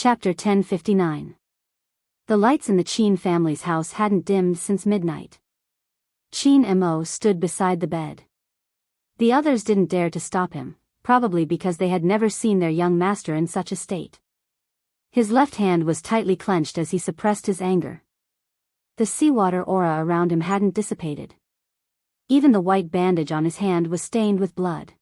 Chapter 1059. The lights in the Chin family's house hadn't dimmed since midnight. Chin Mo stood beside the bed. The others didn't dare to stop him, probably because they had never seen their young master in such a state. His left hand was tightly clenched as he suppressed his anger. The seawater aura around him hadn't dissipated. Even the white bandage on his hand was stained with blood.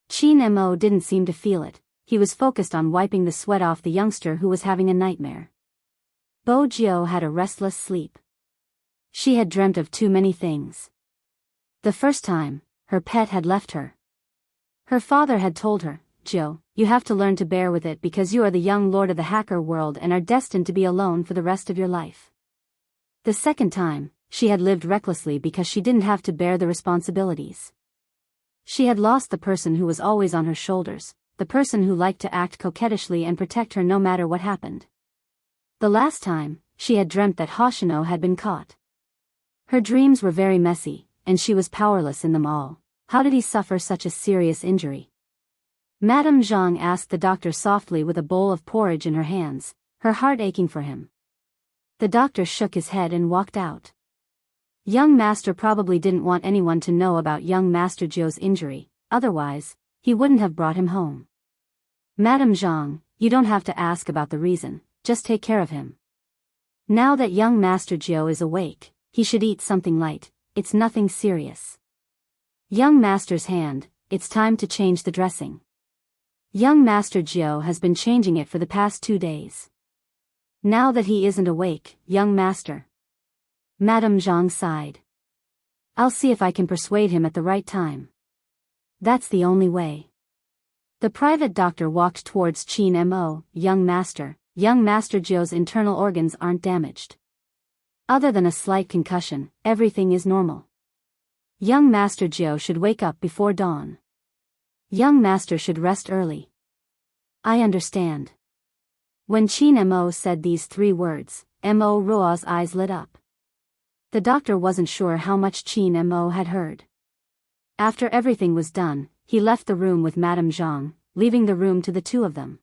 Chin Mo didn't seem to feel it. He was focused on wiping the sweat off the youngster who was having a nightmare. Bo Jiao had a restless sleep. She had dreamt of too many things. The first time, her pet had left her. Her father had told her, "Jiao, you have to learn to bear with it because you are the young lord of the hacker world and are destined to be alone for the rest of your life." The second time, she had lived recklessly because she didn't have to bear the responsibilities. She had lost the person who was always on her shoulders, the person who liked to act coquettishly and protect her no matter what happened. The last time, she had dreamt that Hoshino had been caught. Her dreams were very messy, and she was powerless in them all. How did he suffer such a serious injury? Madame Zhang asked the doctor softly with a bowl of porridge in her hands, her heart aching for him. The doctor shook his head and walked out. Young Master probably didn't want anyone to know about young Master Jiao's injury, otherwise, he wouldn't have brought him home. "Madame Zhang, you don't have to ask about the reason, just take care of him. Now that young Master Jiao is awake, he should eat something light, it's nothing serious. Young Master's hand, it's time to change the dressing. Young Master Jiao has been changing it for the past 2 days. Now that he isn't awake, young Master." Madame Zhang sighed. "I'll see if I can persuade him at the right time. That's the only way." The private doctor walked towards Chin Mo. "Young Master Jiao's internal organs aren't damaged. Other than a slight concussion, everything is normal. Young Master Jiao should wake up before dawn. Young Master should rest early." "I understand." When Chin Mo said these 3 words, Mo Ruo's eyes lit up. The doctor wasn't sure how much Chin Mo had heard. After everything was done, he left the room with Madame Zhang, leaving the room to the 2 of them.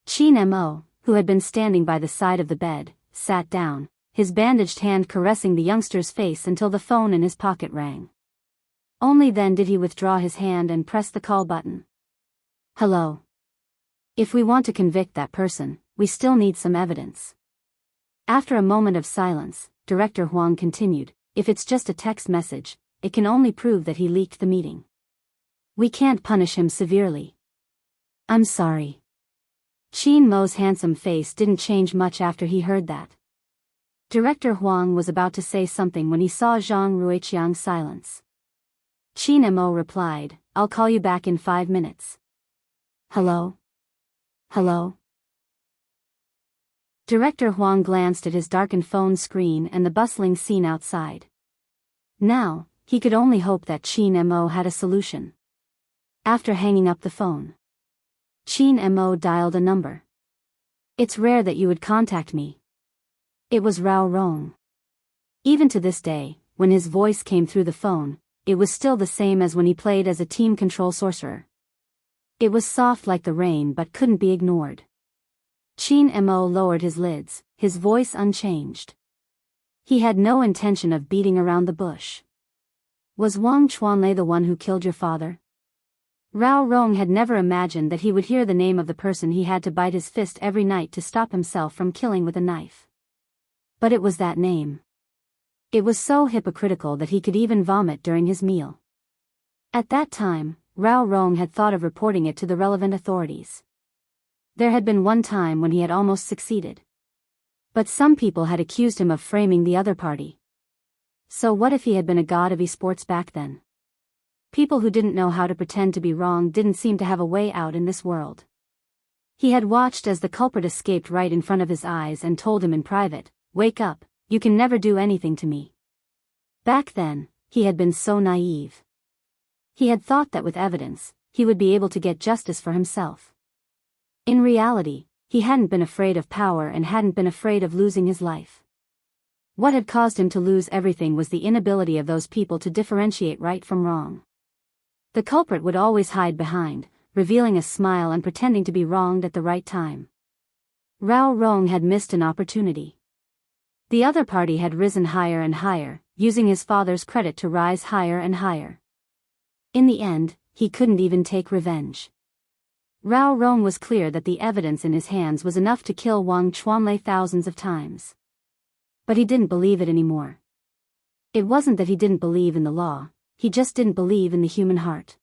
Chin Mo, who had been standing by the side of the bed, sat down, his bandaged hand caressing the youngster's face until the phone in his pocket rang. Only then did he withdraw his hand and press the call button. "Hello. If we want to convict that person, we still need some evidence." After a moment of silence, Director Huang continued, "If it's just a text message, it can only prove that he leaked the meeting. We can't punish him severely." "I'm sorry." Chin Mo's handsome face didn't change much after he heard that. Director Huang was about to say something when he saw Zhang Ruiqiang's silence. Chin Mo replied, "I'll call you back in 5 minutes. Hello? Hello?" Director Huang glanced at his darkened phone screen and the bustling scene outside. Now, he could only hope that Chin Mo had a solution. After hanging up the phone, Chin Mo dialed a number. "It's rare that you would contact me." It was Rao Rong. Even to this day, when his voice came through the phone, it was still the same as when he played as a team control sorcerer. It was soft like the rain but couldn't be ignored. Chin Mo lowered his lids, his voice unchanged. He had no intention of beating around the bush. "Was Wang Chuanlei the one who killed your father?" Rao Rong had never imagined that he would hear the name of the person he had to bite his fist every night to stop himself from killing with a knife. But it was that name. It was so hypocritical that he could even vomit during his meal. At that time, Rao Rong had thought of reporting it to the relevant authorities. There had been one time when he had almost succeeded. But some people had accused him of framing the other party. So what if he had been a god of esports back then? People who didn't know how to pretend to be wrong didn't seem to have a way out in this world. He had watched as the culprit escaped right in front of his eyes and told him in private, "Wake up, you can never do anything to me." Back then, he had been so naive. He had thought that with evidence, he would be able to get justice for himself. In reality, he hadn't been afraid of power and hadn't been afraid of losing his life. What had caused him to lose everything was the inability of those people to differentiate right from wrong. The culprit would always hide behind, revealing a smile and pretending to be wronged at the right time. Rao Rong had missed an opportunity. The other party had risen higher and higher, using his father's credit to rise higher and higher. In the end, he couldn't even take revenge. Rao Rong was clear that the evidence in his hands was enough to kill Wang Chuanlei thousands of times. But he didn't believe it anymore. It wasn't that he didn't believe in the law, he just didn't believe in the human heart.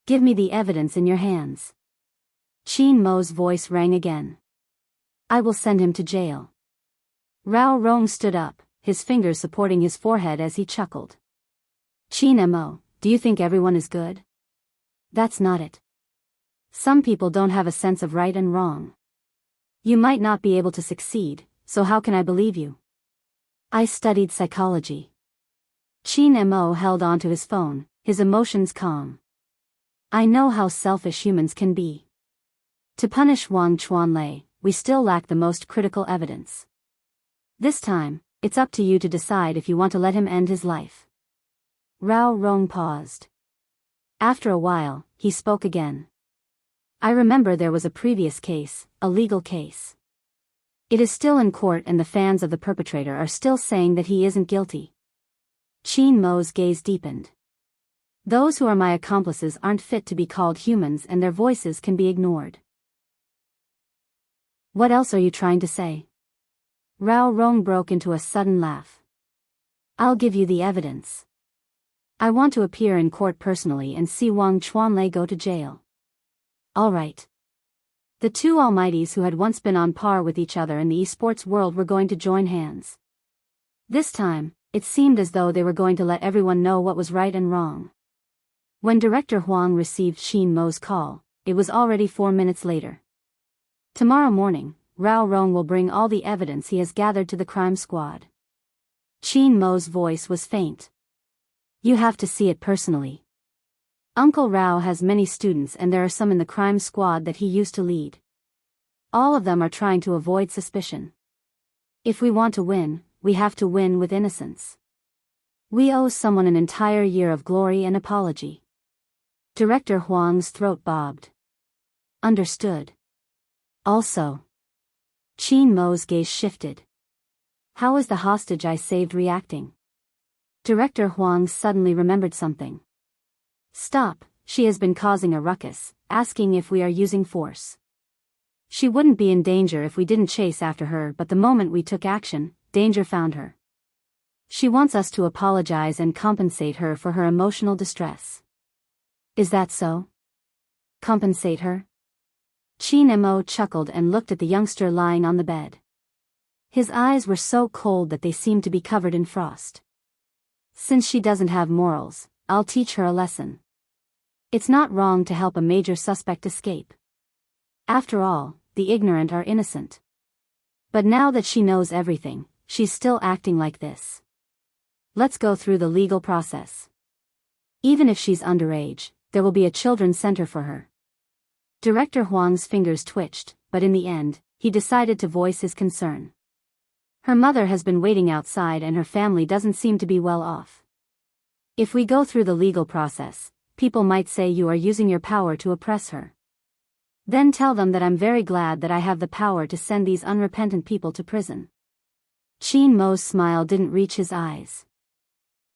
Give me the evidence in your hands. Qin Mo's voice rang again. I will send him to jail. Rao Rong stood up, his fingers supporting his forehead as he chuckled. Qin Mo, do you think everyone is good? That's not it. Some people don't have a sense of right and wrong. You might not be able to succeed, so how can I believe you? I studied psychology. Qin Mo held onto his phone, his emotions calm. I know how selfish humans can be. To punish Wang Chuanlei, we still lack the most critical evidence. This time, it's up to you to decide if you want to let him end his life. Rao Rong paused. After a while, he spoke again. I remember there was a previous case, a legal case. It is still in court and the fans of the perpetrator are still saying that he isn't guilty. Qin Mo's gaze deepened. Those who are my accomplices aren't fit to be called humans and their voices can be ignored. What else are you trying to say? Rao Rong broke into a sudden laugh. I'll give you the evidence. I want to appear in court personally and see Wang Chuanlei go to jail. All right. The two almighties who had once been on par with each other in the esports world were going to join hands. This time, it seemed as though they were going to let everyone know what was right and wrong. When Director Huang received Qin Mo's call, it was already 4 minutes later. Tomorrow morning, Rao Rong will bring all the evidence he has gathered to the crime squad. Qin Mo's voice was faint. You have to see it personally. Uncle Rao has many students and there are some in the crime squad that he used to lead. All of them are trying to avoid suspicion. If we want to win, we have to win with innocence. We owe someone an entire year of glory and apology. Director Huang's throat bobbed. Understood. Also. Qin Mo's gaze shifted. How is the hostage I saved reacting? Director Huang suddenly remembered something. Stop, she has been causing a ruckus, asking if we are using force. She wouldn't be in danger if we didn't chase after her, but the moment we took action, danger found her. She wants us to apologize and compensate her for her emotional distress. Is that so? Compensate her? Qin Mo chuckled and looked at the youngster lying on the bed. His eyes were so cold that they seemed to be covered in frost. Since she doesn't have morals, I'll teach her a lesson. It's not wrong to help a major suspect escape. After all, the ignorant are innocent. But now that she knows everything, she's still acting like this. Let's go through the legal process. Even if she's underage, there will be a children's center for her. Director Huang's fingers twitched, but in the end, he decided to voice his concern. Her mother has been waiting outside and her family doesn't seem to be well off. If we go through the legal process, people might say you are using your power to oppress her. Then tell them that I'm very glad that I have the power to send these unrepentant people to prison. Qin Mo's smile didn't reach his eyes.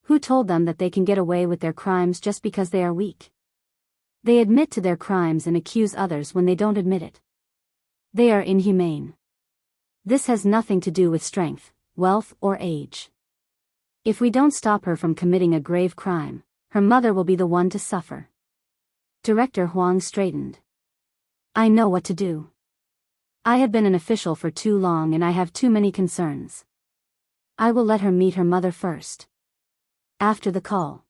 Who told them that they can get away with their crimes just because they are weak? They admit to their crimes and accuse others when they don't admit it. They are inhumane. This has nothing to do with strength, wealth, or age. If we don't stop her from committing a grave crime, her mother will be the one to suffer. Director Huang straightened. I know what to do. I have been an official for too long and I have too many concerns. I will let her meet her mother first. After the call.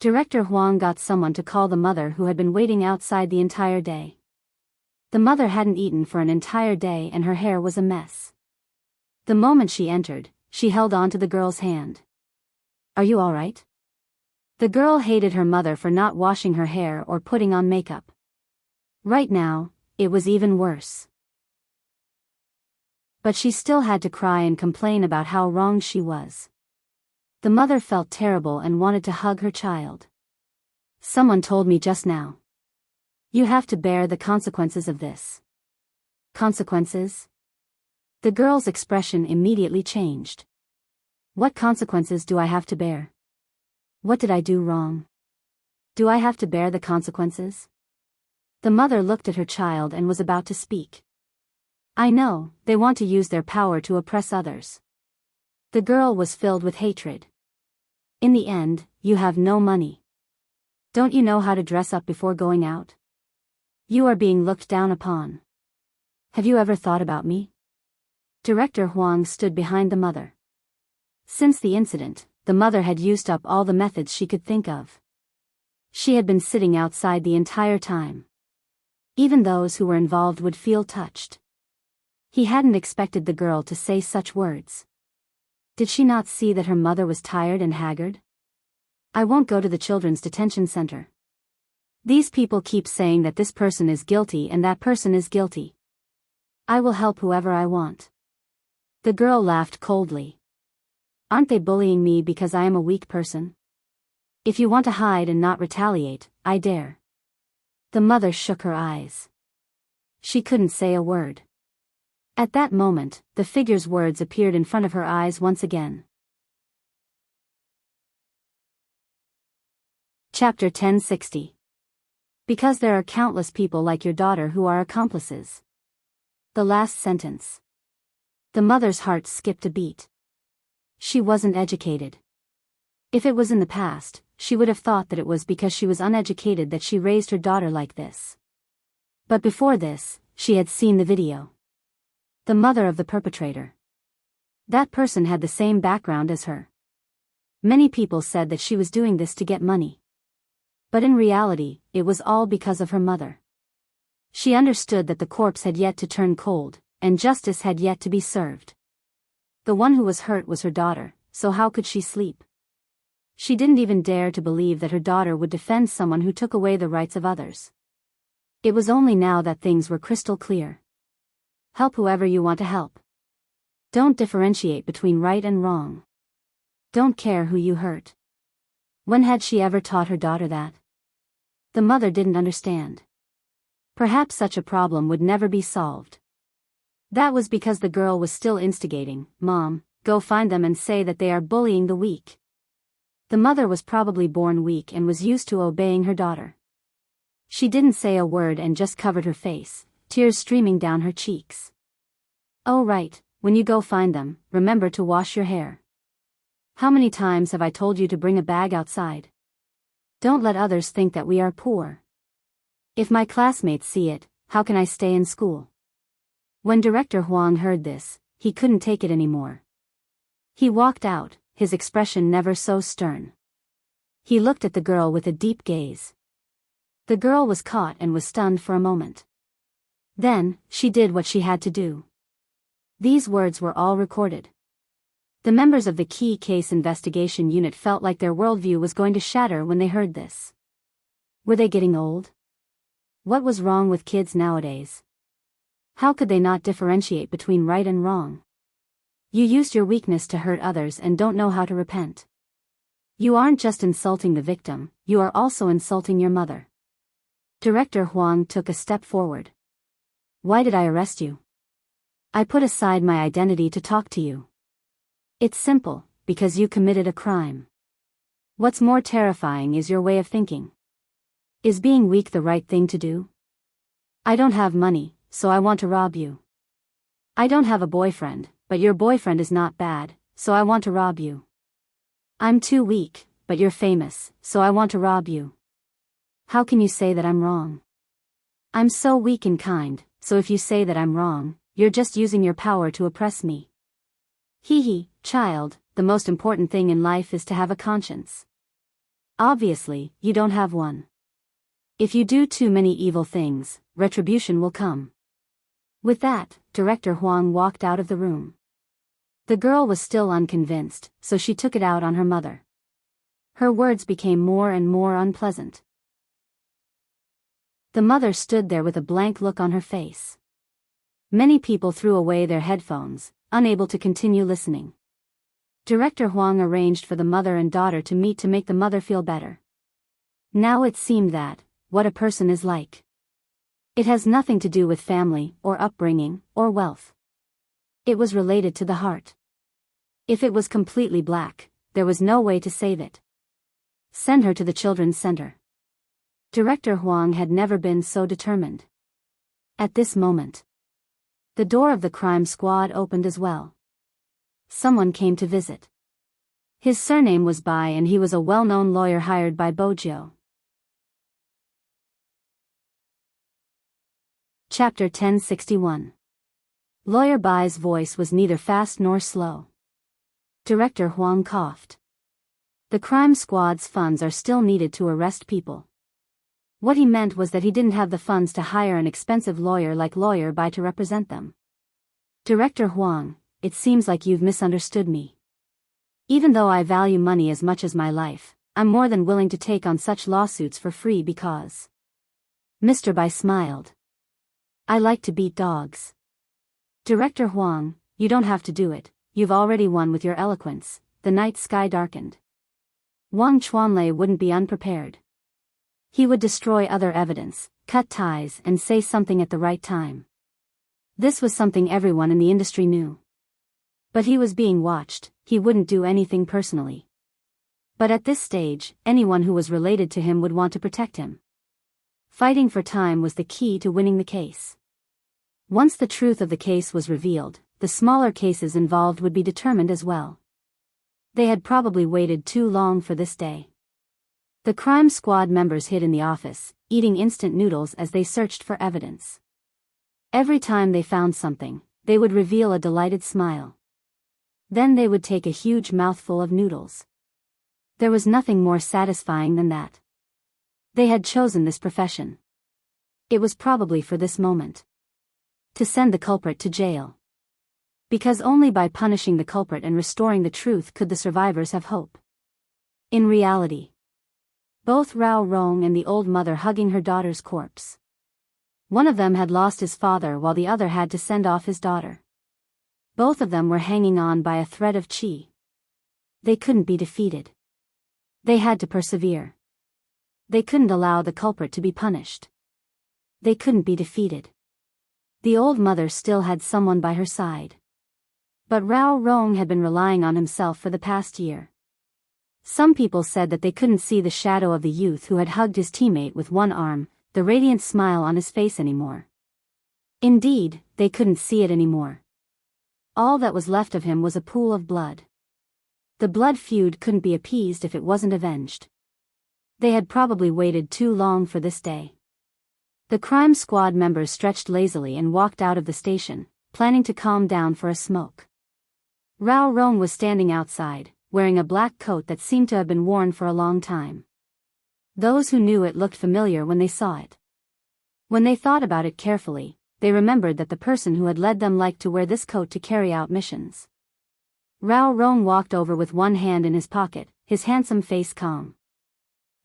Director Huang got someone to call the mother who had been waiting outside the entire day. The mother hadn't eaten for an entire day and her hair was a mess. The moment she entered, she held on to the girl's hand. Are you all right? The girl hated her mother for not washing her hair or putting on makeup. Right now, it was even worse. But she still had to cry and complain about how wrong she was. The mother felt terrible and wanted to hug her child. Someone told me just now. You have to bear the consequences of this. Consequences? The girl's expression immediately changed. What consequences do I have to bear? What did I do wrong? Do I have to bear the consequences? The mother looked at her child and was about to speak. I know, they want to use their power to oppress others. The girl was filled with hatred. In the end, you have no money. Don't you know how to dress up before going out? You are being looked down upon. Have you ever thought about me? Director Huang stood behind the mother. Since the incident, the mother had used up all the methods she could think of. She had been sitting outside the entire time. Even those who were involved would feel touched. He hadn't expected the girl to say such words. Did she not see that her mother was tired and haggard? I won't go to the children's detention center. These people keep saying that this person is guilty and that person is guilty. I will help whoever I want. The girl laughed coldly. Aren't they bullying me because I am a weak person? If you want to hide and not retaliate, I dare. The mother shook her eyes. She couldn't say a word. At that moment, the figure's words appeared in front of her eyes once again. Chapter 1060. Because there are countless people like your daughter who are accomplices. The last sentence. The mother's heart skipped a beat. She wasn't educated. If it was in the past, she would have thought that it was because she was uneducated that she raised her daughter like this. But before this, she had seen the video. The mother of the perpetrator. That person had the same background as her. Many people said that she was doing this to get money. But in reality, it was all because of her mother. She understood that the corpse had yet to turn cold, and justice had yet to be served. The one who was hurt was her daughter, so how could she sleep? She didn't even dare to believe that her daughter would defend someone who took away the rights of others. It was only now that things were crystal clear. Help whoever you want to help. Don't differentiate between right and wrong. Don't care who you hurt. When had she ever taught her daughter that? The mother didn't understand. Perhaps such a problem would never be solved. That was because the girl was still instigating. Mom, go find them and say that they are bullying the weak. The mother was probably born weak and was used to obeying her daughter. She didn't say a word and just covered her face, tears streaming down her cheeks. Oh right, when you go find them, remember to wash your hair. How many times have I told you to bring a bag outside? Don't let others think that we are poor. If my classmates see it, how can I stay in school? When Director Huang heard this, he couldn't take it anymore. He walked out, his expression never so stern. He looked at the girl with a deep gaze. The girl was caught and was stunned for a moment. Then, she did what she had to do. These words were all recorded. The members of the Key Case Investigation Unit felt like their worldview was going to shatter when they heard this. Were they getting old? What was wrong with kids nowadays? How could they not differentiate between right and wrong? You used your weakness to hurt others and don't know how to repent. You aren't just insulting the victim, you are also insulting your mother. Director Huang took a step forward. Why did I arrest you? I put aside my identity to talk to you. It's simple, because you committed a crime. What's more terrifying is your way of thinking. Is being weak the right thing to do? I don't have money, so I want to rob you. I don't have a boyfriend, but your boyfriend is not bad, so I want to rob you. I'm too weak, but you're famous, so I want to rob you. How can you say that I'm wrong? I'm so weak and kind, so if you say that I'm wrong, you're just using your power to oppress me. Hee, child, the most important thing in life is to have a conscience. Obviously, you don't have one. If you do too many evil things, retribution will come. With that, Director Huang walked out of the room. The girl was still unconvinced, so she took it out on her mother. Her words became more and more unpleasant. The mother stood there with a blank look on her face. Many people threw away their headphones, unable to continue listening. Director Huang arranged for the mother and daughter to meet to make the mother feel better. Now it seemed that, what a person is like. It has nothing to do with family, or upbringing, or wealth. It was related to the heart. If it was completely black, there was no way to save it. Send her to the children's center. Director Huang had never been so determined. At this moment, the door of the crime squad opened as well. Someone came to visit. His surname was Bai and he was a well-known lawyer hired by Bojo. Chapter 1061. Lawyer Bai's voice was neither fast nor slow. Director Huang coughed. The crime squad's funds are still needed to arrest people. What he meant was that he didn't have the funds to hire an expensive lawyer like Lawyer Bai to represent them. Director Huang, it seems like you've misunderstood me. Even though I value money as much as my life, I'm more than willing to take on such lawsuits for free because... Mr. Bai smiled. I like to beat dogs. Director Huang, you don't have to do it, you've already won with your eloquence. The night sky darkened. Wang Chuanlei wouldn't be unprepared. He would destroy other evidence, cut ties and say something at the right time. This was something everyone in the industry knew. But he was being watched, he wouldn't do anything personally. But at this stage, anyone who was related to him would want to protect him. Fighting for time was the key to winning the case. Once the truth of the case was revealed, the smaller cases involved would be determined as well. They had probably waited too long for this day. The crime squad members hid in the office, eating instant noodles as they searched for evidence. Every time they found something, they would reveal a delighted smile. Then they would take a huge mouthful of noodles. There was nothing more satisfying than that. They had chosen this profession. It was probably for this moment. To send the culprit to jail. Because only by punishing the culprit and restoring the truth could the survivors have hope. In reality, both Rao Rong and the old mother hugging her daughter's corpse. One of them had lost his father while the other had to send off his daughter. Both of them were hanging on by a thread of qi. They couldn't be defeated. They had to persevere. They couldn't allow the culprit to be punished. They couldn't be defeated. The old mother still had someone by her side. But Rao Rong had been relying on himself for the past year. Some people said that they couldn't see the shadow of the youth who had hugged his teammate with one arm, the radiant smile on his face anymore. Indeed, they couldn't see it anymore. All that was left of him was a pool of blood. The blood feud couldn't be appeased if it wasn't avenged. They had probably waited too long for this day. The crime squad members stretched lazily and walked out of the station, planning to calm down for a smoke. Rao Rong was standing outside, wearing a black coat that seemed to have been worn for a long time. Those who knew it looked familiar when they saw it. When they thought about it carefully, they remembered that the person who had led them liked to wear this coat to carry out missions. Rao Rong walked over with one hand in his pocket, his handsome face calm.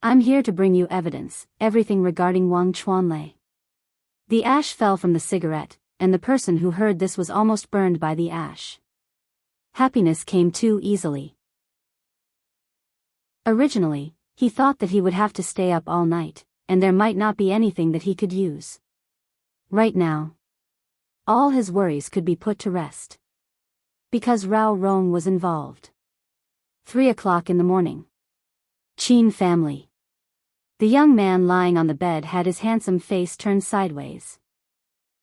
I'm here to bring you evidence, everything regarding Wang Chuanlei. The ash fell from the cigarette, and the person who heard this was almost burned by the ash. Happiness came too easily. Originally, he thought that he would have to stay up all night, and there might not be anything that he could use. Right now, all his worries could be put to rest. Because Rao Rong was involved. 3 o'clock in the morning. Qin family. The young man lying on the bed had his handsome face turned sideways.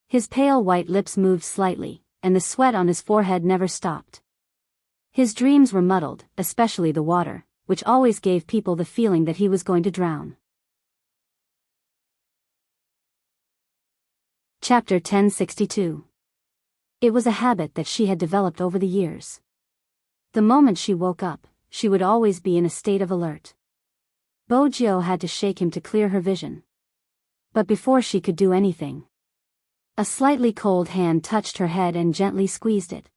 His pale white lips moved slightly, and the sweat on his forehead never stopped. His dreams were muddled, especially the water, which always gave people the feeling that he was going to drown. Chapter 1062. It was a habit that she had developed over the years. The moment she woke up, she would always be in a state of alert. Bojo had to shake him to clear her vision. But before she could do anything, a slightly cold hand touched her head and gently squeezed it.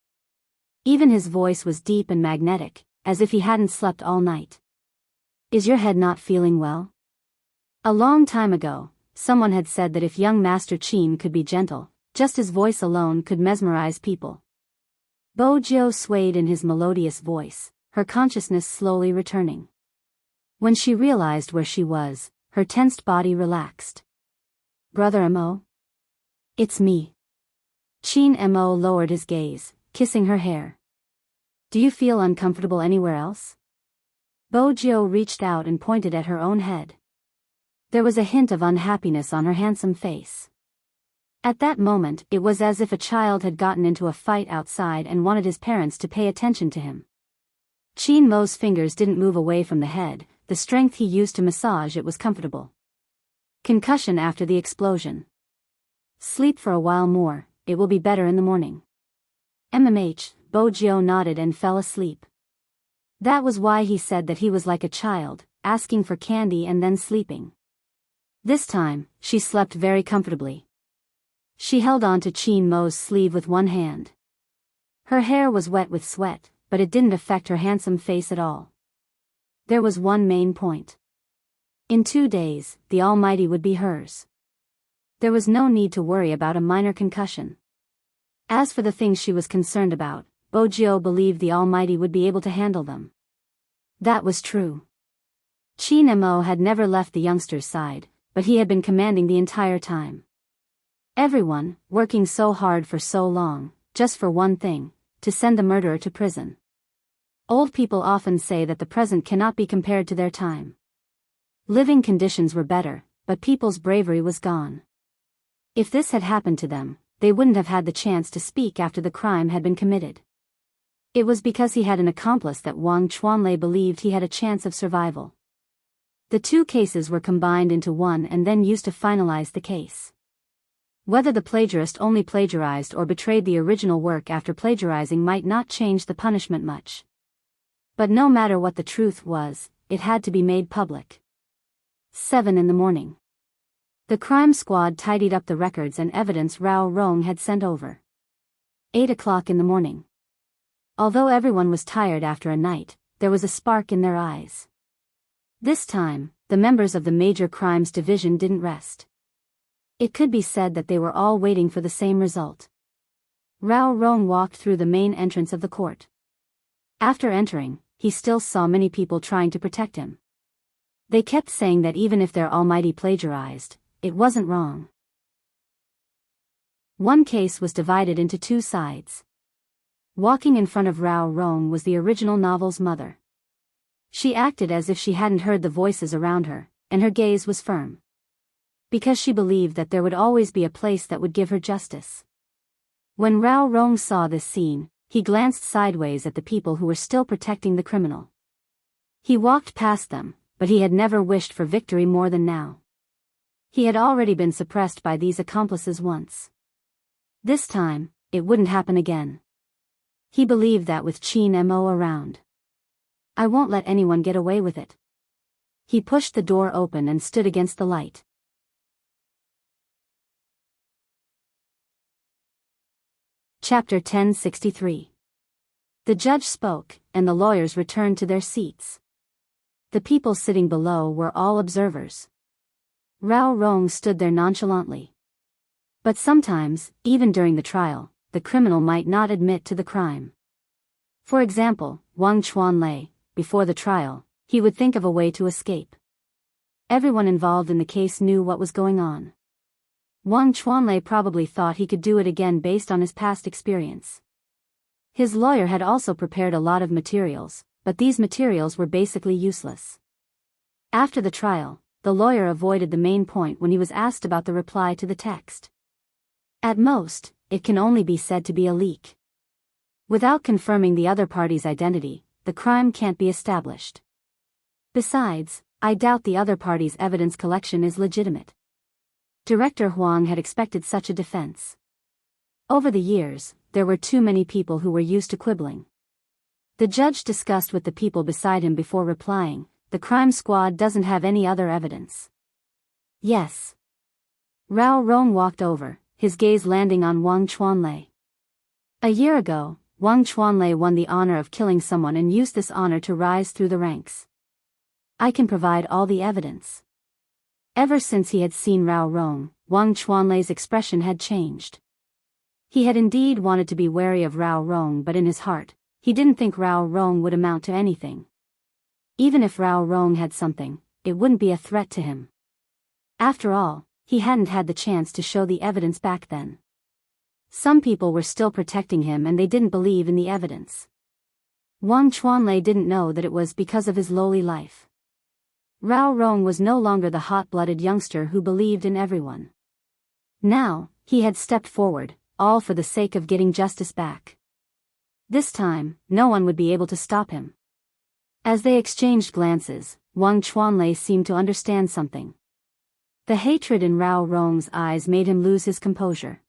Even his voice was deep and magnetic, as if he hadn't slept all night. Is your head not feeling well? A long time ago, someone had said that if young Master Qin could be gentle, just his voice alone could mesmerize people. Bojo swayed in his melodious voice, her consciousness slowly returning. When she realized where she was, her tensed body relaxed. Brother Mo? It's me. Qin Mo lowered his gaze, kissing her hair. Do you feel uncomfortable anywhere else? Bo Jiao reached out and pointed at her own head. There was a hint of unhappiness on her handsome face. At that moment, it was as if a child had gotten into a fight outside and wanted his parents to pay attention to him. Qin Mo's fingers didn't move away from the head, the strength he used to massage it was comfortable. Concussion after the explosion. Sleep for a while more, it will be better in the morning. Bo Jiao nodded and fell asleep. That was why he said that he was like a child, asking for candy and then sleeping. This time, she slept very comfortably. She held on to Qin Mo's sleeve with one hand. Her hair was wet with sweat, but it didn't affect her handsome face at all. There was one main point. In 2 days, the Almighty would be hers. There was no need to worry about a minor concussion. As for the things she was concerned about, Bo Jiao believed the Almighty would be able to handle them. That was true. Qin Mo had never left the youngster's side, but he had been commanding the entire time. Everyone, working so hard for so long, just for one thing, to send the murderer to prison. Old people often say that the present cannot be compared to their time. Living conditions were better, but people's bravery was gone. If this had happened to them, they wouldn't have had the chance to speak after the crime had been committed. It was because he had an accomplice that Wang Chuanlei believed he had a chance of survival. The two cases were combined into one and then used to finalize the case. Whether the plagiarist only plagiarized or betrayed the original work after plagiarizing might not change the punishment much. But no matter what the truth was, it had to be made public. 7 in the morning. The crime squad tidied up the records and evidence Rao Rong had sent over. 8 o'clock in the morning. Although everyone was tired after a night, there was a spark in their eyes. This time, the members of the Major Crimes Division didn't rest. It could be said that they were all waiting for the same result. Rao Rong walked through the main entrance of the court. After entering, he still saw many people trying to protect him. They kept saying that even if their Almighty plagiarized, it wasn't wrong. One case was divided into 2 sides. Walking in front of Rao Rong was the original novel's mother. She acted as if she hadn't heard the voices around her, and her gaze was firm. Because she believed that there would always be a place that would give her justice. When Rao Rong saw this scene, he glanced sideways at the people who were still protecting the criminal. He walked past them, but he had never wished for victory more than now. He had already been suppressed by these accomplices once. This time, it wouldn't happen again. He believed that with Qin Mo around. I won't let anyone get away with it. He pushed the door open and stood against the light. Chapter 1063. The judge spoke, and the lawyers returned to their seats. The people sitting below were all observers. Rao Rong stood there nonchalantly. But sometimes, even during the trial, the criminal might not admit to the crime. For example, Wang Chuanlei, before the trial, he would think of a way to escape. Everyone involved in the case knew what was going on. Wang Chuanlei probably thought he could do it again based on his past experience. His lawyer had also prepared a lot of materials, but these materials were basically useless. After the trial, the lawyer avoided the main point when he was asked about the reply to the text. At most, it can only be said to be a leak. Without confirming the other party's identity, the crime can't be established. Besides, I doubt the other party's evidence collection is legitimate. Director Huang had expected such a defense. Over the years, there were too many people who were used to quibbling. The judge discussed with the people beside him before replying, the crime squad doesn't have any other evidence. Yes. Rao Rong walked over, his gaze landing on Wang Chuanlei. A year ago, Wang Chuanlei won the honor of killing someone and used this honor to rise through the ranks. I can provide all the evidence. Ever since he had seen Rao Rong, Wang Chuanlei's expression had changed. He had indeed wanted to be wary of Rao Rong, but in his heart, he didn't think Rao Rong would amount to anything. Even if Rao Rong had something, it wouldn't be a threat to him. After all, he hadn't had the chance to show the evidence back then. Some people were still protecting him and they didn't believe in the evidence. Wang Chuanlei didn't know that it was because of his lowly life. Rao Rong was no longer the hot-blooded youngster who believed in everyone. Now, he had stepped forward, all for the sake of getting justice back. This time, no one would be able to stop him. As they exchanged glances, Wang Chuanlei seemed to understand something. The hatred in Rao Rong's eyes made him lose his composure.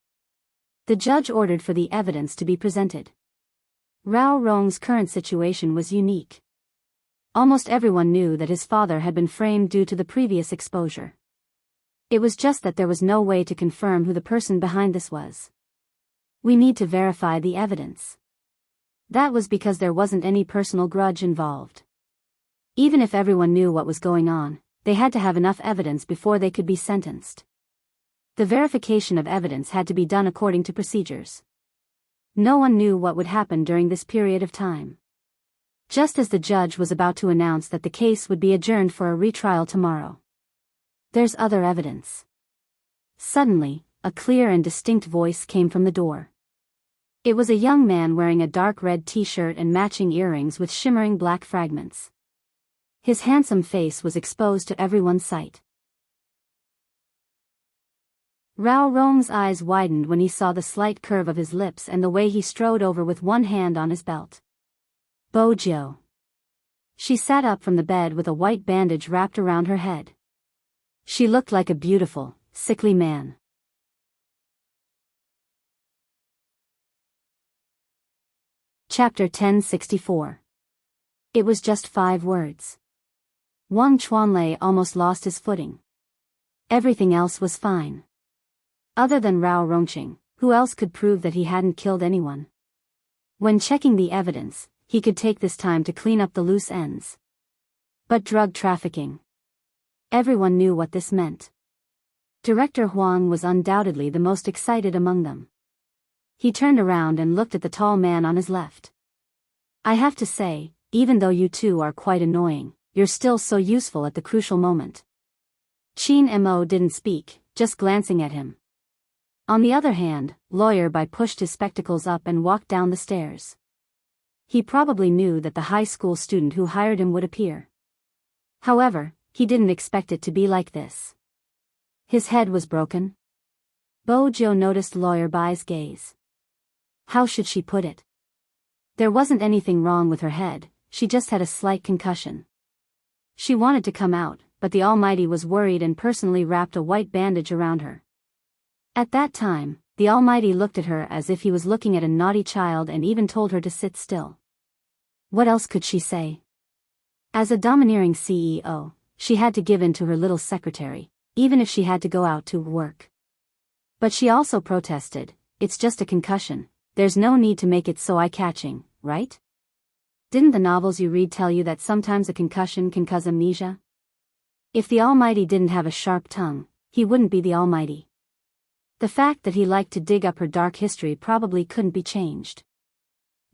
The judge ordered for the evidence to be presented. Rao Rong's current situation was unique. Almost everyone knew that his father had been framed due to the previous exposure. It was just that there was no way to confirm who the person behind this was. We need to verify the evidence. That was because there wasn't any personal grudge involved. Even if everyone knew what was going on, they had to have enough evidence before they could be sentenced. The verification of evidence had to be done according to procedures. No one knew what would happen during this period of time. Just as the judge was about to announce that the case would be adjourned for a retrial tomorrow. There's other evidence. Suddenly, a clear and distinct voice came from the door. It was a young man wearing a dark red t-shirt and matching earrings with shimmering black fragments. His handsome face was exposed to everyone's sight. Rao Rong's eyes widened when he saw the slight curve of his lips and the way he strode over with one hand on his belt. Bo Jiu. She sat up from the bed with a white bandage wrapped around her head. She looked like a beautiful, sickly man. Chapter 1064. It was just 5 words. Wang Chuanlei almost lost his footing. Everything else was fine. Other than Rao Rongqing, who else could prove that he hadn't killed anyone? When checking the evidence, he could take this time to clean up the loose ends. But drug trafficking. Everyone knew what this meant. Director Huang was undoubtedly the most excited among them. He turned around and looked at the tall man on his left. I have to say, even though you two are quite annoying, you're still so useful at the crucial moment. Qin Mo didn't speak, just glancing at him. On the other hand, Lawyer Bai pushed his spectacles up and walked down the stairs. He probably knew that the high school student who hired him would appear. However, he didn't expect it to be like this. His head was broken. Bo Jiu noticed Lawyer Bai's gaze. How should she put it? There wasn't anything wrong with her head, she just had a slight concussion. She wanted to come out, but the Almighty was worried and personally wrapped a white bandage around her. At that time, the Almighty looked at her as if he was looking at a naughty child and even told her to sit still. What else could she say? As a domineering CEO, she had to give in to her little secretary, even if she had to go out to work. But she also protested, it's just a concussion, there's no need to make it so eye-catching, right? Didn't the novels you read tell you that sometimes a concussion can cause amnesia? If the Almighty didn't have a sharp tongue, he wouldn't be the Almighty. The fact that he liked to dig up her dark history probably couldn't be changed.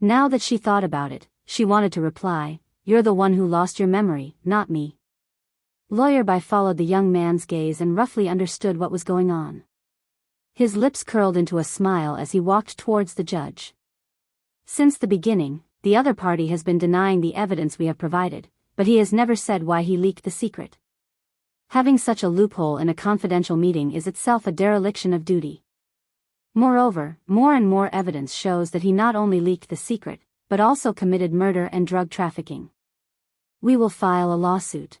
Now that she thought about it, she wanted to reply, you're the one who lost your memory, not me. Lawyer Bai followed the young man's gaze and roughly understood what was going on. His lips curled into a smile as he walked towards the judge. Since the beginning, the other party has been denying the evidence we have provided, but he has never said why he leaked the secret. Having such a loophole in a confidential meeting is itself a dereliction of duty. Moreover, more and more evidence shows that he not only leaked the secret, but also committed murder and drug trafficking. We will file a lawsuit.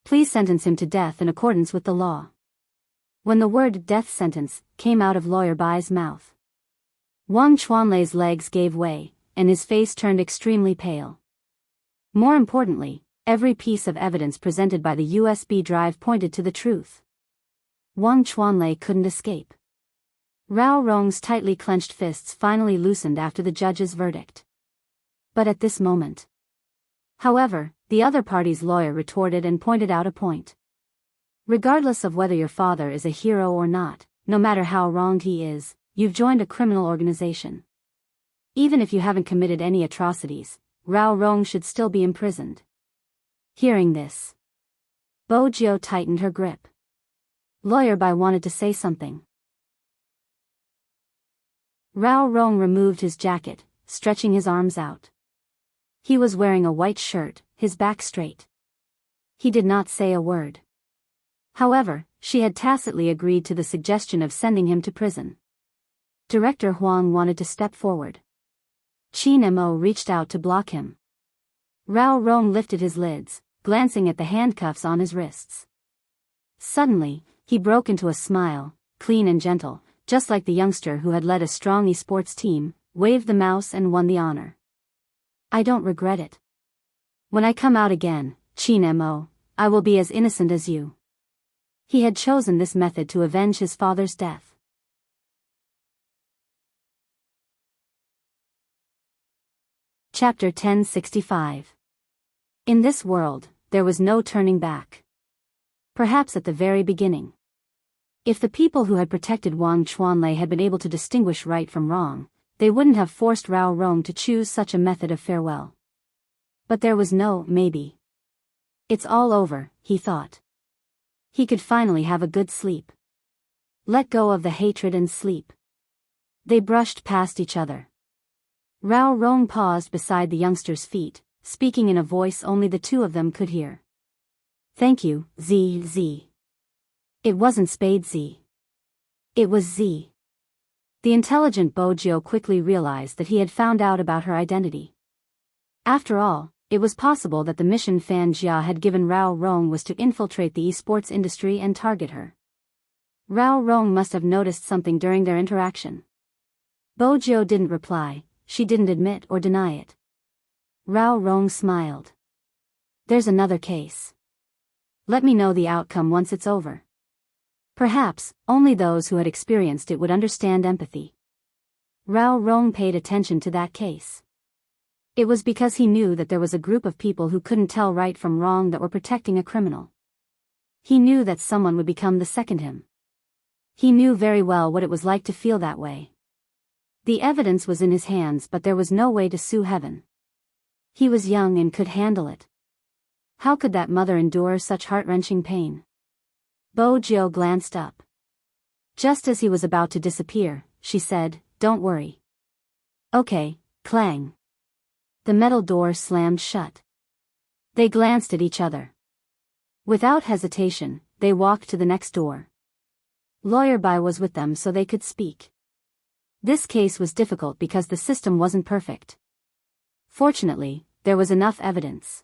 Please sentence him to death in accordance with the law. When the word death sentence came out of Lawyer Bai's mouth, Wang Chuanlei's legs gave way, and his face turned extremely pale. More importantly, every piece of evidence presented by the USB drive pointed to the truth. Wang Chuanlei couldn't escape. Rao Rong's tightly clenched fists finally loosened after the judge's verdict. But at this moment. However, the other party's lawyer retorted and pointed out a point. Regardless of whether your father is a hero or not, no matter how wronged he is, you've joined a criminal organization. Even if you haven't committed any atrocities, Rao Rong should still be imprisoned. Hearing this, Bo Jiu tightened her grip. Lawyer Bai wanted to say something. Rao Rong removed his jacket, stretching his arms out. He was wearing a white shirt, his back straight. He did not say a word. However, she had tacitly agreed to the suggestion of sending him to prison. Director Huang wanted to step forward. Qin Mo reached out to block him. Rao Rong lifted his lids, glancing at the handcuffs on his wrists. Suddenly, he broke into a smile, clean and gentle, just like the youngster who had led a strong esports team, waved the mouse and won the honor. I don't regret it. When I come out again, Qin Mo, I will be as innocent as you. He had chosen this method to avenge his father's death. Chapter 1065. In this world, there was no turning back. Perhaps at the very beginning. If the people who had protected Wang Chuanlei had been able to distinguish right from wrong, they wouldn't have forced Rao Rong to choose such a method of farewell. But there was no maybe. It's all over, he thought. He could finally have a good sleep. Let go of the hatred and sleep. They brushed past each other. Rao Rong paused beside the youngster's feet, speaking in a voice only the two of them could hear. Thank you, Z. It wasn't Spade Z. It was Z. The intelligent Bo Jiu quickly realized that he had found out about her identity. After all, it was possible that the mission Fan Jia had given Rao Rong was to infiltrate the esports industry and target her. Rao Rong must have noticed something during their interaction. Bo Jiu didn't reply, she didn't admit or deny it. Rao Rong smiled. There's another case. Let me know the outcome once it's over. Perhaps, only those who had experienced it would understand empathy. Rao Rong paid attention to that case. It was because he knew that there was a group of people who couldn't tell right from wrong that were protecting a criminal. He knew that someone would become the second him. He knew very well what it was like to feel that way. The evidence was in his hands, but there was no way to sue heaven. He was young and could handle it. How could that mother endure such heart-wrenching pain? Bo Jiu glanced up. Just as he was about to disappear, she said, "Don't worry." Okay, clang. The metal door slammed shut. They glanced at each other. Without hesitation, they walked to the next door. Lawyer Bai was with them so they could speak. This case was difficult because the system wasn't perfect. Fortunately, there was enough evidence.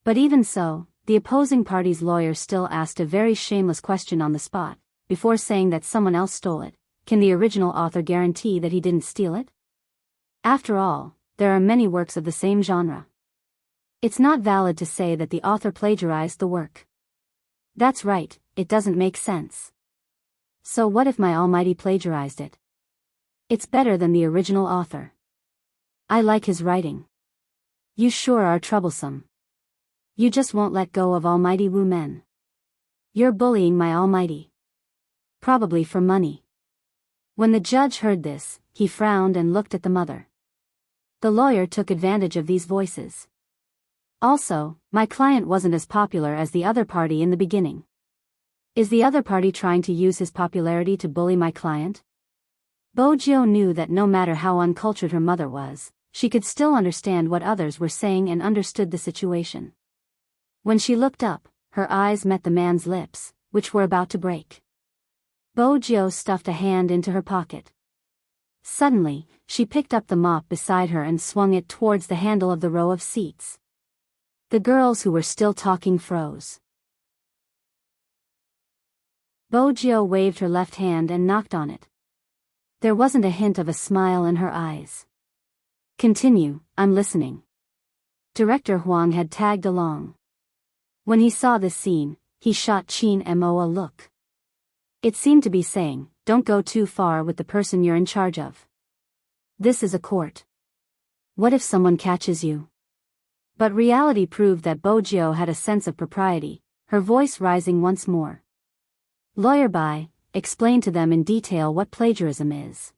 But even so, the opposing party's lawyer still asked a very shameless question on the spot, before saying that someone else stole it. Can the original author guarantee that he didn't steal it? After all, there are many works of the same genre. It's not valid to say that the author plagiarized the work. That's right, it doesn't make sense. So what if my almighty plagiarized it? It's better than the original author. I like his writing. You sure are troublesome. You just won't let go of almighty Wu Men. You're bullying my almighty. Probably for money. When the judge heard this, he frowned and looked at the mother. The lawyer took advantage of these voices. Also, my client wasn't as popular as the other party in the beginning. Is the other party trying to use his popularity to bully my client? Bo Jiu knew that no matter how uncultured her mother was, she could still understand what others were saying and understood the situation. When she looked up, her eyes met the man's lips, which were about to break. Bo Jiu stuffed a hand into her pocket. Suddenly, she picked up the mop beside her and swung it towards the handle of the row of seats. The girls who were still talking froze. Bo Jiu waved her left hand and knocked on it. There wasn't a hint of a smile in her eyes. Continue, I'm listening. Director Huang had tagged along. When he saw this scene, he shot Qin Mo a look. It seemed to be saying, don't go too far with the person you're in charge of. This is a court. What if someone catches you? But reality proved that Bo Jiu had a sense of propriety, her voice rising once more. Lawyer Bai, explain to them in detail what plagiarism is.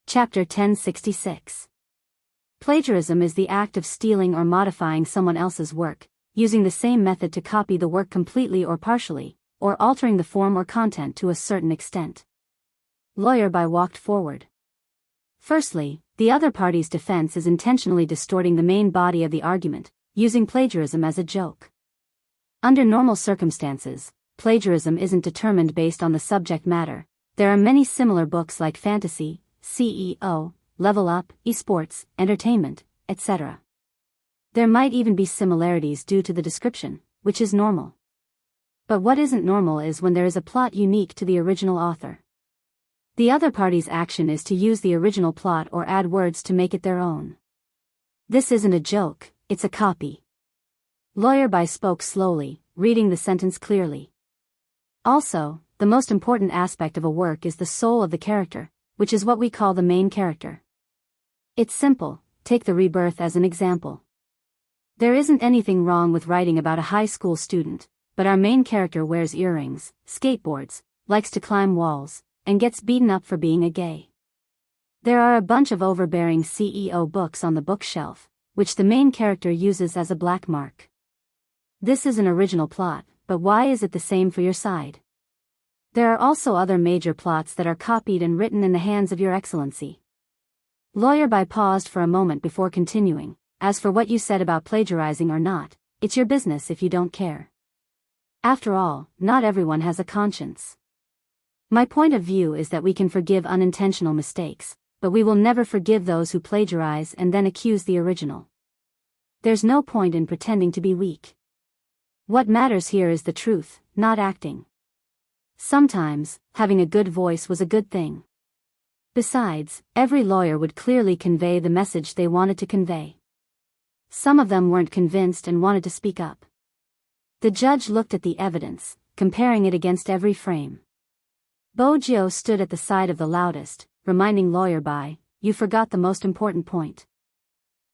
Chapter 1066. Plagiarism is the act of stealing or modifying someone else's work, using the same method to copy the work completely or partially, or altering the form or content to a certain extent. Lawyer by walked forward. Firstly, the other party's defense is intentionally distorting the main body of the argument, using plagiarism as a joke. Under normal circumstances, plagiarism isn't determined based on the subject matter. There are many similar books like fantasy, CEO, level up, esports, entertainment, etc. There might even be similarities due to the description, which is normal. But what isn't normal is when there is a plot unique to the original author. The other party's action is to use the original plot or add words to make it their own. This isn't a joke, it's a copy. Lawyer by spoke slowly, reading the sentence clearly. Also, the most important aspect of a work is the soul of the character, which is what we call the main character. It's simple, take The Rebirth as an example. There isn't anything wrong with writing about a high school student, but our main character wears earrings, skateboards, likes to climb walls, and gets beaten up for being a gay. There are a bunch of overbearing CEO books on the bookshelf, which the main character uses as a black mark. This is an original plot, but why is it the same for your side? There are also other major plots that are copied and written in the hands of your excellency. Lawyer by paused for a moment before continuing. As for what you said about plagiarizing or not, it's your business if you don't care. After all, not everyone has a conscience. My point of view is that we can forgive unintentional mistakes, but we will never forgive those who plagiarize and then accuse the original. There's no point in pretending to be weak. What matters here is the truth, not acting. Sometimes, having a good voice was a good thing. Besides, every lawyer would clearly convey the message they wanted to convey. Some of them weren't convinced and wanted to speak up. The judge looked at the evidence, comparing it against every frame. Bojo stood at the side of the loudest, reminding Lawyer by, "You forgot the most important point."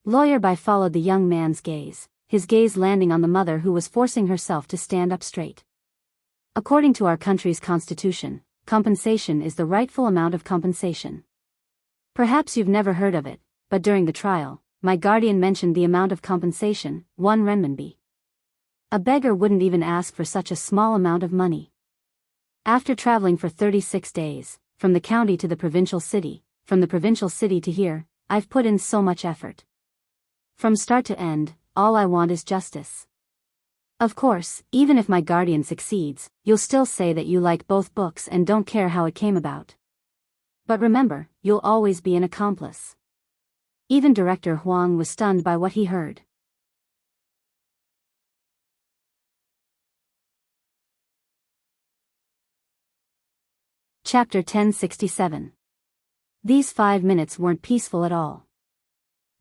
Lawyer by followed the young man's gaze, his gaze landing on the mother who was forcing herself to stand up straight. According to our country's constitution, compensation is the rightful amount of compensation. Perhaps you've never heard of it, but during the trial, my guardian mentioned the amount of compensation, 1 renminbi. A beggar wouldn't even ask for such a small amount of money. After traveling for 36 days, from the county to the provincial city, from the provincial city to here, I've put in so much effort. From start to end, all I want is justice. Of course, even if my guardian succeeds, you'll still say that you like both books and don't care how it came about. But remember, you'll always be an accomplice. Even Director Huang was stunned by what he heard. Chapter 1067. These 5 minutes weren't peaceful at all.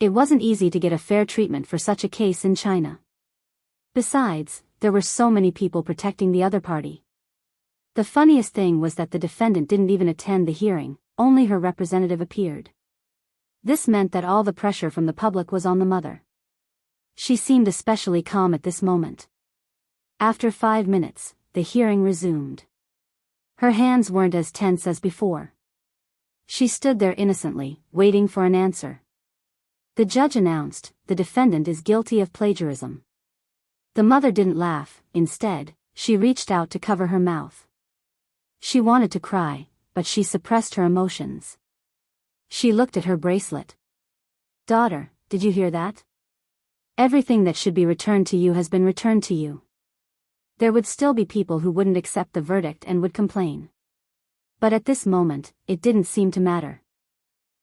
It wasn't easy to get a fair treatment for such a case in China. Besides, there were so many people protecting the other party. The funniest thing was that the defendant didn't even attend the hearing, only her representative appeared. This meant that all the pressure from the public was on the mother. She seemed especially calm at this moment. After 5 minutes, the hearing resumed. Her hands weren't as tense as before. She stood there innocently, waiting for an answer. The judge announced, "The defendant is guilty of plagiarism." The mother didn't laugh, instead, she reached out to cover her mouth. She wanted to cry, but she suppressed her emotions. She looked at her bracelet. "Daughter, did you hear that? Everything that should be returned to you has been returned to you." There would still be people who wouldn't accept the verdict and would complain. But at this moment, it didn't seem to matter.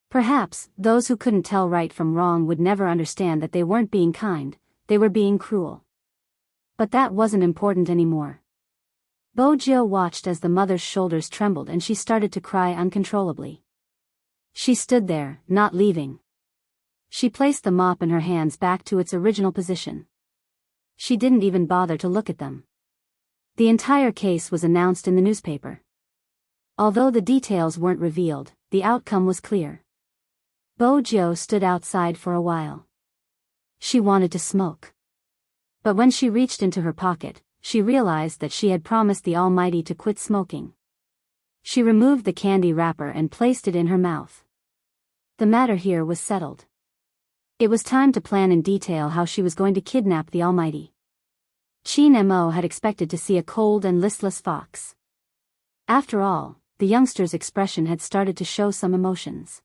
Perhaps, those who couldn't tell right from wrong would never understand that they weren't being kind, they were being cruel. But that wasn't important anymore. Bojo watched as the mother's shoulders trembled and she started to cry uncontrollably. She stood there, not leaving. She placed the mop in her hands back to its original position. She didn't even bother to look at them. The entire case was announced in the newspaper. Although the details weren't revealed, the outcome was clear. Bojo stood outside for a while. She wanted to smoke. But when she reached into her pocket, she realized that she had promised the Almighty to quit smoking. She removed the candy wrapper and placed it in her mouth. The matter here was settled. It was time to plan in detail how she was going to kidnap the Almighty. Qin Mo had expected to see a cold and listless fox. After all, the youngster's expression had started to show some emotions.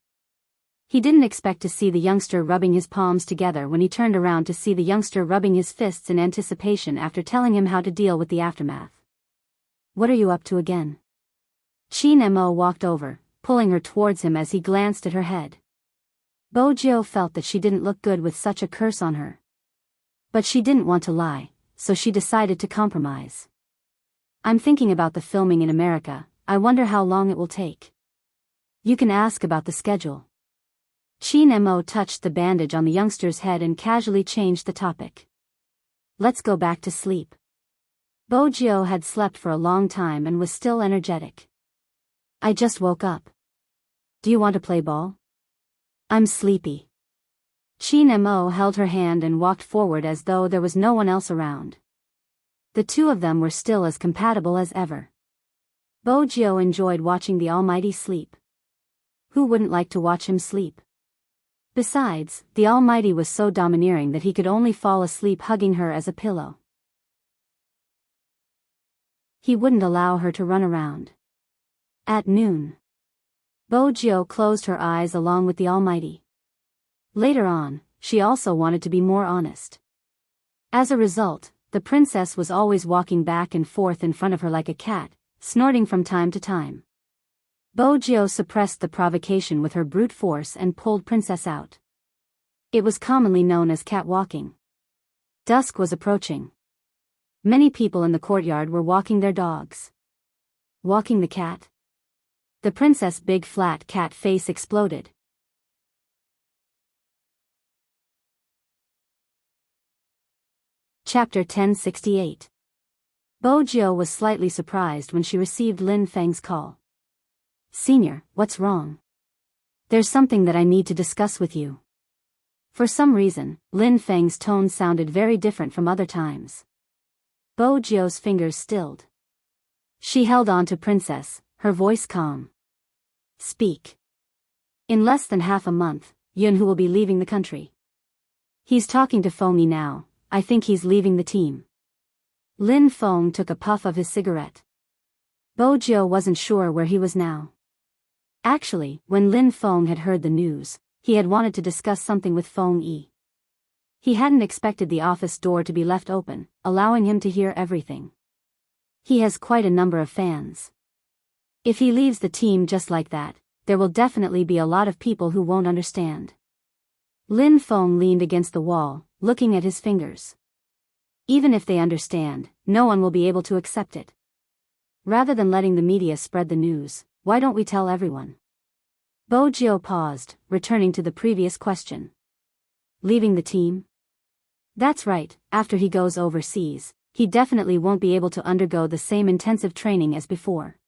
He didn't expect to see the youngster rubbing his palms together when he turned around to see the youngster rubbing his fists in anticipation after telling him how to deal with the aftermath. "What are you up to again?" Qin Mo walked over, pulling her towards him as he glanced at her head. Bojo felt that she didn't look good with such a curse on her. But she didn't want to lie, so she decided to compromise. "I'm thinking about the filming in America. I wonder how long it will take." "You can ask about the schedule." Qin Mo touched the bandage on the youngster's head and casually changed the topic. "Let's go back to sleep." Bojo had slept for a long time and was still energetic. "I just woke up. Do you want to play ball?" "I'm sleepy." Qin Mo held her hand and walked forward as though there was no one else around. The two of them were still as compatible as ever. Bojo enjoyed watching the Almighty sleep. Who wouldn't like to watch him sleep? Besides, the Almighty was so domineering that he could only fall asleep hugging her as a pillow. He wouldn't allow her to run around. At noon, Bojo closed her eyes along with the Almighty. Later on, she also wanted to be more honest. As a result, the princess was always walking back and forth in front of her like a cat, snorting from time to time. Bojo suppressed the provocation with her brute force and pulled Princess out. It was commonly known as cat walking. Dusk was approaching. Many people in the courtyard were walking their dogs. Walking the cat? The princess' big flat cat face exploded. Chapter 1068. Bojo was slightly surprised when she received Lin Feng's call. "Senior, what's wrong?" "There's something that I need to discuss with you." For some reason, Lin Feng's tone sounded very different from other times. Bojo's fingers stilled. She held on to Princess, her voice calm. "Speak." "In less than half a month, Yunhu will be leaving the country. He's talking to Fengyi now. I think he's leaving the team." Lin Feng took a puff of his cigarette. Bojo wasn't sure where he was now. Actually, when Lin Feng had heard the news, he had wanted to discuss something with Fengyi. He hadn't expected the office door to be left open, allowing him to hear everything. He has quite a number of fans. If he leaves the team just like that, there will definitely be a lot of people who won't understand. Lin Feng leaned against the wall, looking at his fingers. Even if they understand, no one will be able to accept it. Rather than letting the media spread the news, why don't we tell everyone? Bojo paused, returning to the previous question. Leaving the team? That's right, after he goes overseas, he definitely won't be able to undergo the same intensive training as before.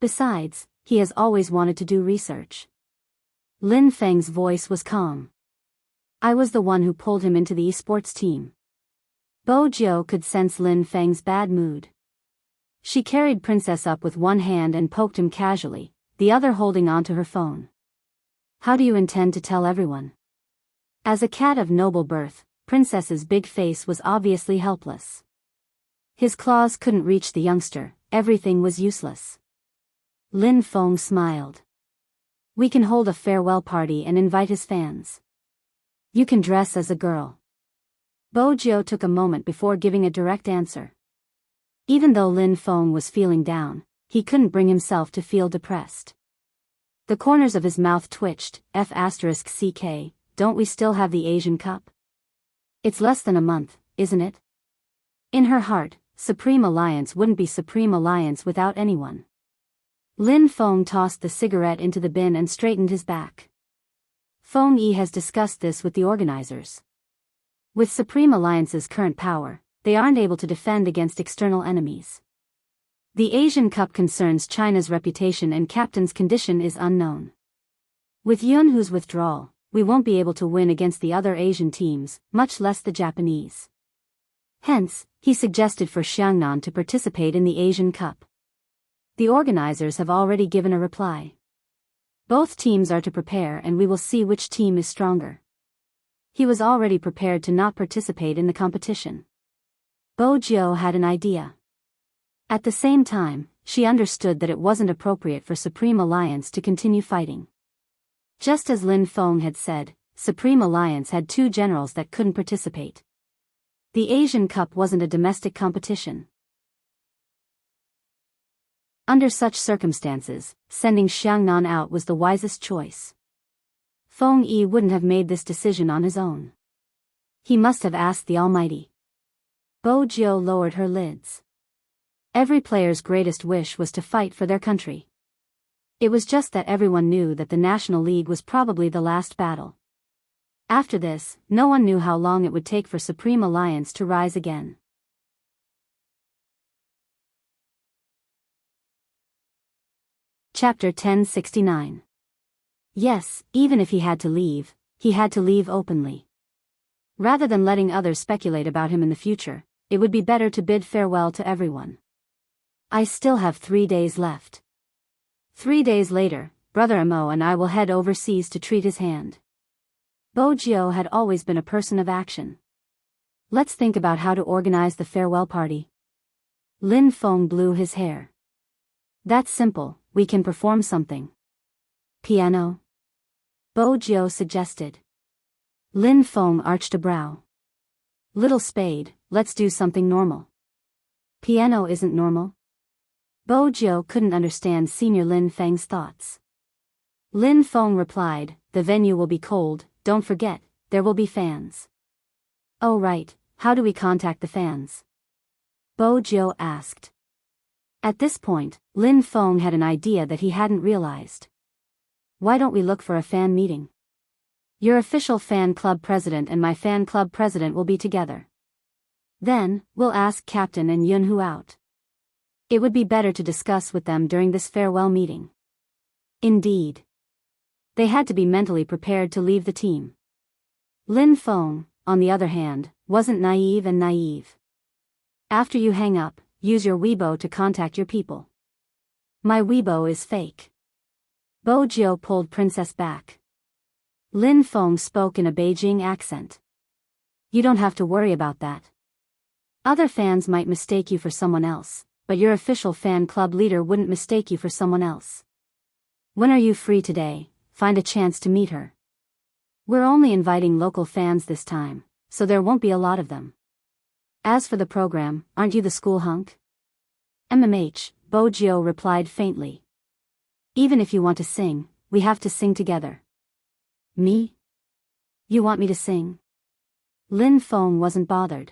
Besides, he has always wanted to do research. Lin Feng's voice was calm. "I was the one who pulled him into the esports team." Bojo could sense Lin Feng's bad mood. She carried Princess up with one hand and poked him casually, the other holding onto her phone. "How do you intend to tell everyone?" As a cat of noble birth, Princess's big face was obviously helpless. His claws couldn't reach the youngster, everything was useless. Lin Feng smiled. "We can hold a farewell party and invite his fans. You can dress as a girl." Bojo took a moment before giving a direct answer. Even though Lin Feng was feeling down, he couldn't bring himself to feel depressed. The corners of his mouth twitched. F***ck, don't we still have the Asian Cup? It's less than a month, isn't it? In her heart, Supreme Alliance wouldn't be Supreme Alliance without anyone. Lin Feng tossed the cigarette into the bin and straightened his back. Fengyi has discussed this with the organizers. With Supreme Alliance's current power, they aren't able to defend against external enemies. The Asian Cup concerns China's reputation and captain's condition is unknown. With Yunhu's withdrawal, we won't be able to win against the other Asian teams, much less the Japanese. Hence, he suggested for Xiangnan to participate in the Asian Cup. The organizers have already given a reply. Both teams are to prepare and we will see which team is stronger. He was already prepared to not participate in the competition. Bojo had an idea. At the same time, she understood that it wasn't appropriate for Supreme Alliance to continue fighting. Just as Lin Feng had said, Supreme Alliance had 2 generals that couldn't participate. The Asian Cup wasn't a domestic competition. Under such circumstances, sending Xiangnan out was the wisest choice. Feng Yi wouldn't have made this decision on his own. He must have asked the Almighty. Bojo lowered her lids. Every player's greatest wish was to fight for their country. It was just that everyone knew that the National League was probably the last battle. After this, no one knew how long it would take for Supreme Alliance to rise again. Chapter 1069. Yes, even if he had to leave openly. Rather than letting others speculate about him in the future, it would be better to bid farewell to everyone. I still have 3 days left. 3 days later, Brother Amo and I will head overseas to treat his hand. Bojo had always been a person of action. Let's think about how to organize the farewell party. Lin Feng blew his hair. That's simple, we can perform something. Piano? Bojo suggested. Lin Feng arched a brow. Little Spade, let's do something normal. Piano isn't normal. Bojo couldn't understand Senior Lin Feng's thoughts. Lin Feng replied, the venue will be cold, don't forget, there will be fans. Oh right, how do we contact the fans? Bojo asked. At this point, Lin Feng had an idea that he hadn't realized. Why don't we look for a fan meeting? Your official fan club president and my fan club president will be together. Then, we'll ask Captain and Yunhu out. It would be better to discuss with them during this farewell meeting. Indeed. They had to be mentally prepared to leave the team. Lin Feng, on the other hand, wasn't naive. After you hang up, use your Weibo to contact your people. My Weibo is fake. Bojo pulled Princess back. Lin Feng spoke in a Beijing accent. You don't have to worry about that. Other fans might mistake you for someone else, but your official fan club leader wouldn't mistake you for someone else. When are you free today? Find a chance to meet her. We're only inviting local fans this time, so there won't be a lot of them. As for the program, aren't you the school hunk? Bojo replied faintly. Even if you want to sing, we have to sing together. Me? You want me to sing? Lin Feng wasn't bothered.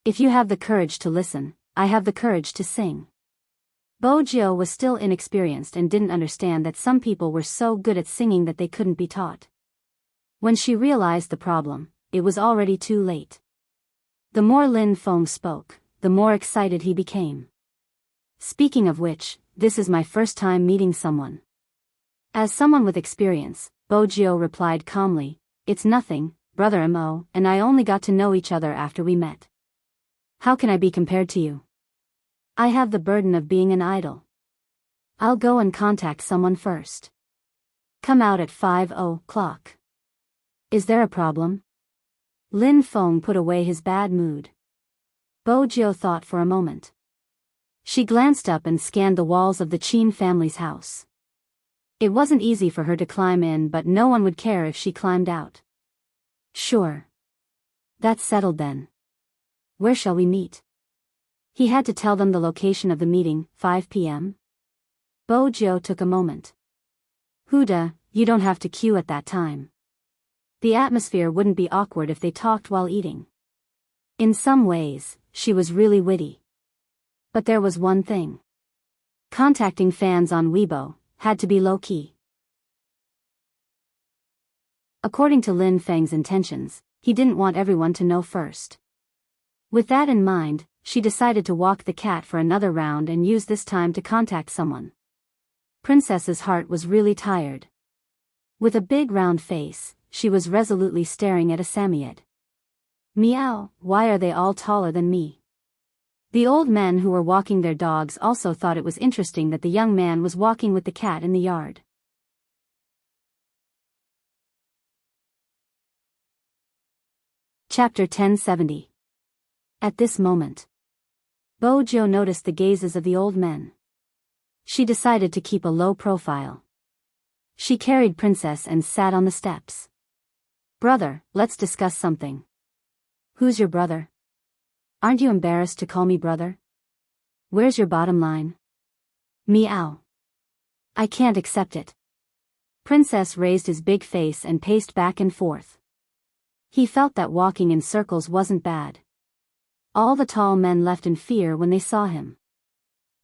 If you have the courage to listen, I have the courage to sing. Bojo was still inexperienced and didn't understand that some people were so good at singing that they couldn't be taught. When she realized the problem, it was already too late. The more Lin Feng spoke, the more excited he became. Speaking of which, this is my first time meeting someone. As someone with experience, Bojo replied calmly, it's nothing, Brother Amo and I only got to know each other after we met. How can I be compared to you? I have the burden of being an idol. I'll go and contact someone first. Come out at 5:00. Is there a problem? Lin Feng put away his bad mood. Bojo thought for a moment. She glanced up and scanned the walls of the Qin family's house. It wasn't easy for her to climb in, but no one would care if she climbed out. Sure. That's settled then. Where shall we meet? He had to tell them the location of the meeting, 5 p.m. Bojo took a moment. Huda, you don't have to queue at that time. The atmosphere wouldn't be awkward if they talked while eating. In some ways, she was really witty. But there was one thing. Contacting fans on Weibo had to be low-key. According to Lin Feng's intentions, he didn't want everyone to know first. With that in mind, she decided to walk the cat for another round and use this time to contact someone. Princess's heart was really tired. With a big round face, she was resolutely staring at a Samoyed. Meow, why are they all taller than me? The old men who were walking their dogs also thought it was interesting that the young man was walking with the cat in the yard. Chapter 1070. At this moment, Bojo noticed the gazes of the old men. She decided to keep a low profile. She carried Princess and sat on the steps. "Brother, let's discuss something." "Who's your brother? Aren't you embarrassed to call me brother? Where's your bottom line?" "Meow. I can't accept it." Princess raised his big face and paced back and forth. He felt that walking in circles wasn't bad. All the tall men left in fear when they saw him.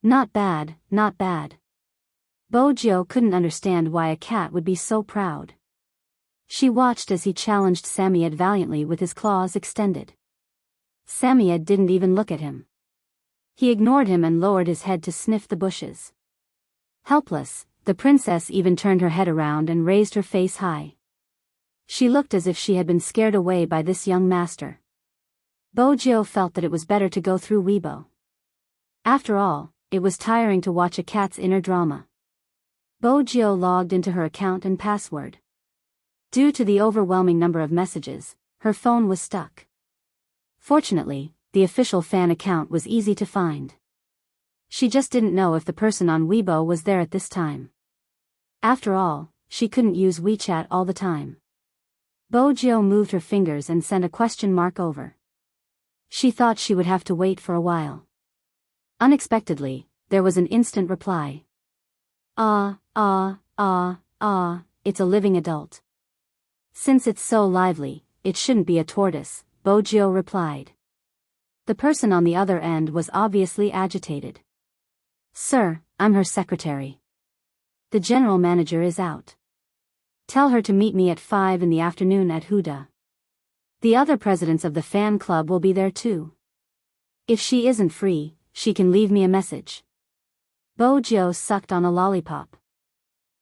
Not bad, not bad. Bojo couldn't understand why a cat would be so proud. She watched as he challenged Samyed valiantly with his claws extended. Samyed didn't even look at him. He ignored him and lowered his head to sniff the bushes. Helpless, the princess even turned her head around and raised her face high. She looked as if she had been scared away by this young master. Bojo felt that it was better to go through Weibo. After all, it was tiring to watch a cat's inner drama. Bojo logged into her account and password. Due to the overwhelming number of messages, her phone was stuck. Fortunately, the official fan account was easy to find. She just didn't know if the person on Weibo was there at this time. After all, she couldn't use WeChat all the time. Bojo moved her fingers and sent a question mark over. She thought she would have to wait for a while. Unexpectedly, there was an instant reply. It's a living adult. Since it's so lively, it shouldn't be a tortoise, Bojo replied. The person on the other end was obviously agitated. "Sir, I'm her secretary. The general manager is out. Tell her to meet me at 5 in the afternoon at Huda. The other presidents of the fan club will be there too. If she isn't free, she can leave me a message." Bojo sucked on a lollipop.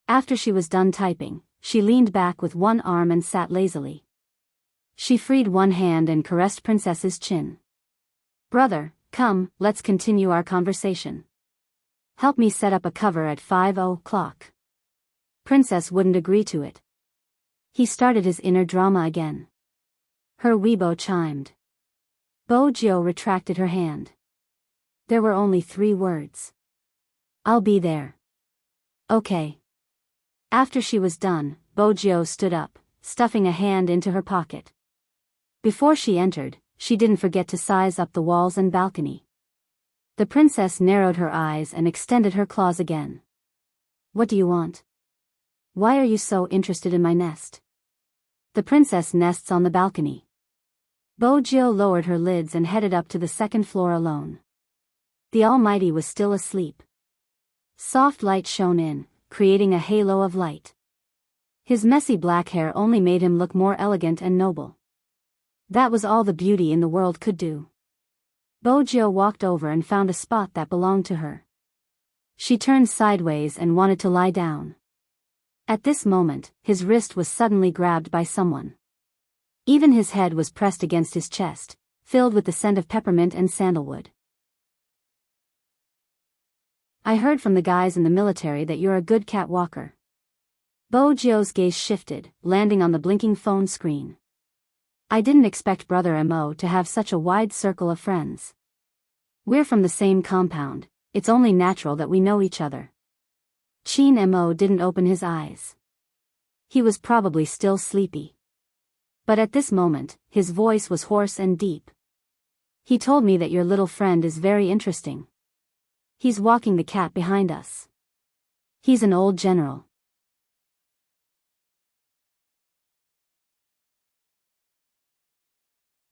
After she was done typing, she leaned back with one arm and sat lazily. She freed one hand and caressed Princess's chin. "Brother, come, let's continue our conversation. Help me set up a cover at 5 o'clock. Princess wouldn't agree to it. He started his inner drama again. Her Weibo chimed. Bojo retracted her hand. There were only 3 words. "I'll be there." "Okay." After she was done, Bojo stood up, stuffing a hand into her pocket. Before she entered, she didn't forget to size up the walls and balcony. The princess narrowed her eyes and extended her claws again. "What do you want? Why are you so interested in my nest?" "The princess nests on the balcony." Bojo lowered her lids and headed up to the 2nd floor alone. The Almighty was still asleep. Soft light shone in, creating a halo of light. His messy black hair only made him look more elegant and noble. That was all the beauty in the world could do. Bojo walked over and found a spot that belonged to her. She turned sideways and wanted to lie down. At this moment, his wrist was suddenly grabbed by someone. Even his head was pressed against his chest, filled with the scent of peppermint and sandalwood. "I heard from the guys in the military that you're a good cat walker." Bojo's gaze shifted, landing on the blinking phone screen. "I didn't expect Brother Mo to have such a wide circle of friends. We're from the same compound, it's only natural that we know each other." Chin Mo didn't open his eyes. He was probably still sleepy. But at this moment, his voice was hoarse and deep. "He told me that your little friend is very interesting. He's walking the cat behind us. He's an old general."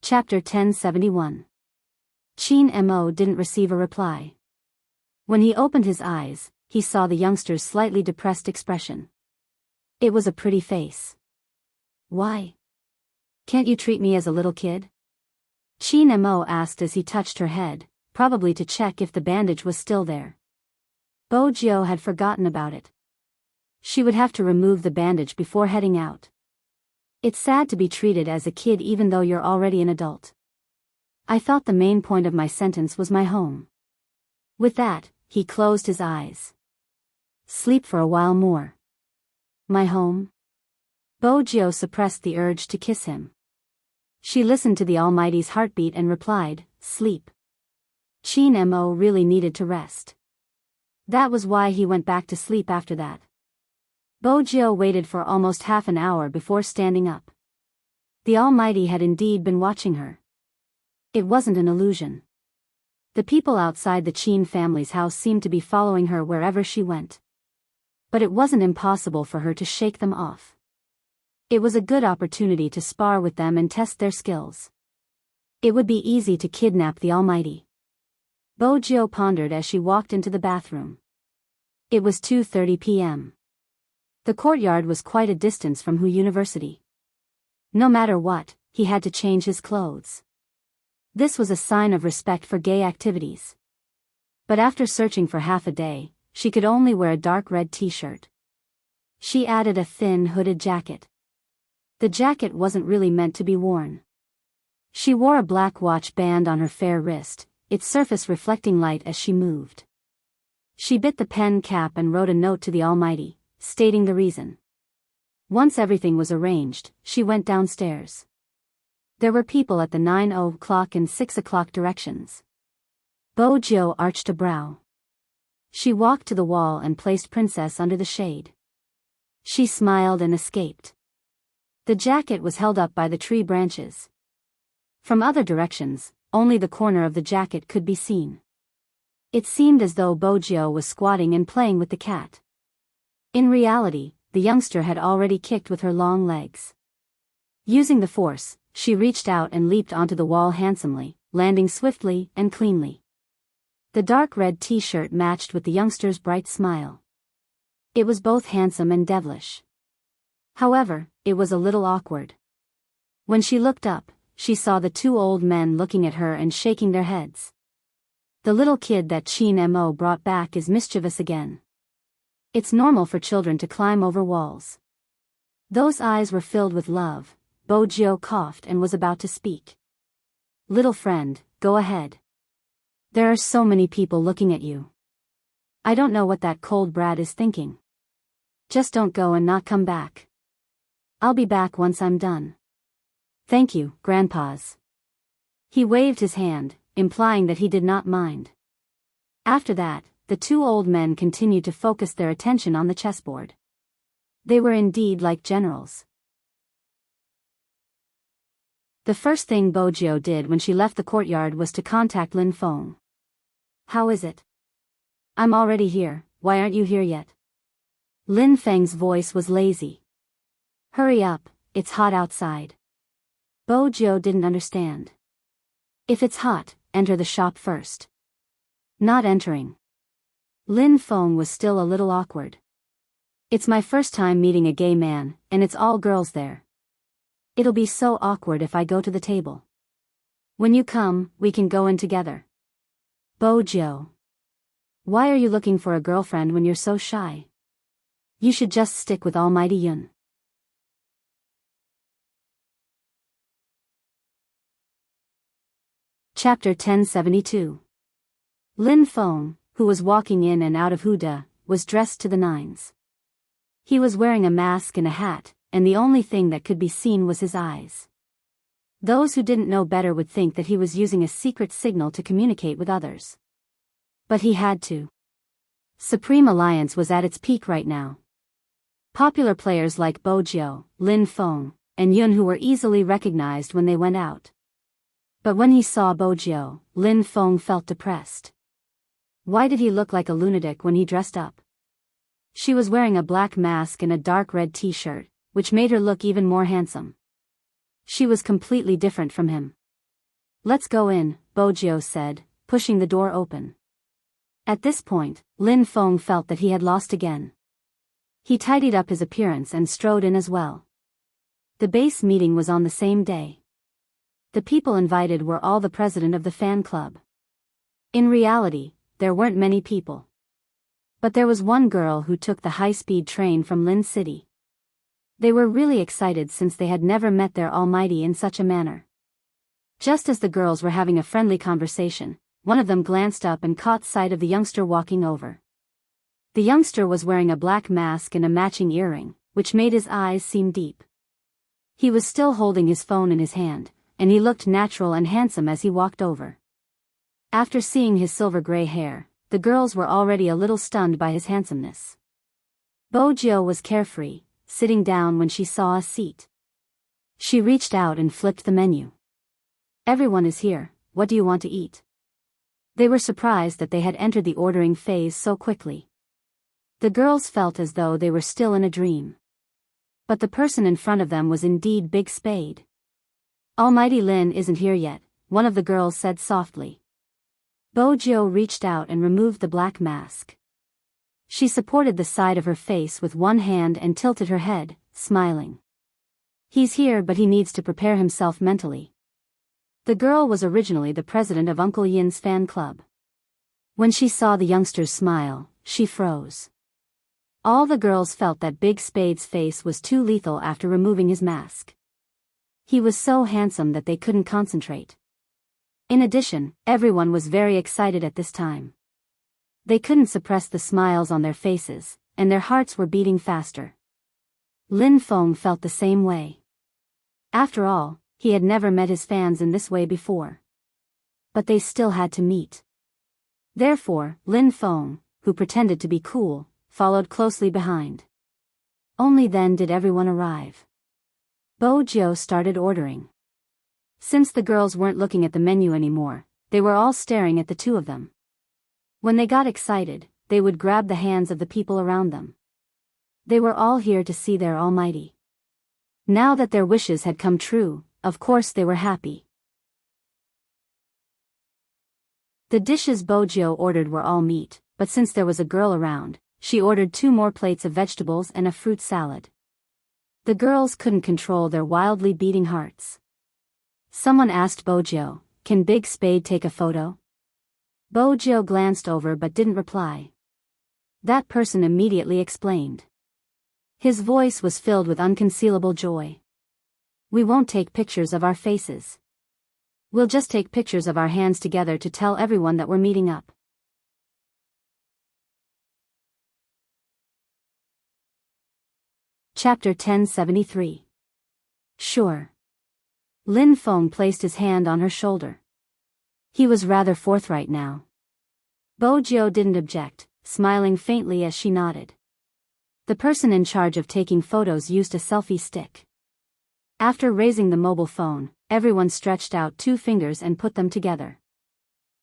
Chapter 1071. Chin Mo didn't receive a reply. When he opened his eyes, he saw the youngster's slightly depressed expression. It was a pretty face. "Why? Can't you treat me as a little kid?" Chin Mo asked as he touched her head, probably to check if the bandage was still there. Bojo had forgotten about it. She would have to remove the bandage before heading out. "It's sad to be treated as a kid even though you're already an adult. I thought the main point of my sentence was my home." With that, he closed his eyes. "Sleep for a while more." "My home?" Bojo suppressed the urge to kiss him. She listened to the Almighty's heartbeat and replied, "Sleep." Chin Mo really needed to rest. That was why he went back to sleep after that. Bojo waited for almost half an hour before standing up. The Almighty had indeed been watching her. It wasn't an illusion. The people outside the Chin family's house seemed to be following her wherever she went. But it wasn't impossible for her to shake them off. It was a good opportunity to spar with them and test their skills. It would be easy to kidnap the Almighty. Bojo pondered as she walked into the bathroom. It was 2:30 p.m. The courtyard was quite a distance from Hu University. No matter what, he had to change his clothes. This was a sign of respect for gay activities. But after searching for half a day, she could only wear a dark red t-shirt. She added a thin hooded jacket. The jacket wasn't really meant to be worn. She wore a black watch band on her fair wrist, its surface reflecting light as she moved. She bit the pen cap and wrote a note to the Almighty, stating the reason. Once everything was arranged, she went downstairs. There were people at the 9:00 and 6:00 directions. Bojo arched a brow. She walked to the wall and placed Princess under the shade. She smiled and escaped. The jacket was held up by the tree branches. From other directions, only the corner of the jacket could be seen. It seemed as though Bojo was squatting and playing with the cat. In reality, the youngster had already kicked with her long legs. Using the force, she reached out and leaped onto the wall handsomely, landing swiftly and cleanly. The dark red t-shirt matched with the youngster's bright smile. It was both handsome and devilish. However, it was a little awkward. When she looked up, she saw the two old men looking at her and shaking their heads. The little kid that Chin Mo brought back is mischievous again. It's normal for children to climb over walls. Those eyes were filled with love. Bojo coughed and was about to speak. "Little friend, go ahead. There are so many people looking at you. I don't know what that cold brat is thinking. Just don't go and not come back. I'll be back once I'm done." "Thank you, grandpas." He waved his hand, implying that he did not mind. After that, the two old men continued to focus their attention on the chessboard. They were indeed like generals. The first thing Bojo did when she left the courtyard was to contact Lin Feng. "How is it?" "I'm already here, why aren't you here yet?" Lin Feng's voice was lazy. "Hurry up, it's hot outside." Bojo didn't understand. "If it's hot, enter the shop first." Not entering. Lin Feng was still a little awkward. "It's my first time meeting a gay man, and it's all girls there. It'll be so awkward if I go to the table. When you come, we can go in together." "Bojo. Why are you looking for a girlfriend when you're so shy? You should just stick with Almighty Yun." Chapter 1072. Lin Feng, who was walking in and out of Huda, was dressed to the nines. He was wearing a mask and a hat, and the only thing that could be seen was his eyes. Those who didn't know better would think that he was using a secret signal to communicate with others. But he had to. Supreme Alliance was at its peak right now. Popular players like Bojo, Lin Feng, and Yun who were easily recognized when they went out. But when he saw Bojo, Lin Feng felt depressed. Why did he look like a lunatic when he dressed up? She was wearing a black mask and a dark red t-shirt, which made her look even more handsome. She was completely different from him. "Let's go in," Bojo said, pushing the door open. At this point, Lin Feng felt that he had lost again. He tidied up his appearance and strode in as well. The base meeting was on the same day. The people invited were all the president of the fan club. In reality, there weren't many people. But there was one girl who took the high-speed train from Lin City. They were really excited since they had never met their Almighty in such a manner. Just as the girls were having a friendly conversation, one of them glanced up and caught sight of the youngster walking over. The youngster was wearing a black mask and a matching earring, which made his eyes seem deep. He was still holding his phone in his hand, and he looked natural and handsome as he walked over. After seeing his silver-gray hair, the girls were already a little stunned by his handsomeness. Bojo was carefree, sitting down when she saw a seat. She reached out and flipped the menu. "Everyone is here, what do you want to eat?" They were surprised that they had entered the ordering phase so quickly. The girls felt as though they were still in a dream. But the person in front of them was indeed Big Spade. "Almighty Lin isn't here yet," one of the girls said softly. Bojo reached out and removed the black mask. She supported the side of her face with one hand and tilted her head, smiling. "He's here, but he needs to prepare himself mentally." The girl was originally the president of Uncle Yin's fan club. When she saw the youngsters smile, she froze. All the girls felt that Big Spade's face was too lethal after removing his mask. He was so handsome that they couldn't concentrate. In addition, everyone was very excited at this time. They couldn't suppress the smiles on their faces, and their hearts were beating faster. Lin Feng felt the same way. After all, he had never met his fans in this way before. But they still had to meet. Therefore, Lin Feng, who pretended to be cool, followed closely behind. Only then did everyone arrive. Bojo started ordering. Since the girls weren't looking at the menu anymore, they were all staring at the two of them. When they got excited, they would grab the hands of the people around them. They were all here to see their almighty. Now that their wishes had come true, of course they were happy. The dishes Bojo ordered were all meat, but since there was a girl around, she ordered 2 more plates of vegetables and a fruit salad. The girls couldn't control their wildly beating hearts. Someone asked Bojo, "Can Big Spade take a photo?" Bojo glanced over but didn't reply. That person immediately explained. His voice was filled with unconcealable joy. "We won't take pictures of our faces. We'll just take pictures of our hands together to tell everyone that we're meeting up." Chapter 1073. Sure. Lin Feng placed his hand on her shoulder. He was rather forthright now. Bojo didn't object, smiling faintly as she nodded. The person in charge of taking photos used a selfie stick. After raising the mobile phone, everyone stretched out 2 fingers and put them together.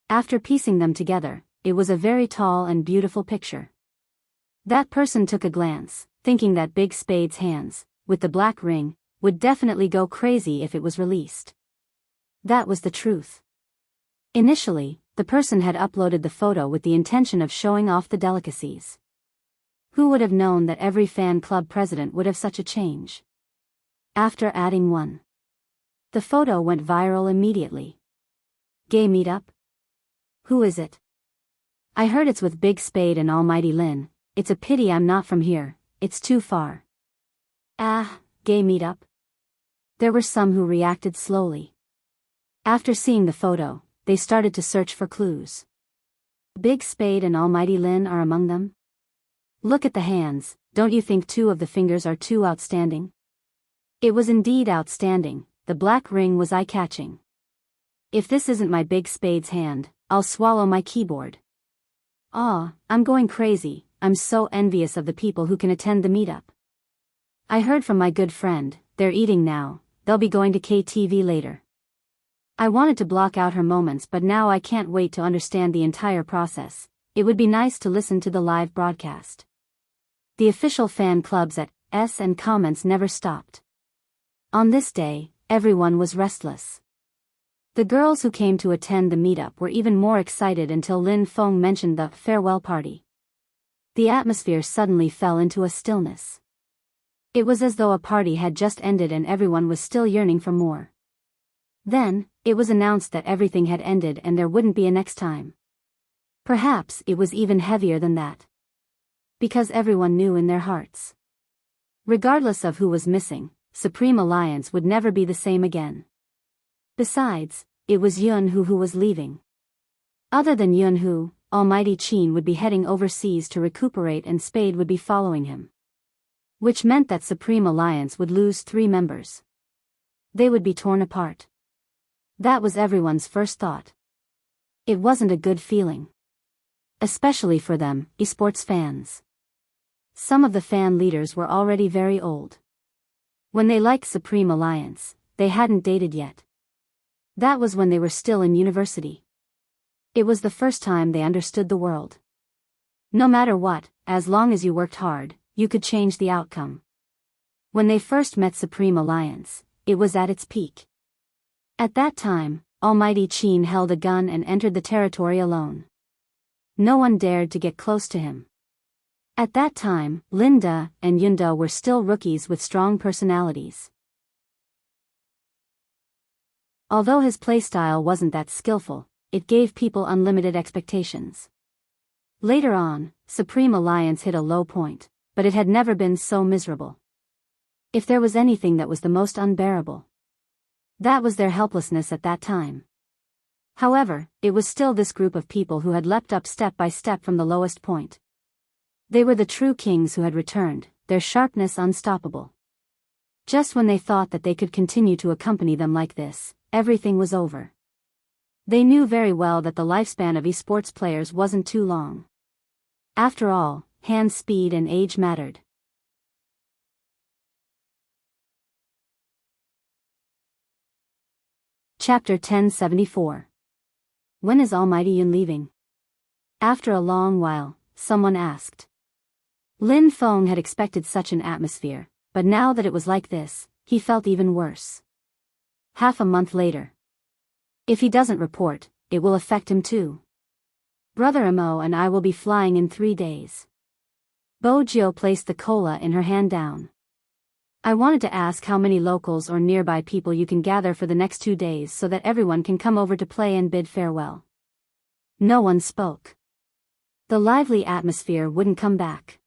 After piecing them together, it was a very tall and beautiful picture. That person took a glance, thinking that Big Spade's hands, with the black ring, would definitely go crazy if it was released. That was the truth. Initially, the person had uploaded the photo with the intention of showing off the delicacies. Who would have known that every fan club president would have such a change? After adding one, the photo went viral immediately. "Gay meetup? Who is it? I heard it's with Big Spade and Almighty Lin. It's a pity I'm not from here, it's too far." "Ah, gay meetup?" There were some who reacted slowly. After seeing the photo, they started to search for clues. Big Spade and Almighty Lin are among them? Look at the hands, don't you think 2 of the fingers are too outstanding? It was indeed outstanding, the black ring was eye-catching. If this isn't my Big Spade's hand, I'll swallow my keyboard. Aw, I'm going crazy, I'm so envious of the people who can attend the meetup. I heard from my good friend, they're eating now, they'll be going to KTV later. I wanted to block out her moments, but now I can't wait to understand the entire process. It would be nice to listen to the live broadcast. The official fan clubs at S and comments never stopped. On this day, everyone was restless. The girls who came to attend the meetup were even more excited until Lin Feng mentioned the farewell party. The atmosphere suddenly fell into a stillness. It was as though a party had just ended and everyone was still yearning for more. Then, it was announced that everything had ended and there wouldn't be a next time. Perhaps it was even heavier than that. Because everyone knew in their hearts. Regardless of who was missing, Supreme Alliance would never be the same again. Besides, it was Yunhu who was leaving. Other than Yunhu, Almighty Qin would be heading overseas to recuperate and Spade would be following him. Which meant that Supreme Alliance would lose 3 members. They would be torn apart. That was everyone's first thought. It wasn't a good feeling. Especially for them, esports fans. Some of the fan leaders were already very old. When they liked Supreme Alliance, they hadn't dated yet. That was when they were still in university. It was the first time they understood the world. No matter what, as long as you worked hard, you could change the outcome. When they first met Supreme Alliance, it was at its peak. At that time, Almighty Qin held a gun and entered the territory alone. No one dared to get close to him. At that time, Linda and Yunda were still rookies with strong personalities. Although his playstyle wasn't that skillful, it gave people unlimited expectations. Later on, Supreme Alliance hit a low point, but it had never been so miserable. If there was anything that was the most unbearable, that was their helplessness at that time. However, it was still this group of people who had leapt up step by step from the lowest point. They were the true kings who had returned, their sharpness unstoppable. Just when they thought that they could continue to accompany them like this, everything was over. They knew very well that the lifespan of esports players wasn't too long. After all, hand speed and age mattered. Chapter 1074. When is Almighty Yun leaving? After a long while, someone asked. Lin Feng had expected such an atmosphere, but now that it was like this, he felt even worse. Half a month later. If he doesn't report, it will affect him too. Brother Mo and I will be flying in 3 days. Bo Jio placed the cola in her hand down. I wanted to ask how many locals or nearby people you can gather for the next 2 days so that everyone can come over to play and bid farewell. No one spoke. The lively atmosphere wouldn't come back.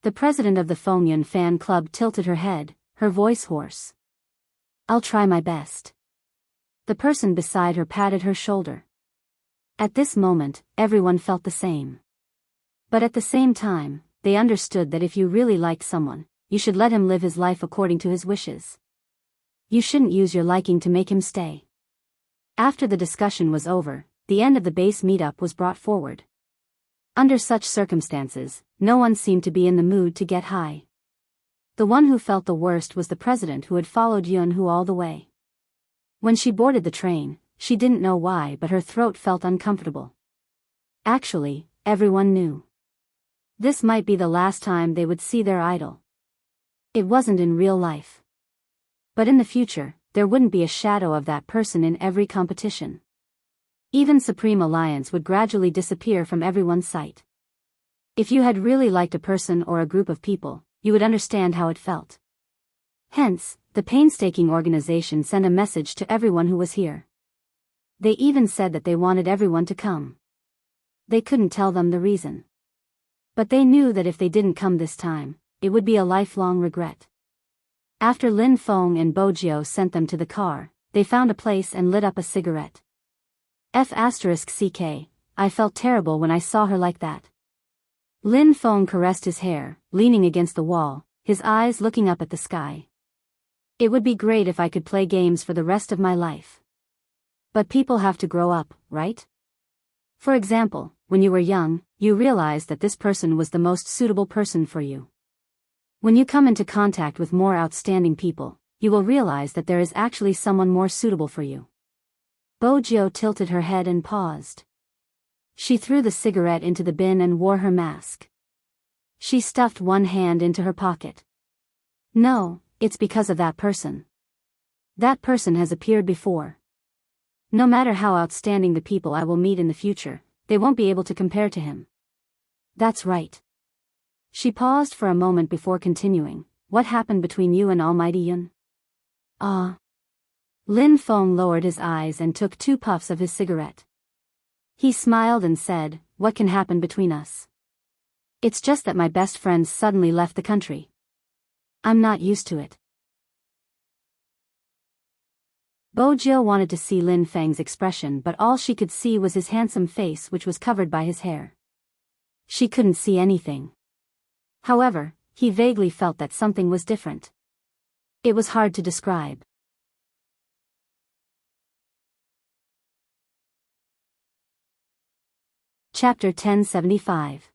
The president of the Fengyun fan club tilted her head, her voice hoarse. I'll try my best. The person beside her patted her shoulder. At this moment, everyone felt the same. But at the same time, they understood that if you really liked someone, you should let him live his life according to his wishes. You shouldn't use your liking to make him stay. After the discussion was over, the end of the base meetup was brought forward. Under such circumstances, no one seemed to be in the mood to get high. The one who felt the worst was the president who had followed Yunhu all the way. When she boarded the train, she didn't know why but her throat felt uncomfortable. Actually, everyone knew. This might be the last time they would see their idol. It wasn't in real life. But in the future, there wouldn't be a shadow of that person in every competition. Even Supreme Alliance would gradually disappear from everyone's sight. If you had really liked a person or a group of people, you would understand how it felt. Hence, the painstaking organization sent a message to everyone who was here. They even said that they wanted everyone to come. They couldn't tell them the reason. But they knew that if they didn't come this time, it would be a lifelong regret. After Lin Feng and Bojio sent them to the car, they found a place and lit up a cigarette. F***ck, I felt terrible when I saw her like that. Lin Feng caressed his hair, leaning against the wall, his eyes looking up at the sky. It would be great if I could play games for the rest of my life. But people have to grow up, right? For example, when you were young, you realized that this person was the most suitable person for you. When you come into contact with more outstanding people, you will realize that there is actually someone more suitable for you. Bojio tilted her head and paused. She threw the cigarette into the bin and wore her mask. She stuffed one hand into her pocket. No, it's because of that person. That person has appeared before. No matter how outstanding the people I will meet in the future, they won't be able to compare to him. That's right. She paused for a moment before continuing. What happened between you and Almighty Yun? Lin Feng lowered his eyes and took 2 puffs of his cigarette. He smiled and said, what can happen between us? It's just that my best friend suddenly left the country. I'm not used to it. Bojio wanted to see Lin Feng's expression, but all she could see was his handsome face, which was covered by his hair. She couldn't see anything. However, he vaguely felt that something was different. It was hard to describe. Chapter 1075.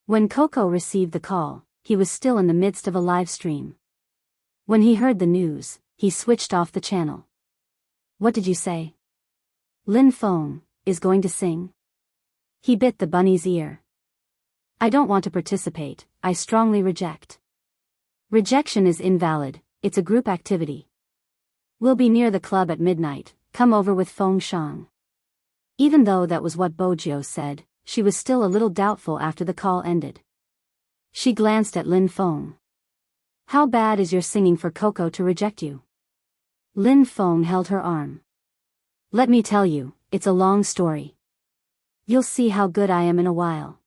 When Coco received the call, he was still in the midst of a live stream. When he heard the news, he switched off the channel. What did you say? Lin Feng is going to sing? He bit the bunny's ear. I don't want to participate, I strongly reject. Rejection is invalid, it's a group activity. We'll be near the club at midnight, come over with Feng Shang. Even though that was what Bojiu said, she was still a little doubtful after the call ended. She glanced at Lin Feng. How bad is your singing for Coco to reject you? Lin Feng held her arm. Let me tell you, it's a long story. You'll see how good I am in a while.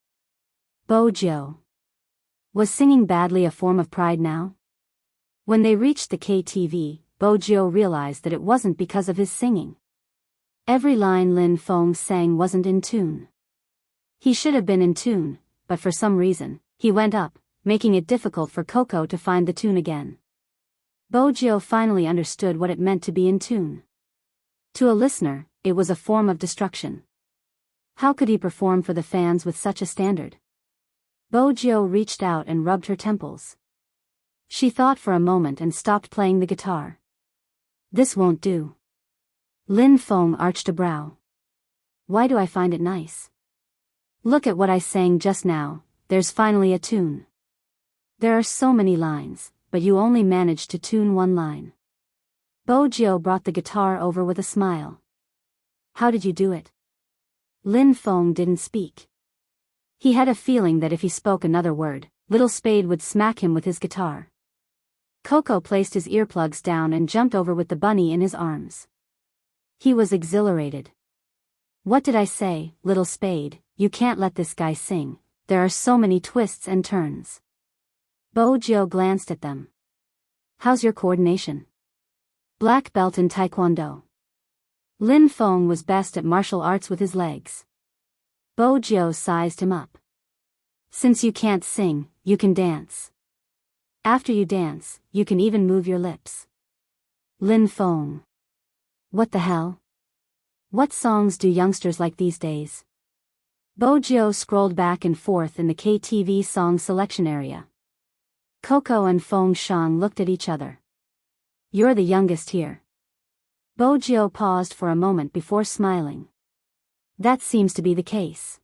Bojiu. Was singing badly a form of pride now? When they reached the KTV, Bojiu realized that it wasn't because of his singing. Every line Lin Feng sang wasn't in tune. He should have been in tune, but for some reason, he went up, making it difficult for Coco to find the tune again. Bojiu finally understood what it meant to be in tune. To a listener, it was a form of destruction. How could he perform for the fans with such a standard? Bojiu reached out and rubbed her temples. She thought for a moment and stopped playing the guitar. This won't do. Lin Feng arched a brow. Why do I find it nice? Look at what I sang just now, there's finally a tune. There are so many lines, but you only managed to tune one line. Bojiu brought the guitar over with a smile. How did you do it? Lin Feng didn't speak. He had a feeling that if he spoke another word, Little Spade would smack him with his guitar. Coco placed his earplugs down and jumped over with the bunny in his arms. He was exhilarated. What did I say, Little Spade? You can't let this guy sing, there are so many twists and turns. Bojiu glanced at them. How's your coordination? Black belt in Taekwondo. Lin Feng was best at martial arts with his legs. Bojiu sized him up. Since you can't sing, you can dance. After you dance, you can even move your lips. Lin Feng. What the hell? What songs do youngsters like these days? Bojiu scrolled back and forth in the KTV song selection area. Coco and Feng Shang looked at each other. You're the youngest here. Bojiu paused for a moment before smiling. That seems to be the case.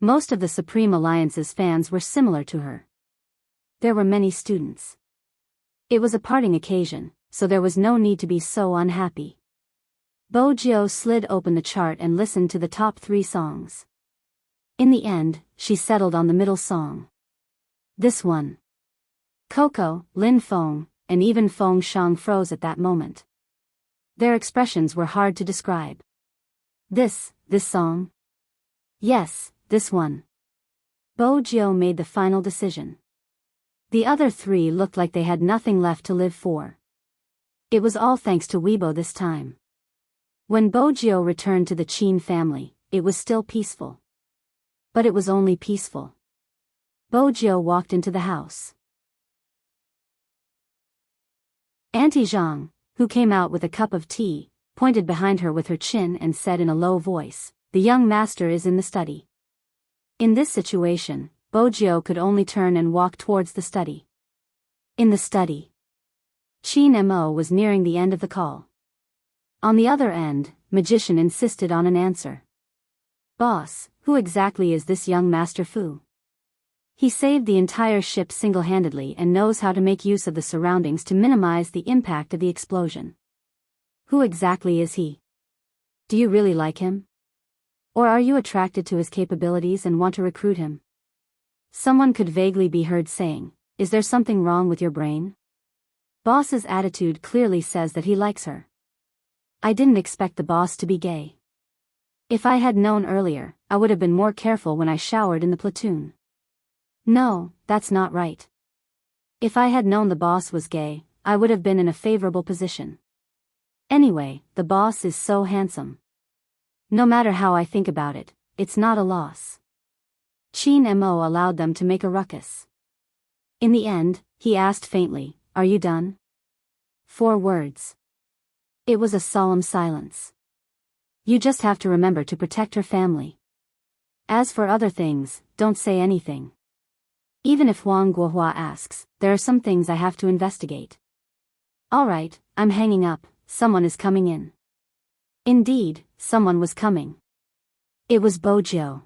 Most of the Supreme Alliance's fans were similar to her. There were many students. It was a parting occasion, so there was no need to be so unhappy. Bojiu slid open the chart and listened to the top 3 songs. In the end, she settled on the middle song. This one. Coco, Lin Feng, and even Feng Shang froze at that moment. Their expressions were hard to describe. This song? Yes, this one. Bojiu made the final decision. The other 3 looked like they had nothing left to live for. It was all thanks to Weibo this time. When Bojiu returned to the Qin family, it was still peaceful. But it was only peaceful. Bojiu walked into the house. Auntie Zhang, who came out with a cup of tea, pointed behind her with her chin and said in a low voice, "The young master is in the study." In this situation, Bojiu could only turn and walk towards the study. In the study. Qin Mo was nearing the end of the call. On the other end, Magician insisted on an answer. Boss, who exactly is this young Master Fu? He saved the entire ship single-handedly and knows how to make use of the surroundings to minimize the impact of the explosion. Who exactly is he? Do you really like him? Or are you attracted to his capabilities and want to recruit him? Someone could vaguely be heard saying, "Is there something wrong with your brain?" Boss's attitude clearly says that he likes her. I didn't expect the boss to be gay. If I had known earlier, I would have been more careful when I showered in the platoon. No, that's not right. If I had known the boss was gay, I would have been in a favorable position. Anyway, the boss is so handsome. No matter how I think about it, it's not a loss. Qin Mo allowed them to make a ruckus. In the end, he asked faintly, "Are you done?" 4 words. It was a solemn silence. You just have to remember to protect her family. As for other things, don't say anything. Even if Huang Guohua asks, there are some things I have to investigate. Alright, I'm hanging up, someone is coming in. Indeed, someone was coming. It was Bojiu.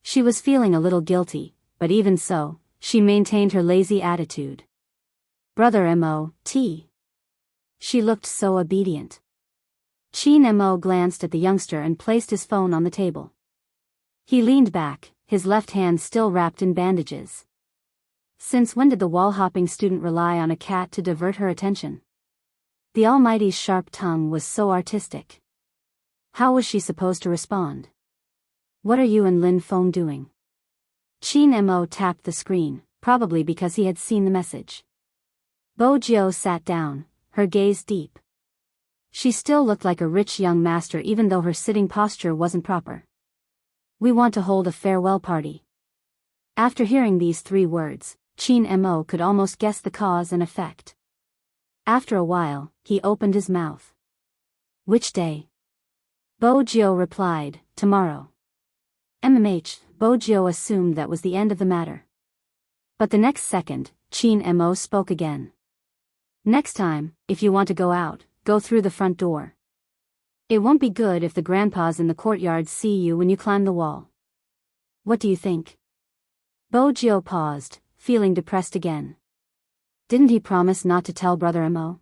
She was feeling a little guilty, but even so, she maintained her lazy attitude. Brother Mo.T. She looked so obedient. Qin Mo glanced at the youngster and placed his phone on the table. He leaned back, his left hand still wrapped in bandages. Since when did the wall-hopping student rely on a cat to divert her attention? The Almighty's sharp tongue was so artistic. How was she supposed to respond? What are you and Lin Feng doing? Qin Mo tapped the screen, probably because he had seen the message. Bojiu sat down, her gaze deep. She still looked like a rich young master even though her sitting posture wasn't proper. We want to hold a farewell party. After hearing these 3 words, Qin Mo could almost guess the cause and effect. After a while, he opened his mouth. Which day? Bojiu replied, tomorrow. Bojiu assumed that was the end of the matter. But the next second, Qin Mo spoke again. Next time, if you want to go out, go through the front door. It won't be good if the grandpas in the courtyard see you when you climb the wall. What do you think? Bojiu paused, feeling depressed again. Didn't he promise not to tell Brother Mo?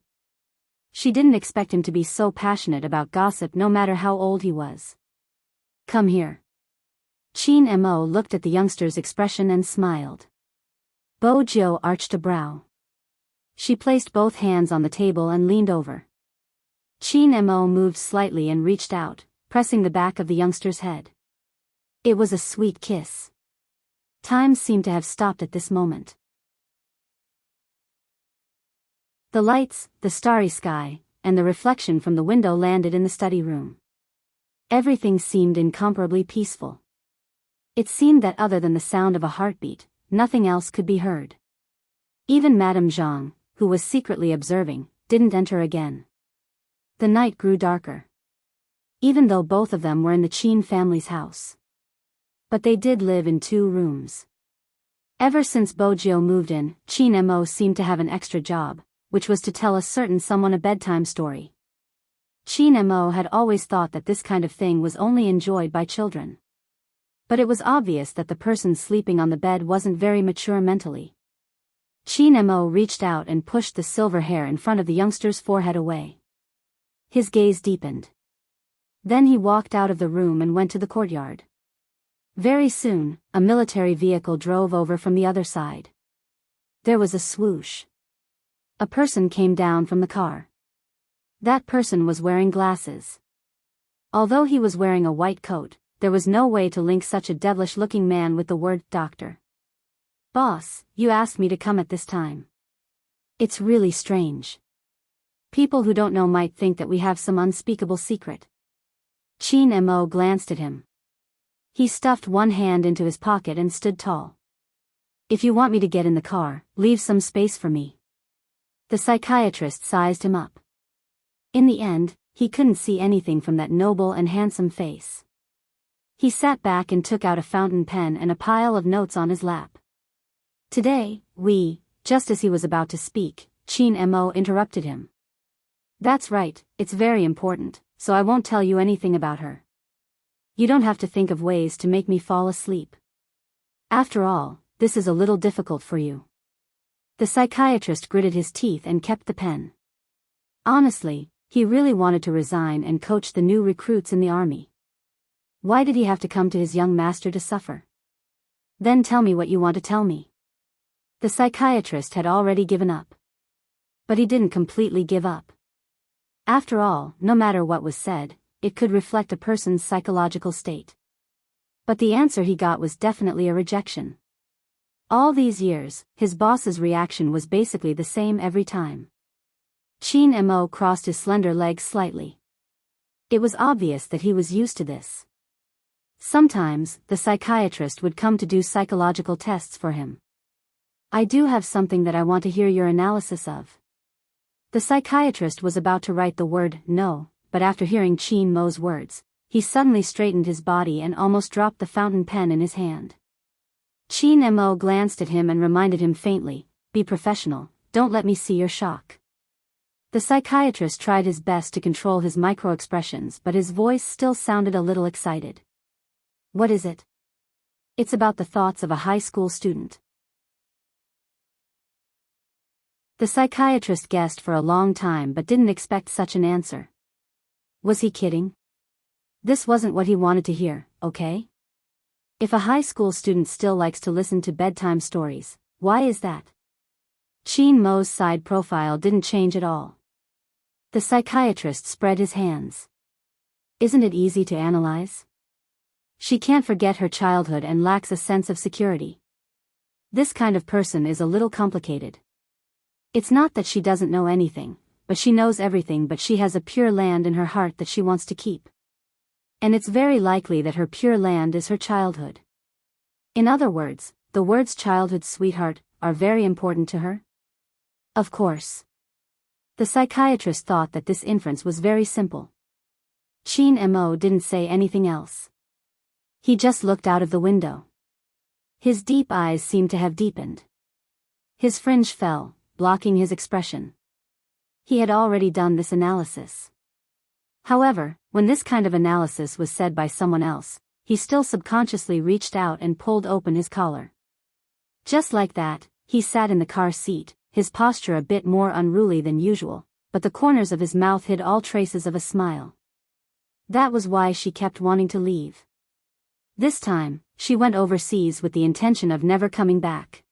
She didn't expect him to be so passionate about gossip no matter how old he was. Come here. Qin Mo looked at the youngster's expression and smiled. Bojiu arched a brow. She placed both hands on the table and leaned over. Qin Mo moved slightly and reached out, pressing the back of the youngster's head. It was a sweet kiss. Time seemed to have stopped at this moment. The lights, the starry sky, and the reflection from the window landed in the study room. Everything seemed incomparably peaceful. It seemed that other than the sound of a heartbeat, nothing else could be heard. Even Madame Zhang, who was secretly observing, didn't enter again. The night grew darker. Even though both of them were in the Qin family's house. But they did live in 2 rooms. Ever since Bojiu moved in, Qin Mo seemed to have an extra job, which was to tell a certain someone a bedtime story. Qin Mo had always thought that this kind of thing was only enjoyed by children. But it was obvious that the person sleeping on the bed wasn't very mature mentally. Qin Mo reached out and pushed the silver hair in front of the youngster's forehead away. His gaze deepened. Then he walked out of the room and went to the courtyard. Very soon, a military vehicle drove over from the other side. There was a swoosh. A person came down from the car. That person was wearing glasses. Although he was wearing a white coat, there was no way to link such a devilish-looking man with the word doctor. Boss, you asked me to come at this time. It's really strange. People who don't know might think that we have some unspeakable secret. Qin Mo glanced at him. He stuffed one hand into his pocket and stood tall. If you want me to get in the car, leave some space for me. The psychiatrist sized him up. In the end, he couldn't see anything from that noble and handsome face. He sat back and took out a fountain pen and a pile of notes on his lap. Today, just as he was about to speak, Qin Mo interrupted him. That's right, it's very important, so I won't tell you anything about her. You don't have to think of ways to make me fall asleep. After all, this is a little difficult for you. The psychiatrist gritted his teeth and kept the pen. Honestly, he really wanted to resign and coach the new recruits in the army. Why did he have to come to his young master to suffer? Then tell me what you want to tell me. The psychiatrist had already given up. But he didn't completely give up. After all, no matter what was said, it could reflect a person's psychological state. But the answer he got was definitely a rejection. All these years, his boss's reaction was basically the same every time. Qin Mo crossed his slender legs slightly. It was obvious that he was used to this. Sometimes, the psychiatrist would come to do psychological tests for him. I do have something that I want to hear your analysis of. The psychiatrist was about to write the word no, but after hearing Qin Mo's words, he suddenly straightened his body and almost dropped the fountain pen in his hand. Chin Mo glanced at him and reminded him faintly, "Be professional, don't let me see your shock." The psychiatrist tried his best to control his micro-expressions, but his voice still sounded a little excited. "What is it?" "It's about the thoughts of a high school student." The psychiatrist guessed for a long time but didn't expect such an answer. Was he kidding? This wasn't what he wanted to hear, okay? If a high school student still likes to listen to bedtime stories, why is that? Chin Mo's side profile didn't change at all. The psychiatrist spread his hands. "Isn't it easy to analyze? She can't forget her childhood and lacks a sense of security. This kind of person is a little complicated. It's not that she doesn't know anything, but she knows everything, but she has a pure land in her heart that she wants to keep. And it's very likely that her pure land is her childhood. In other words, the words childhood sweetheart are very important to her." Of course. The psychiatrist thought that this inference was very simple. Chin Mo didn't say anything else. He just looked out of the window. His deep eyes seemed to have deepened. His fringe fell, blocking his expression. He had already done this analysis. However, when this kind of analysis was said by someone else, he still subconsciously reached out and pulled open his collar. Just like that, he sat in the car seat, his posture a bit more unruly than usual, but the corners of his mouth hid all traces of a smile. That was why she kept wanting to leave. This time, she went overseas with the intention of never coming back.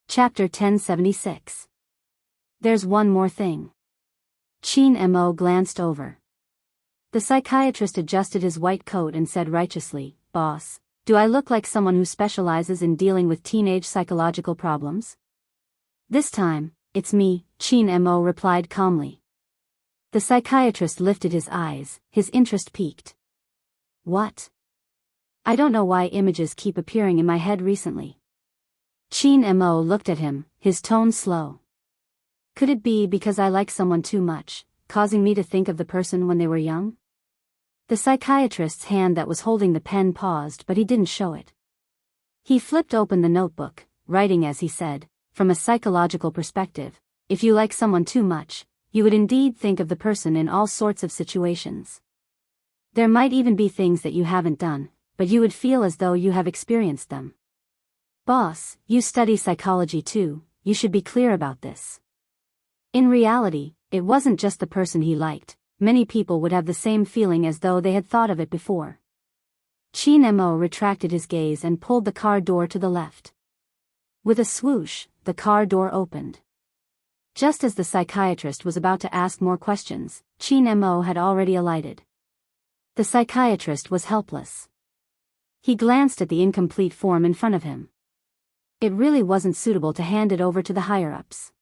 Chapter 1076. There's one more thing. Chin Mo glanced over. The psychiatrist adjusted his white coat and said righteously, "Boss, do I look like someone who specializes in dealing with teenage psychological problems?" "This time, it's me," Chin Mo replied calmly. The psychiatrist lifted his eyes, his interest piqued. "What?" "I don't know why images keep appearing in my head recently." Chin Mo looked at him, his tone slow. "Could it be because I like someone too much, causing me to think of the person when they were young?" The psychiatrist's hand that was holding the pen paused, but he didn't show it. He flipped open the notebook, writing as he said, "From a psychological perspective, if you like someone too much, you would indeed think of the person in all sorts of situations. There might even be things that you haven't done, but you would feel as though you have experienced them. Boss, you study psychology too, you should be clear about this." In reality, it wasn't just the person he liked. Many people would have the same feeling as though they had thought of it before. Chin Mo retracted his gaze and pulled the car door to the left. With a swoosh, the car door opened. Just as the psychiatrist was about to ask more questions, Chin Mo had already alighted. The psychiatrist was helpless. He glanced at the incomplete form in front of him. It really wasn't suitable to hand it over to the higher-ups.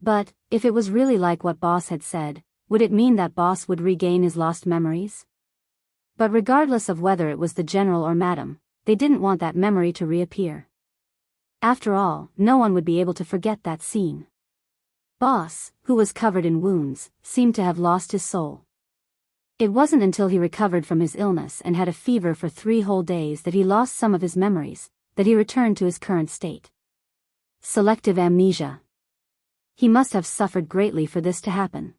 But, if it was really like what Boss had said, would it mean that Boss would regain his lost memories? But regardless of whether it was the general or madam, they didn't want that memory to reappear. After all, no one would be able to forget that scene. Boss, who was covered in wounds, seemed to have lost his soul. It wasn't until he recovered from his illness and had a fever for 3 whole days that he lost some of his memories, that he returned to his current state. Selective amnesia. He must have suffered greatly for this to happen.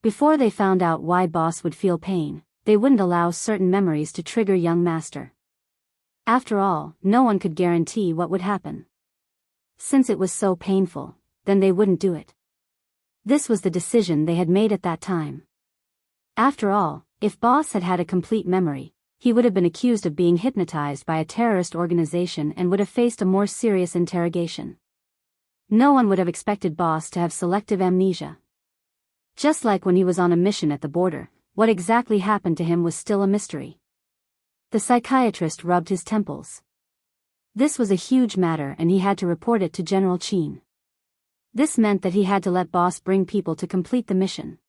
Before they found out why Boss would feel pain, they wouldn't allow certain memories to trigger young master. After all, no one could guarantee what would happen. Since it was so painful, then they wouldn't do it. This was the decision they had made at that time. After all, if Boss had had a complete memory, he would have been accused of being hypnotized by a terrorist organization and would have faced a more serious interrogation. No one would have expected Boss to have selective amnesia. Just like when he was on a mission at the border, what exactly happened to him was still a mystery. The psychiatrist rubbed his temples. This was a huge matter and he had to report it to General Chin. This meant that he had to let Boss bring people to complete the mission.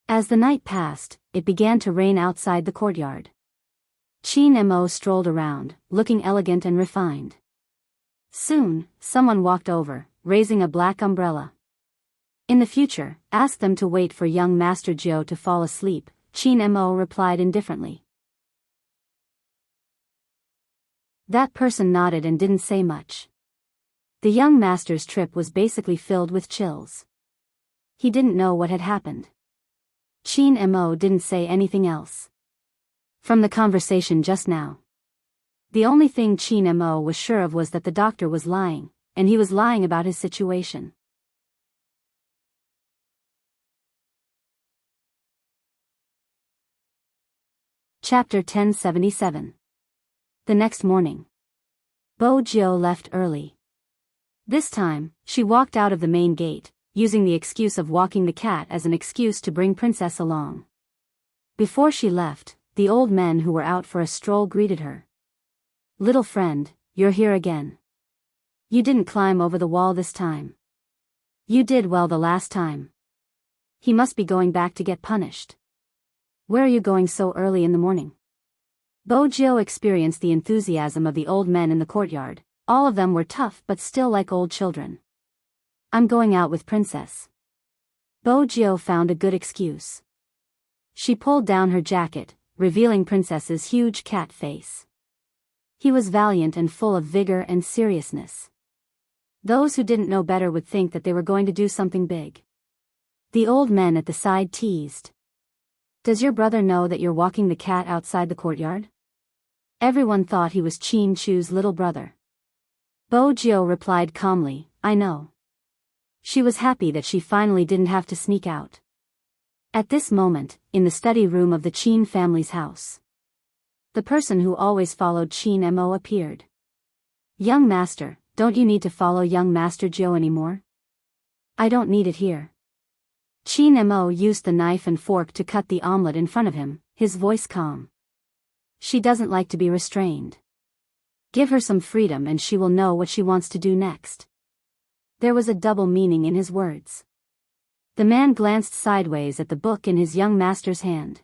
As the night passed, it began to rain outside the courtyard. Chin Mo strolled around, looking elegant and refined. Soon, someone walked over, raising a black umbrella. In the future, ask them to wait for young Master Jiao to fall asleep, Qin Mo replied indifferently. That person nodded and didn't say much. The young master's trip was basically filled with chills. He didn't know what had happened. Qin Mo didn't say anything else. From the conversation just now, the only thing Qin Mo was sure of was that the doctor was lying, and he was lying about his situation. Chapter 1077. The next morning, Bo Jiao left early. This time, she walked out of the main gate, using the excuse of walking the cat as an excuse to bring Princess along. Before she left, the old men who were out for a stroll greeted her. "Little friend, you're here again. You didn't climb over the wall this time. You did well the last time. He must be going back to get punished. Where are you going so early in the morning?" Bo Jiao experienced the enthusiasm of the old men in the courtyard. All of them were tough but still like old children. "I'm going out with Princess." Bo Jiao found a good excuse. She pulled down her jacket, revealing Princess's huge cat face. He was valiant and full of vigor and seriousness. Those who didn't know better would think that they were going to do something big. The old men at the side teased. "Does your brother know that you're walking the cat outside the courtyard?" Everyone thought he was Qin Chu's little brother. Bo Jiao replied calmly, "I know." She was happy that she finally didn't have to sneak out. At this moment, in the study room of the Qin family's house, the person who always followed Qin Mo appeared. "Young master, don't you need to follow young Master Jiao anymore?" "I don't need it here." Qin Mo used the knife and fork to cut the omelette in front of him, his voice calm. "She doesn't like to be restrained. Give her some freedom and she will know what she wants to do next." There was a double meaning in his words. The man glanced sideways at the book in his young master's hand.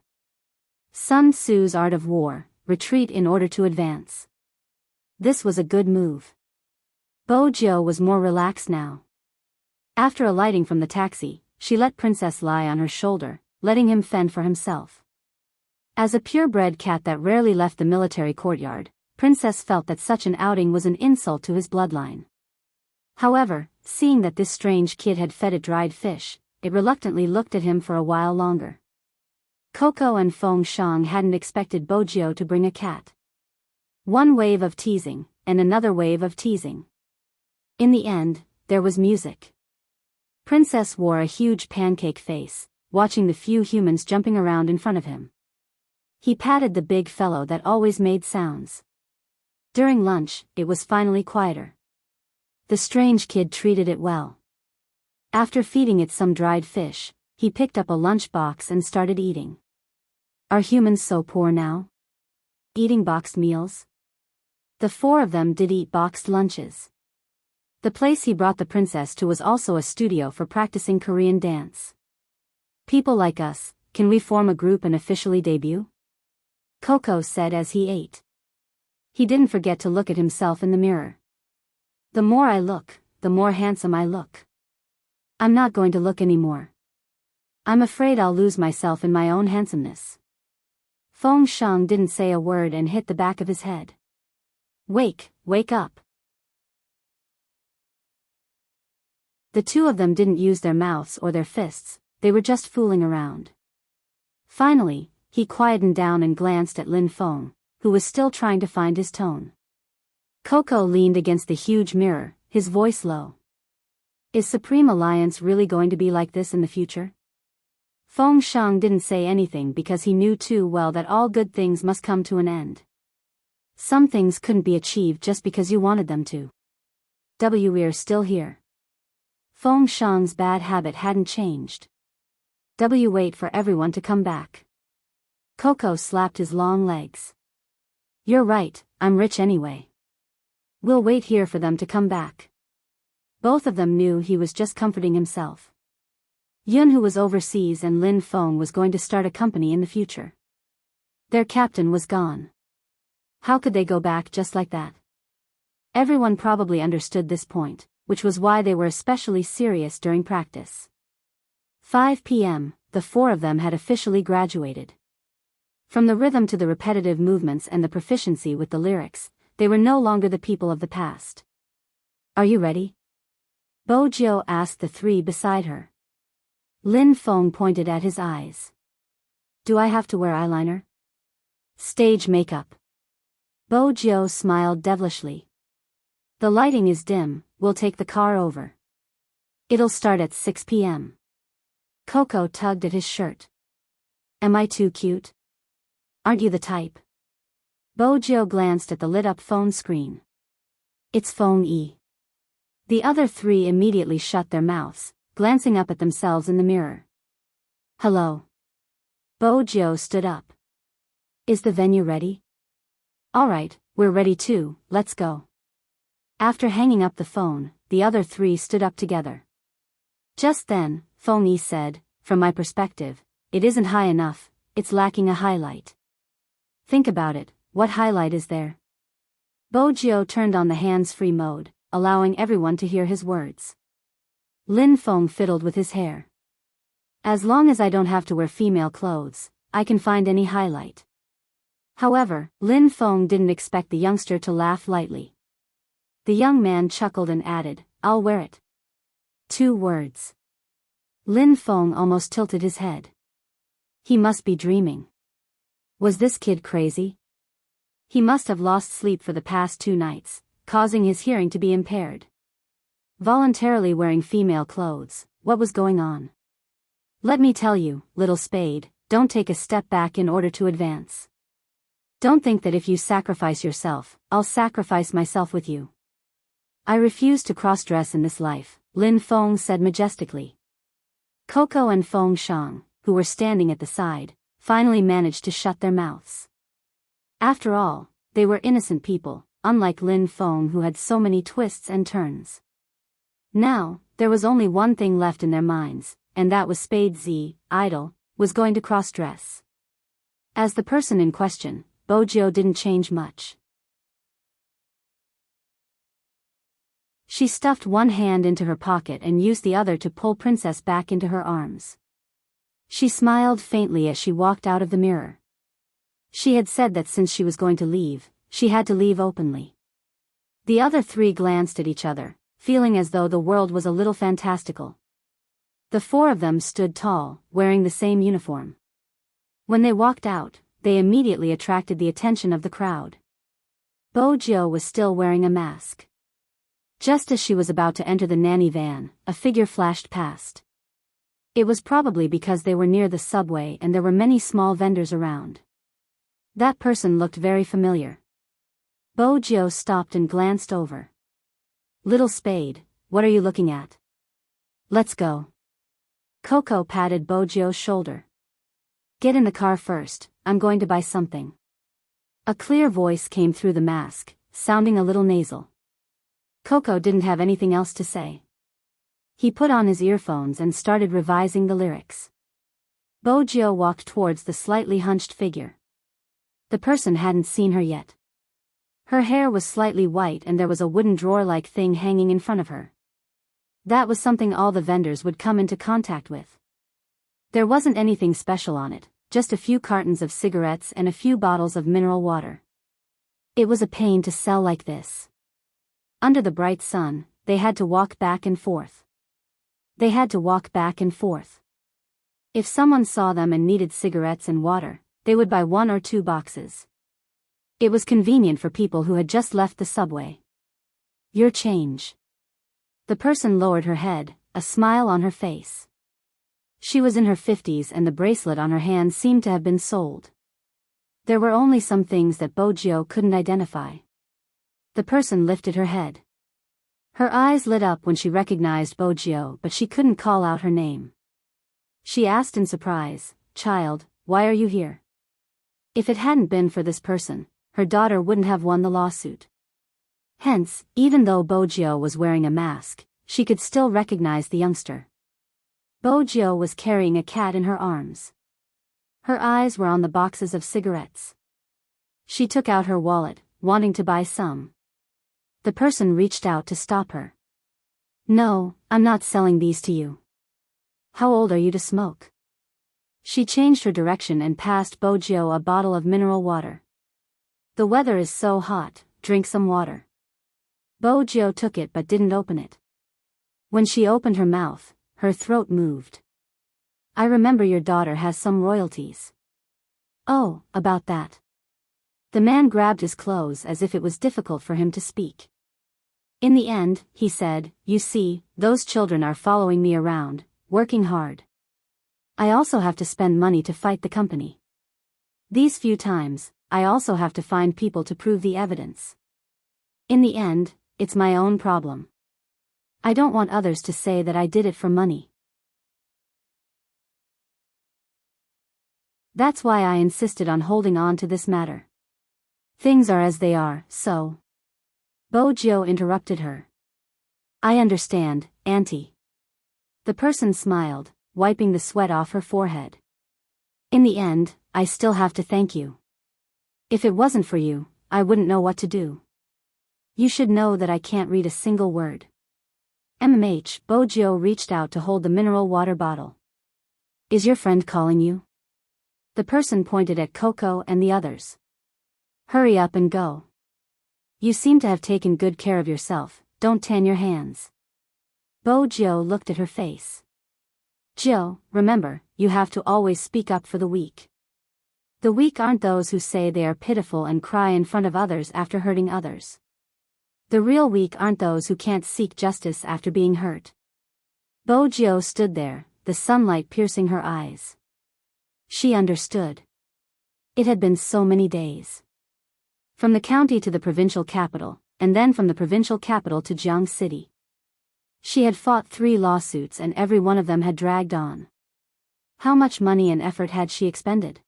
Sun Tzu's Art of War, Retreat in Order to Advance. This was a good move. Bo Jiao was more relaxed now. After alighting from the taxi, she let Princess lie on her shoulder, letting him fend for himself. As a purebred cat that rarely left the military courtyard, Princess felt that such an outing was an insult to his bloodline. However, seeing that this strange kid had fed it dried fish, it reluctantly looked at him for a while longer. Coco and Feng Shang hadn't expected Bo Jiao to bring a cat. One wave of teasing, and another wave of teasing. In the end, there was music. Princess wore a huge pancake face, watching the few humans jumping around in front of him. He patted the big fellow that always made sounds. During lunch, it was finally quieter. The strange kid treated it well. After feeding it some dried fish, he picked up a lunch box and started eating. Are humans so poor now? Eating boxed meals? The four of them did eat boxed lunches. The place he brought the princess to was also a studio for practicing Korean dance. "People like us, can we form a group and officially debut?" Coco said as he ate. He didn't forget to look at himself in the mirror. "The more I look, the more handsome I look. I'm not going to look anymore. I'm afraid I'll lose myself in my own handsomeness." Feng Shang didn't say a word and hit the back of his head. Wake up." The two of them didn't use their mouths or their fists, they were just fooling around. Finally, he quietened down and glanced at Lin Feng, who was still trying to find his tone. Coco leaned against the huge mirror, his voice low. "Is Supreme Alliance really going to be like this in the future?" Feng Shang didn't say anything because he knew too well that all good things must come to an end. Some things couldn't be achieved just because you wanted them to. We're still here. Feng Shang's bad habit hadn't changed. Wait for everyone to come back. Coco slapped his long legs. "You're right, I'm rich anyway. We'll wait here for them to come back." Both of them knew he was just comforting himself. Yun, who was overseas, and Lin Feng was going to start a company in the future. Their captain was gone. How could they go back just like that? Everyone probably understood this point, which was why they were especially serious during practice. 5 p.m., the four of them had officially graduated. From the rhythm to the repetitive movements and the proficiency with the lyrics, they were no longer the people of the past. Are you ready? Bojo asked the three beside her. Lin Feng pointed at his eyes. Do I have to wear eyeliner? Stage makeup. Bojo smiled devilishly. The lighting is dim, we'll take the car over. It'll start at 6 p.m. Coco tugged at his shirt. Am I too cute? Aren't you the type? Bojo glanced at the lit-up phone screen. It's phone E. The other three immediately shut their mouths, glancing up at themselves in the mirror. Hello. Bojo stood up. Is the venue ready? All right, we're ready too, let's go. After hanging up the phone, the other three stood up together. Just then, Phone E said, from my perspective, it isn't high enough, it's lacking a highlight. Think about it, what highlight is there? Bojo turned on the hands-free mode, allowing everyone to hear his words. Lin Feng fiddled with his hair. As long as I don't have to wear female clothes, I can find any highlight. However, Lin Feng didn't expect the youngster to laugh lightly. The young man chuckled and added, I'll wear it. 2 words. Lin Feng almost tilted his head. He must be dreaming. Was this kid crazy? He must have lost sleep for the past 2 nights, causing his hearing to be impaired. Voluntarily wearing female clothes, what was going on? Let me tell you, little spade, don't take a step back in order to advance. Don't think that if you sacrifice yourself, I'll sacrifice myself with you. I refuse to cross-dress in this life, Lin Feng said majestically. Coco and Feng Shang, who were standing at the side, finally managed to shut their mouths. After all, they were innocent people, unlike Lin Feng who had so many twists and turns. Now, there was only one thing left in their minds, and that was Spade Z, idol, was going to cross-dress. As the person in question, Bojo didn't change much. She stuffed one hand into her pocket and used the other to pull Princess back into her arms. She smiled faintly as she walked out of the mirror. She had said that since she was going to leave, she had to leave openly. The other three glanced at each other, feeling as though the world was a little fantastical. The 4 of them stood tall, wearing the same uniform. When they walked out, they immediately attracted the attention of the crowd. Bojo was still wearing a mask. Just as she was about to enter the nanny van, a figure flashed past. It was probably because they were near the subway and there were many small vendors around. That person looked very familiar. Bojo stopped and glanced over. Little Spade, what are you looking at? Let's go. Coco patted Bojo's shoulder. Get in the car first, I'm going to buy something. A clear voice came through the mask, sounding a little nasal. Coco didn't have anything else to say. He put on his earphones and started revising the lyrics. Bojo walked towards the slightly hunched figure. The person hadn't seen her yet. Her hair was slightly white and there was a wooden drawer-like thing hanging in front of her. That was something all the vendors would come into contact with. There wasn't anything special on it, just a few cartons of cigarettes and a few bottles of mineral water. It was a pain to sell like this. Under the bright sun, they had to walk back and forth. They had to walk back and forth. If someone saw them and needed cigarettes and water, they would buy 1 or 2 boxes. It was convenient for people who had just left the subway. Your change. The person lowered her head, a smile on her face. She was in her 50s and the bracelet on her hand seemed to have been sold. There were only some things that Bojo couldn't identify. The person lifted her head. Her eyes lit up when she recognized Bojo, but she couldn't call out her name. She asked in surprise, "Child, why are you here?" If it hadn't been for this person, her daughter wouldn't have won the lawsuit. Hence, even though Bojo was wearing a mask, she could still recognize the youngster. Bojo was carrying a cat in her arms. Her eyes were on the boxes of cigarettes. She took out her wallet, wanting to buy some. The person reached out to stop her. "No, I'm not selling these to you." How old are you to smoke? She changed her direction and passed Bojo a bottle of mineral water. The weather is so hot, drink some water. Bojo took it but didn't open it. When she opened her mouth, her throat moved. I remember your daughter has some royalties. Oh, about that. The man grabbed his clothes as if it was difficult for him to speak. In the end, he said, you see, those children are following me around, working hard. I also have to spend money to fight the company. These few times, I also have to find people to prove the evidence. In the end, it's my own problem. I don't want others to say that I did it for money. That's why I insisted on holding on to this matter. Things are as they are, so. Bojo interrupted her. I understand, Auntie. The person smiled, wiping the sweat off her forehead. In the end, I still have to thank you. If it wasn't for you, I wouldn't know what to do. You should know that I can't read a single word. Bojo reached out to hold the mineral water bottle. Is your friend calling you? The person pointed at Coco and the others. Hurry up and go. You seem to have taken good care of yourself, don't tan your hands. Bojo looked at her face. Jill, remember, you have to always speak up for the weak. The weak aren't those who say they are pitiful and cry in front of others after hurting others. The real weak aren't those who can't seek justice after being hurt. Bojo stood there, the sunlight piercing her eyes. She understood. It had been so many days. From the county to the provincial capital, and then from the provincial capital to Jiang City. She had fought 3 lawsuits and every one of them had dragged on. How much money and effort had she expended?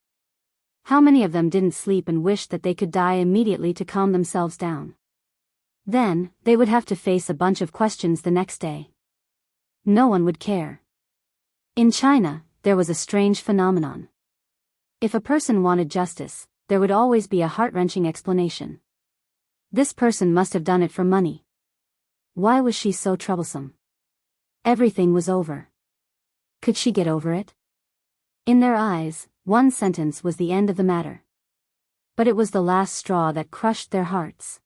How many of them didn't sleep and wished that they could die immediately to calm themselves down? Then, they would have to face a bunch of questions the next day. No one would care. In China, there was a strange phenomenon. If a person wanted justice, there would always be a heart-wrenching explanation. This person must have done it for money. Why was she so troublesome? Everything was over. Could she get over it? In their eyes, one sentence was the end of the matter. But it was the last straw that crushed their hearts.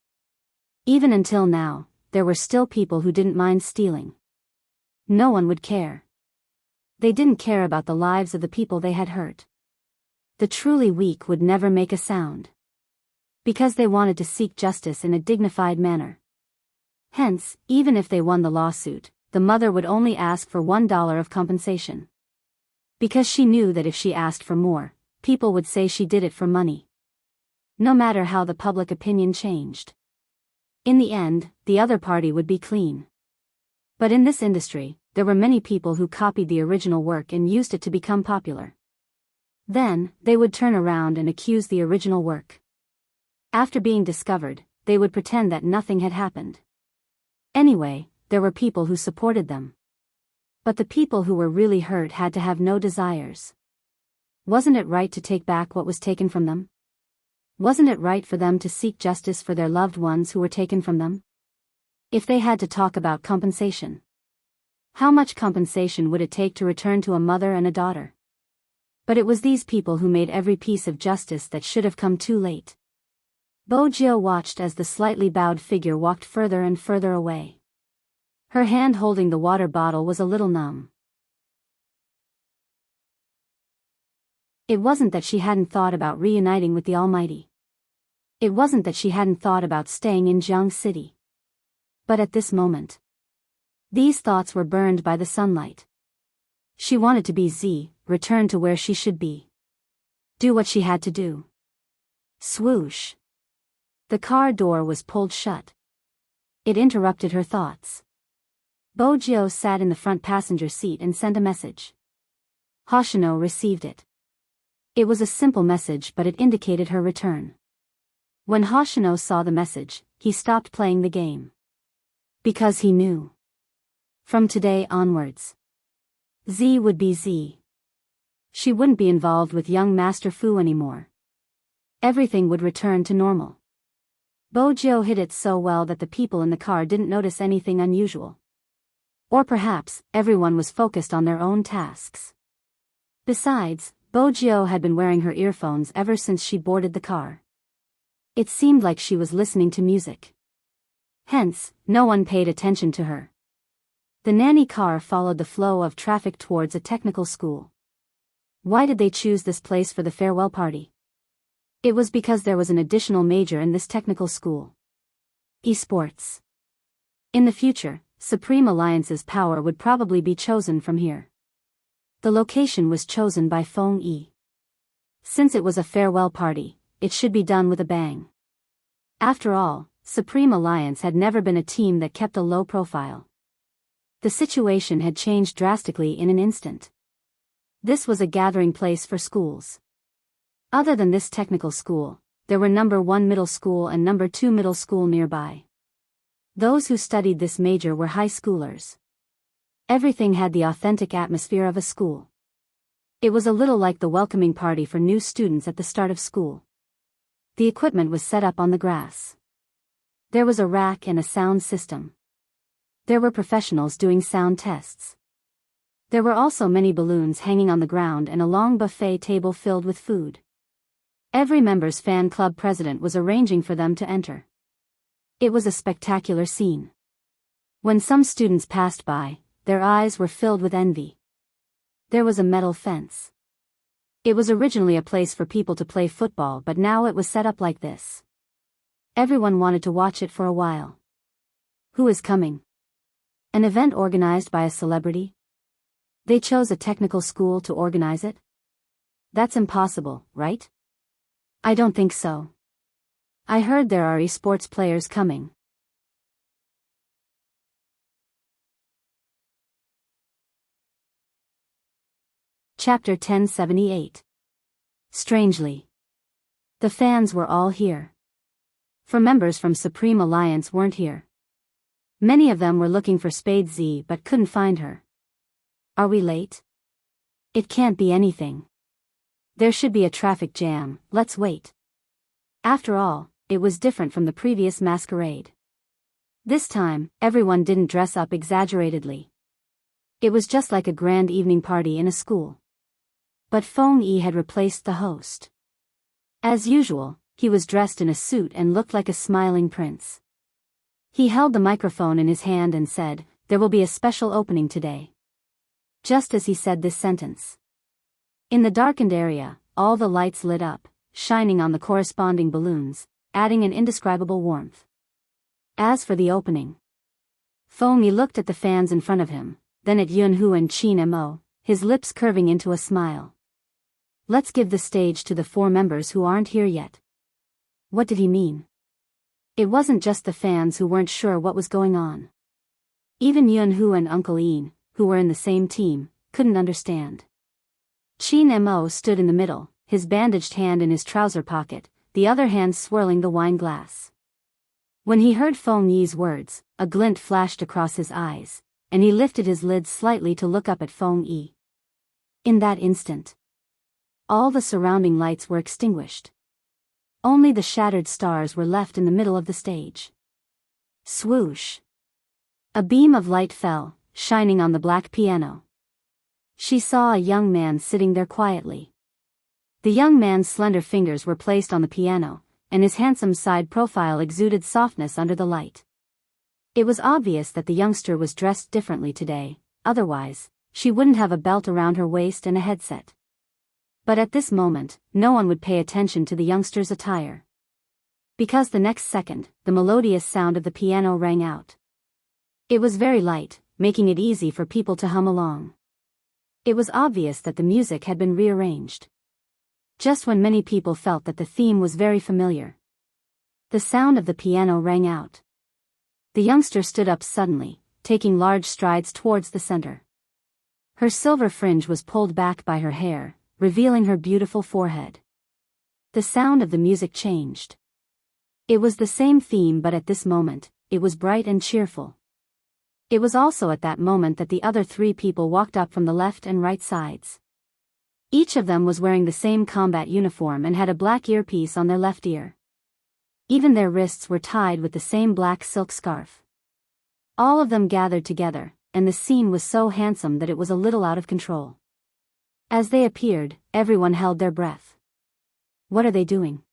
Even until now, there were still people who didn't mind stealing. No one would care. They didn't care about the lives of the people they had hurt. The truly weak would never make a sound. Because they wanted to seek justice in a dignified manner. Hence, even if they won the lawsuit, the mother would only ask for $1 of compensation. Because she knew that if she asked for more, people would say she did it for money. No matter how the public opinion changed. In the end, the other party would be clean. But in this industry, there were many people who copied the original work and used it to become popular. Then, they would turn around and accuse the original work. After being discovered, they would pretend that nothing had happened. Anyway, there were people who supported them. But the people who were really hurt had to have no desires. Wasn't it right to take back what was taken from them? Wasn't it right for them to seek justice for their loved ones who were taken from them? If they had to talk about compensation. How much compensation would it take to return to a mother and a daughter? But it was these people who made every piece of justice that should have come too late. Bojo watched as the slightly bowed figure walked further and further away. Her hand holding the water bottle was a little numb. It wasn't that she hadn't thought about reuniting with the Almighty. It wasn't that she hadn't thought about staying in Jiang City. But at this moment, these thoughts were burned by the sunlight. She wanted to be Z, return to where she should be. Do what she had to do. Swoosh. The car door was pulled shut. It interrupted her thoughts. Bojo sat in the front passenger seat and sent a message. Hoshino received it. It was a simple message but it indicated her return. When Hoshino saw the message, he stopped playing the game. Because he knew. From today onwards, Z would be Z. She wouldn't be involved with young Master Fu anymore. Everything would return to normal. Bojo hid it so well that the people in the car didn't notice anything unusual. Or perhaps, everyone was focused on their own tasks. Besides, Bojio had been wearing her earphones ever since she boarded the car. It seemed like she was listening to music. Hence, no one paid attention to her. The nanny car followed the flow of traffic towards a technical school. Why did they choose this place for the farewell party? It was because there was an additional major in this technical school. Esports. In the future, Supreme Alliance's power would probably be chosen from here. The location was chosen by Feng Yi. Since it was a farewell party, it should be done with a bang. After all, Supreme Alliance had never been a team that kept a low profile. The situation had changed drastically in an instant. This was a gathering place for schools. Other than this technical school, there were number 1 middle school and number 2 middle school nearby. Those who studied this major were high schoolers. Everything had the authentic atmosphere of a school. It was a little like the welcoming party for new students at the start of school. The equipment was set up on the grass. There was a rack and a sound system. There were professionals doing sound tests. There were also many balloons hanging on the ground and a long buffet table filled with food. Every member's fan club president was arranging for them to enter. It was a spectacular scene. When some students passed by, their eyes were filled with envy. There was a metal fence. It was originally a place for people to play football, but now it was set up like this. Everyone wanted to watch it for a while. Who is coming? An event organized by a celebrity? They chose a technical school to organize it? That's impossible, right? I don't think so. I heard there are esports players coming. Chapter 1078. Strangely, the fans were all here. For members from Supreme Alliance weren't here. Many of them were looking for Spade Z but couldn't find her. Are we late? It can't be anything. There should be a traffic jam, let's wait. After all, it was different from the previous masquerade. This time, everyone didn't dress up exaggeratedly. It was just like a grand evening party in a school. But Feng Yi had replaced the host. As usual, he was dressed in a suit and looked like a smiling prince. He held the microphone in his hand and said, "There will be a special opening today." Just as he said this sentence, in the darkened area, all the lights lit up, shining on the corresponding balloons, adding an indescribable warmth. As for the opening, Feng Yi looked at the fans in front of him, then at Yunhu and Qin Mo, his lips curving into a smile. Let's give the stage to the 4 members who aren't here yet. What did he mean? It wasn't just the fans who weren't sure what was going on. Even Yunhu and Uncle Ian, who were in the same team, couldn't understand. Qin Mo stood in the middle, his bandaged hand in his trouser pocket, the other hand swirling the wine glass. When he heard Feng Yi's words, a glint flashed across his eyes, and he lifted his lids slightly to look up at Feng Yi. In that instant, all the surrounding lights were extinguished. Only the shattered stars were left in the middle of the stage. Swoosh! A beam of light fell, shining on the black piano. She saw a young man sitting there quietly. The young man's slender fingers were placed on the piano, and his handsome side profile exuded softness under the light. It was obvious that the youngster was dressed differently today, otherwise, she wouldn't have a belt around her waist and a headset. But at this moment, no one would pay attention to the youngster's attire. Because the next second, the melodious sound of the piano rang out. It was very light, making it easy for people to hum along. It was obvious that the music had been rearranged. Just when many people felt that the theme was very familiar, the sound of the piano rang out. The youngster stood up suddenly, taking large strides towards the center. Her silver fringe was pulled back by her hair, revealing her beautiful forehead. The sound of the music changed. It was the same theme, but at this moment, it was bright and cheerful. It was also at that moment that the other 3 people walked up from the left and right sides. Each of them was wearing the same combat uniform and had a black earpiece on their left ear. Even their wrists were tied with the same black silk scarf. All of them gathered together, and the scene was so handsome that it was a little out of control. As they appeared, everyone held their breath. What are they doing?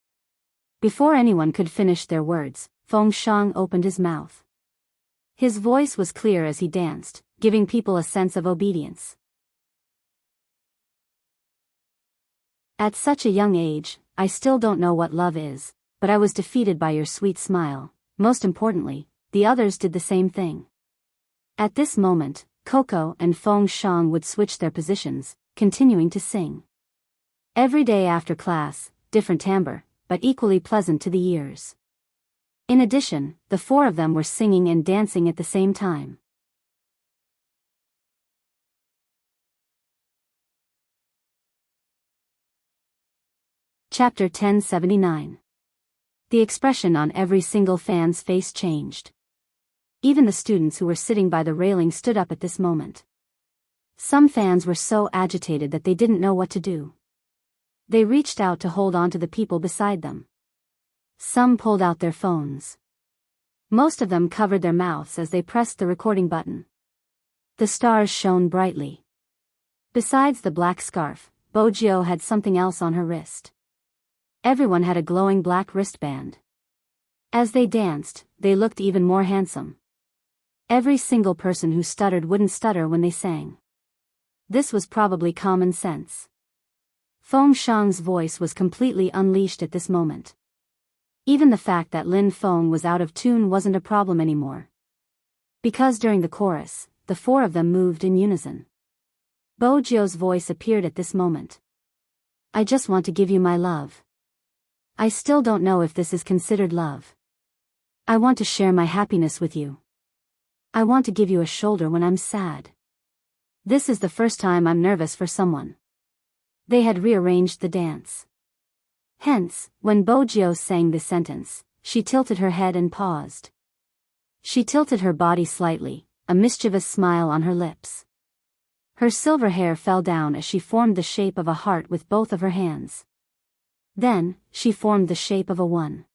Before anyone could finish their words, Feng Shang opened his mouth. His voice was clear as he danced, giving people a sense of obedience. At such a young age, I still don't know what love is, but I was defeated by your sweet smile. Most importantly, the others did the same thing. At this moment, Coco and Feng Shang would switch their positions, continuing to sing. Every day after class, different timbre, but equally pleasant to the ears. In addition, the four of them were singing and dancing at the same time. Chapter 1079. The expression on every single fan's face changed. Even the students who were sitting by the railing stood up at this moment. Some fans were so agitated that they didn't know what to do. They reached out to hold on to the people beside them. Some pulled out their phones. Most of them covered their mouths as they pressed the recording button. The stars shone brightly. Besides the black scarf, Bojio had something else on her wrist. Everyone had a glowing black wristband. As they danced, they looked even more handsome. Every single person who stuttered wouldn't stutter when they sang. This was probably common sense. Feng Shang's voice was completely unleashed at this moment. Even the fact that Lin Feng was out of tune wasn't a problem anymore. Because during the chorus, the four of them moved in unison. Bojio's voice appeared at this moment. I just want to give you my love. I still don't know if this is considered love. I want to share my happiness with you. I want to give you a shoulder when I'm sad. This is the first time I'm nervous for someone. They had rearranged the dance. Hence, when Bojio sang this sentence, she tilted her head and paused. She tilted her body slightly, a mischievous smile on her lips. Her silver hair fell down as she formed the shape of a heart with both of her hands. Then, she formed the shape of a 1.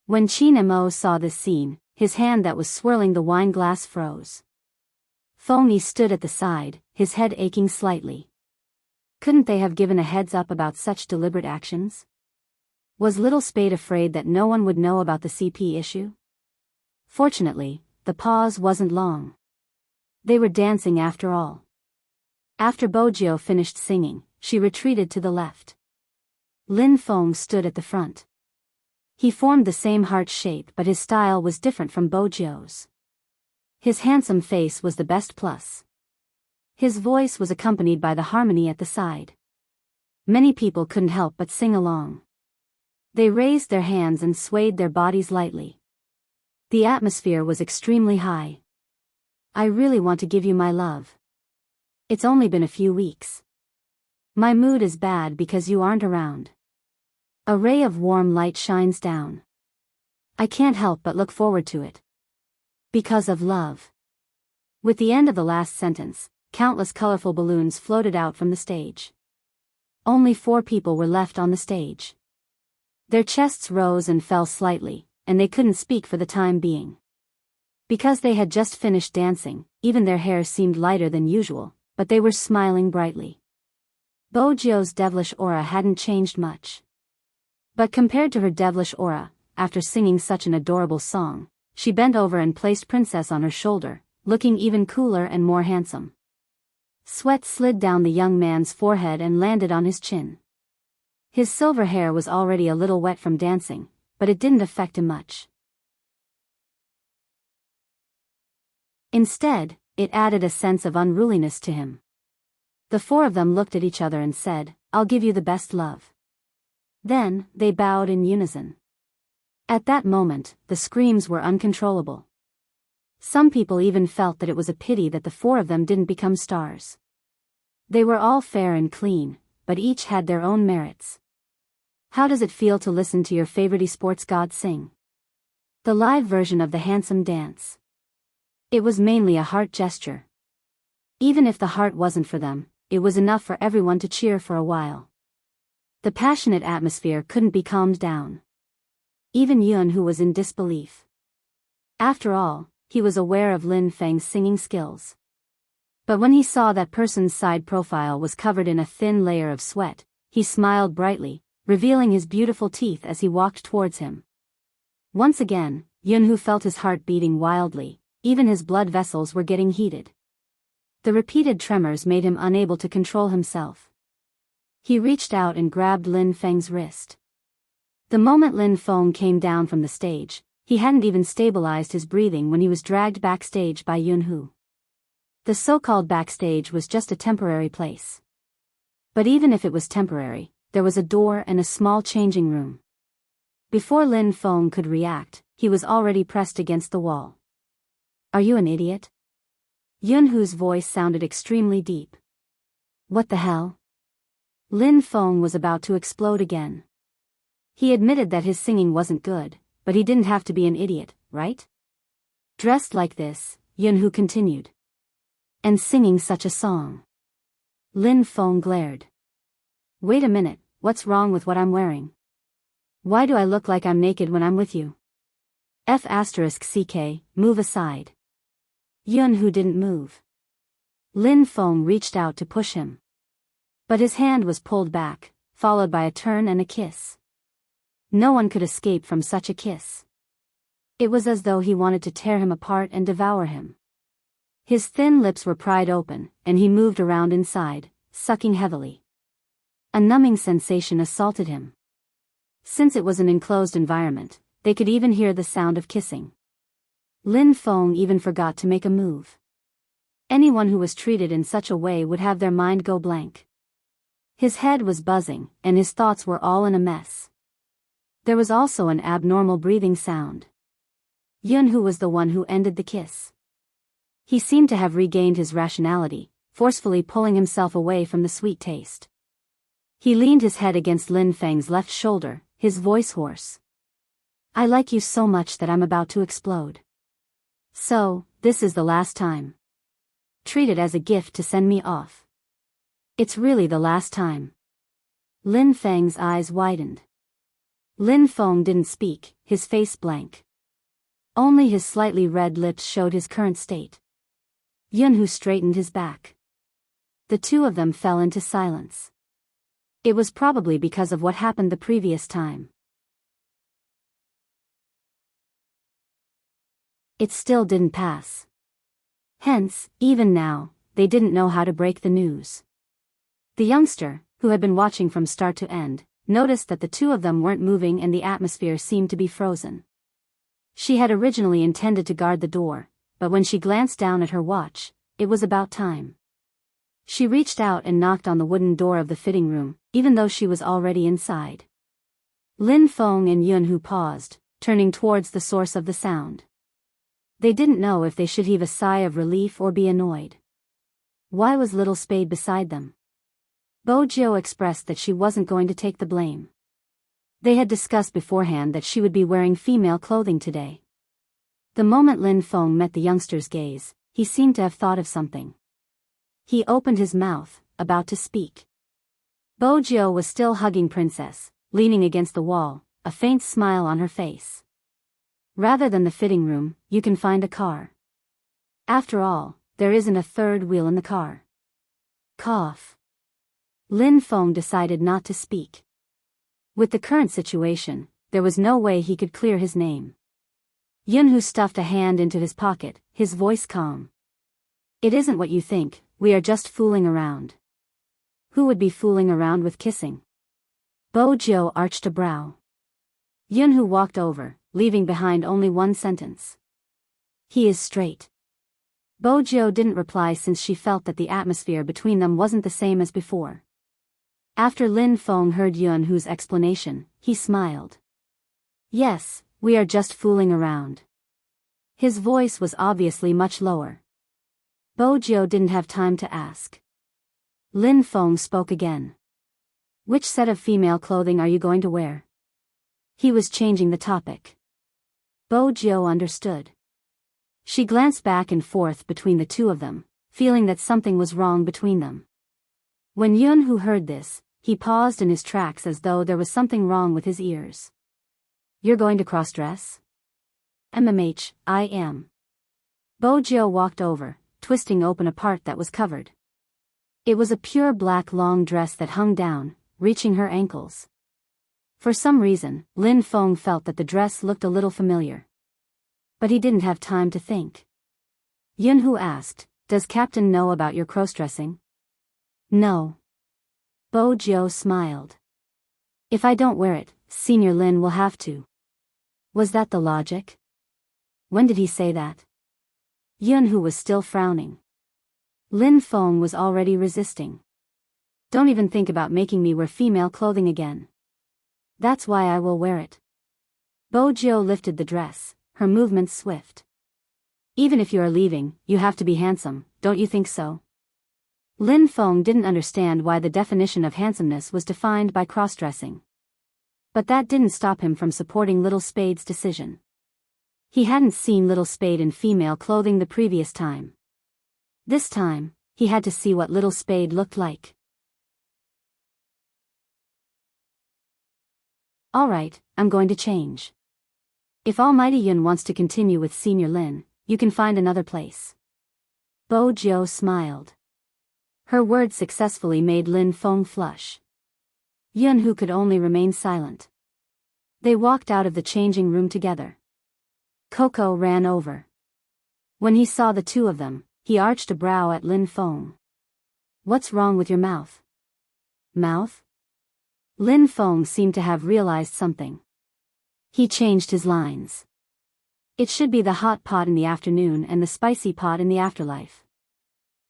When Qin Mo saw this scene, his hand that was swirling the wine glass froze. Feng Yi stood at the side, his head aching slightly. Couldn't they have given a heads up about such deliberate actions? Was Little Spade afraid that no one would know about the CP issue? Fortunately, the pause wasn't long. They were dancing after all. After Bojio finished singing, she retreated to the left. Lin Feng stood at the front. He formed the same heart shape, but his style was different from Bojio's. His handsome face was the best plus. His voice was accompanied by the harmony at the side. Many people couldn't help but sing along. They raised their hands and swayed their bodies lightly. The atmosphere was extremely high. I really want to give you my love. It's only been a few weeks. My mood is bad because you aren't around. A ray of warm light shines down. I can't help but look forward to it. Because of love. With the end of the last sentence, countless colorful balloons floated out from the stage. Only 4 people were left on the stage. Their chests rose and fell slightly, and they couldn't speak for the time being. Because they had just finished dancing, even their hair seemed lighter than usual, but they were smiling brightly. Bojio's devilish aura hadn't changed much. But compared to her devilish aura, after singing such an adorable song, she bent over and placed Princess on her shoulder, looking even cooler and more handsome. Sweat slid down the young man's forehead and landed on his chin. His silver hair was already a little wet from dancing, but it didn't affect him much. Instead, it added a sense of unruliness to him. The 4 of them looked at each other and said, I'll give you the best love. Then, they bowed in unison. At that moment, the screams were uncontrollable. Some people even felt that it was a pity that the 4 of them didn't become stars. They were all fair and clean, but each had their own merits. How does it feel to listen to your favorite esports god sing? The live version of the handsome dance. It was mainly a heart gesture. Even if the heart wasn't for them, it was enough for everyone to cheer for a while. The passionate atmosphere couldn't be calmed down. Even Yun, who was in disbelief. After all, he was aware of Lin Feng's singing skills. But when he saw that person's side profile was covered in a thin layer of sweat, he smiled brightly, revealing his beautiful teeth as he walked towards him. Once again, Yunhu felt his heart beating wildly, even his blood vessels were getting heated. The repeated tremors made him unable to control himself. He reached out and grabbed Lin Feng's wrist. The moment Lin Feng came down from the stage, he hadn't even stabilized his breathing when he was dragged backstage by Yunhu. The so-called backstage was just a temporary place. But even if it was temporary, there was a door and a small changing room. Before Lin Feng could react, he was already pressed against the wall. "Are you an idiot?" Yunhu's voice sounded extremely deep. "What the hell?" Lin Feng was about to explode again. He admitted that his singing wasn't good, but he didn't have to be an idiot, right? Dressed like this, Yunhu continued. "And singing such a song." Lin Feng glared. "Wait a minute, what's wrong with what I'm wearing? Why do I look like I'm naked when I'm with you?" *CK, move aside. Yunhu didn't move. Lin Feng reached out to push him. But his hand was pulled back, followed by a turn and a kiss. No one could escape from such a kiss. It was as though he wanted to tear him apart and devour him. His thin lips were pried open, and he moved around inside, sucking heavily. A numbing sensation assaulted him. Since it was an enclosed environment, they could even hear the sound of kissing. Lin Feng even forgot to make a move. Anyone who was treated in such a way would have their mind go blank. His head was buzzing, and his thoughts were all in a mess. There was also an abnormal breathing sound. Yunhu was the one who ended the kiss. He seemed to have regained his rationality, forcefully pulling himself away from the sweet taste. He leaned his head against Lin Feng's left shoulder, his voice hoarse. "I like you so much that I'm about to explode. So, this is the last time. Treat it as a gift to send me off. It's really the last time." Lin Feng's eyes widened. Lin Feng didn't speak, his face blank. Only his slightly red lips showed his current state. Yunhu straightened his back. The two of them fell into silence. It was probably because of what happened the previous time. It still didn't pass. Hence, even now, they didn't know how to break the news. The youngster, who had been watching from start to end, noticed that the two of them weren't moving and the atmosphere seemed to be frozen. She had originally intended to guard the door, but when she glanced down at her watch, it was about time. She reached out and knocked on the wooden door of the fitting room, even though she was already inside. Lin Feng and Yunhu paused, turning towards the source of the sound. They didn't know if they should heave a sigh of relief or be annoyed. Why was Little Spade beside them? Bo Jiu expressed that she wasn't going to take the blame. They had discussed beforehand that she would be wearing female clothing today. The moment Lin Feng met the youngster's gaze, he seemed to have thought of something. He opened his mouth, about to speak. Bo Jiu was still hugging Princess, leaning against the wall, a faint smile on her face. "Rather than the fitting room, you can find a car. After all, there isn't a third wheel in the car." Cough. Lin Feng decided not to speak. With the current situation, there was no way he could clear his name. Yunhu stuffed a hand into his pocket, his voice calm. "It isn't what you think, we are just fooling around." Who would be fooling around with kissing? Bo Jiu arched a brow. Yunhu walked over, leaving behind only one sentence. "He is straight." Bo Jiu didn't reply since she felt that the atmosphere between them wasn't the same as before. After Lin Feng heard Yunhu's explanation, he smiled. "Yes, we are just fooling around." His voice was obviously much lower. Bo Jiu didn't have time to ask. Lin Feng spoke again. "Which set of female clothing are you going to wear?" He was changing the topic. Bo Jiu understood. She glanced back and forth between the two of them, feeling that something was wrong between them. When Yunhu heard this, he paused in his tracks as though there was something wrong with his ears. "You're going to cross-dress?" I am. Bo Jiu walked over, twisting open a part that was covered. It was a pure black long dress that hung down, reaching her ankles. For some reason, Lin Feng felt that the dress looked a little familiar. But he didn't have time to think. Yunhu asked, "Does Captain know about your cross-dressing?" "No." Bo Jiao smiled. "If I don't wear it, Senior Lin will have to." Was that the logic? When did he say that? Yunhu was still frowning. Lin Feng was already resisting. "Don't even think about making me wear female clothing again. That's why I will wear it." Bo Jiao lifted the dress, her movements swift. "Even if you are leaving, you have to be handsome, don't you think so?" Lin Feng didn't understand why the definition of handsomeness was defined by cross-dressing. But that didn't stop him from supporting Little Spade's decision. He hadn't seen Little Spade in female clothing the previous time. This time, he had to see what Little Spade looked like. "Alright, I'm going to change. If Almighty Yun wants to continue with Senior Lin, you can find another place." Bo Jiao smiled. Her words successfully made Lin Feng flush. Yun, who could only remain silent. They walked out of the changing room together. Coco ran over. When he saw the two of them, he arched a brow at Lin Feng. "What's wrong with your mouth?" "Mouth?" Lin Feng seemed to have realized something. He changed his lines. "It should be the hot pot in the afternoon and the spicy pot in the afterlife."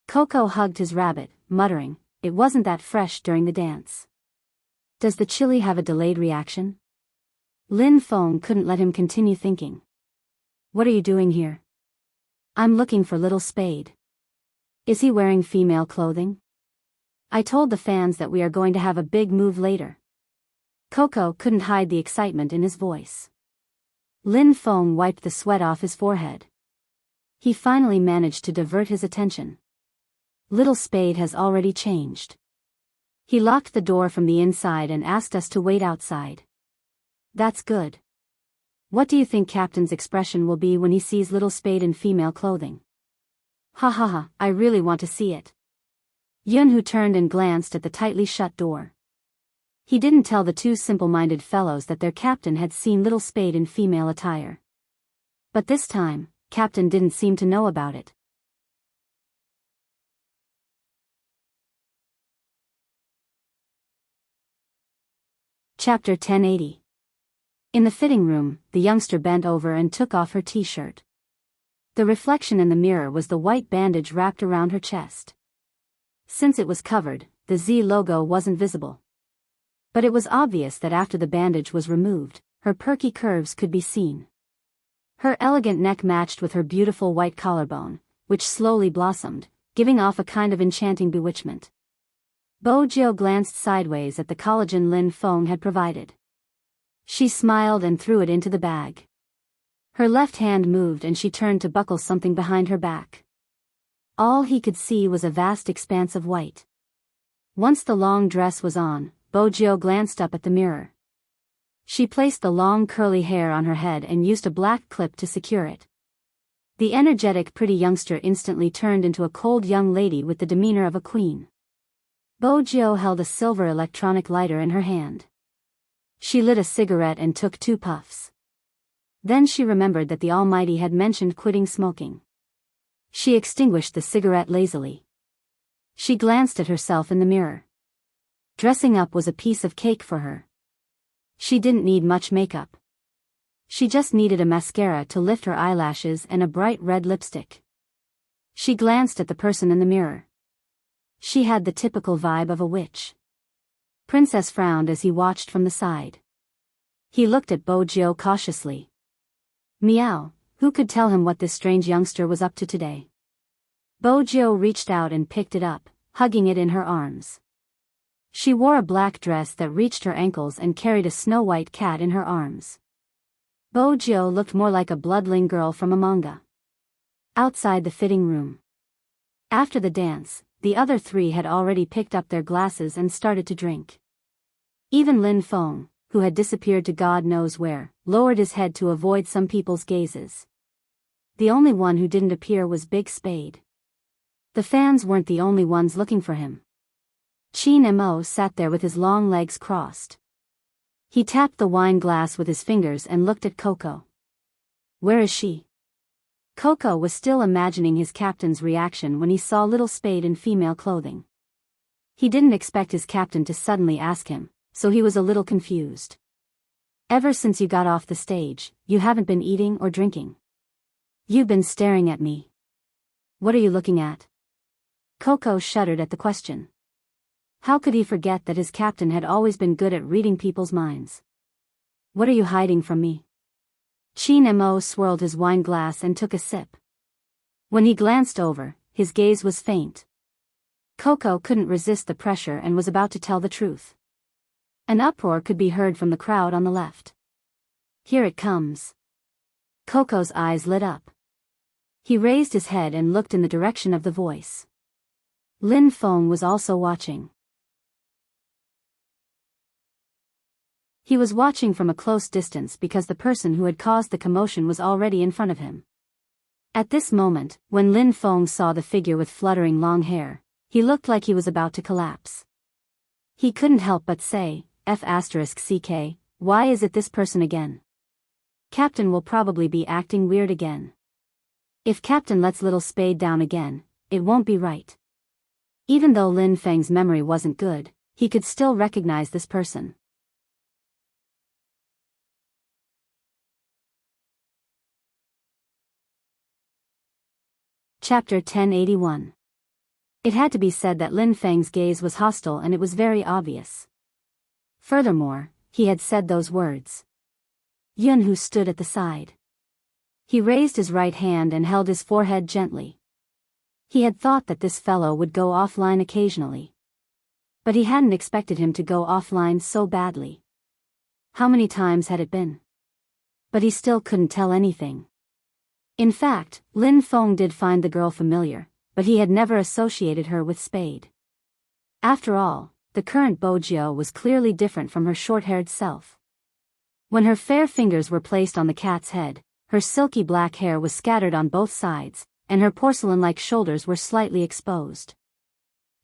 Coco hugged his rabbit, muttering, "It wasn't that fresh during the dance." "Does the chili have a delayed reaction?" Lin Feng couldn't let him continue thinking. "What are you doing here?" "I'm looking for Little Spade." "Is he wearing female clothing?" "I told the fans that we are going to have a big move later." Coco couldn't hide the excitement in his voice. Lin Feng wiped the sweat off his forehead. He finally managed to divert his attention. "Little Spade has already changed. He locked the door from the inside and asked us to wait outside." "That's good. What do you think Captain's expression will be when he sees Little Spade in female clothing?" "Ha ha ha, I really want to see it." Yunhu turned and glanced at the tightly shut door. He didn't tell the two simple-minded fellows that their captain had seen Little Spade in female attire. But this time, Captain didn't seem to know about it. Chapter 1080. In the fitting room, the youngster bent over and took off her t-shirt. The reflection in the mirror was the white bandage wrapped around her chest. Since it was covered, the Z logo wasn't visible. But it was obvious that after the bandage was removed, her perky curves could be seen. Her elegant neck matched with her beautiful white collarbone, which slowly blossomed, giving off a kind of enchanting bewitchment. Bo Jiao glanced sideways at the collagen Lin Feng had provided. She smiled and threw it into the bag. Her left hand moved and she turned to buckle something behind her back. All he could see was a vast expanse of white. Once the long dress was on, Bo Jiao glanced up at the mirror. She placed the long curly hair on her head and used a black clip to secure it. The energetic pretty youngster instantly turned into a cold young lady with the demeanor of a queen. Bo Jiao held a silver electronic lighter in her hand. She lit a cigarette and took 2 puffs. Then she remembered that the Almighty had mentioned quitting smoking. She extinguished the cigarette lazily. She glanced at herself in the mirror. Dressing up was a piece of cake for her. She didn't need much makeup. She just needed a mascara to lift her eyelashes and a bright red lipstick. She glanced at the person in the mirror. She had the typical vibe of a witch. Princess frowned as he watched from the side. He looked at Bo Jiao cautiously. Meow, who could tell him what this strange youngster was up to today? Bo Jiao reached out and picked it up, hugging it in her arms. She wore a black dress that reached her ankles and carried a snow-white cat in her arms. Bo Jiao looked more like a bloodling girl from a manga. Outside the fitting room. After the dance, the other 3 had already picked up their glasses and started to drink. Even Lin Feng, who had disappeared to God knows where, lowered his head to avoid some people's gazes. The only one who didn't appear was Big Spade. The fans weren't the only ones looking for him. Chin Mo sat there with his long legs crossed. He tapped the wine glass with his fingers and looked at Coco. Where is she? Coco was still imagining his captain's reaction when he saw Little Spade in female clothing. He didn't expect his captain to suddenly ask him, so he was a little confused. Ever since you got off the stage, you haven't been eating or drinking. You've been staring at me. What are you looking at? Coco shuddered at the question. How could he forget that his captain had always been good at reading people's minds? What are you hiding from me? Chin Mo swirled his wine glass and took a sip. When he glanced over, his gaze was faint. Coco couldn't resist the pressure and was about to tell the truth. An uproar could be heard from the crowd on the left. Here it comes. Coco's eyes lit up. He raised his head and looked in the direction of the voice. Lin Feng was also watching. He was watching from a close distance because the person who had caused the commotion was already in front of him. At this moment, when Lin Feng saw the figure with fluttering long hair, he looked like he was about to collapse. He couldn't help but say, F***ck, why is it this person again? Captain will probably be acting weird again. If Captain lets Little Spade down again, it won't be right. Even though Lin Feng's memory wasn't good, he could still recognize this person. Chapter 1081. It had to be said that Lin Feng's gaze was hostile and it was very obvious. Furthermore, he had said those words. Yun who stood at the side. He raised his right hand and held his forehead gently. He had thought that this fellow would go offline occasionally. But he hadn't expected him to go offline so badly. How many times had it been? But he still couldn't tell anything. In fact, Lin Feng did find the girl familiar, but he had never associated her with Spade. After all, the current Bojiu was clearly different from her short-haired self. When her fair fingers were placed on the cat's head, her silky black hair was scattered on both sides, and her porcelain-like shoulders were slightly exposed.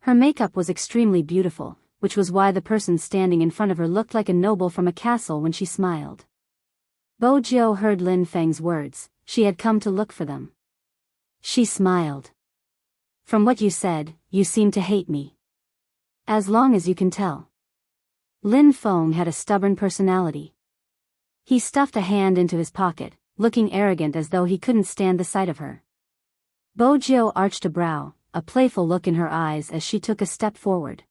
Her makeup was extremely beautiful, which was why the person standing in front of her looked like a noble from a castle when she smiled. Bojiu heard Lin Feng's words. She had come to look for them. She smiled. From what you said, you seem to hate me. As long as you can tell. Lin Feng had a stubborn personality. He stuffed a hand into his pocket, looking arrogant as though he couldn't stand the sight of her. Bojiu arched a brow, a playful look in her eyes as she took a step forward.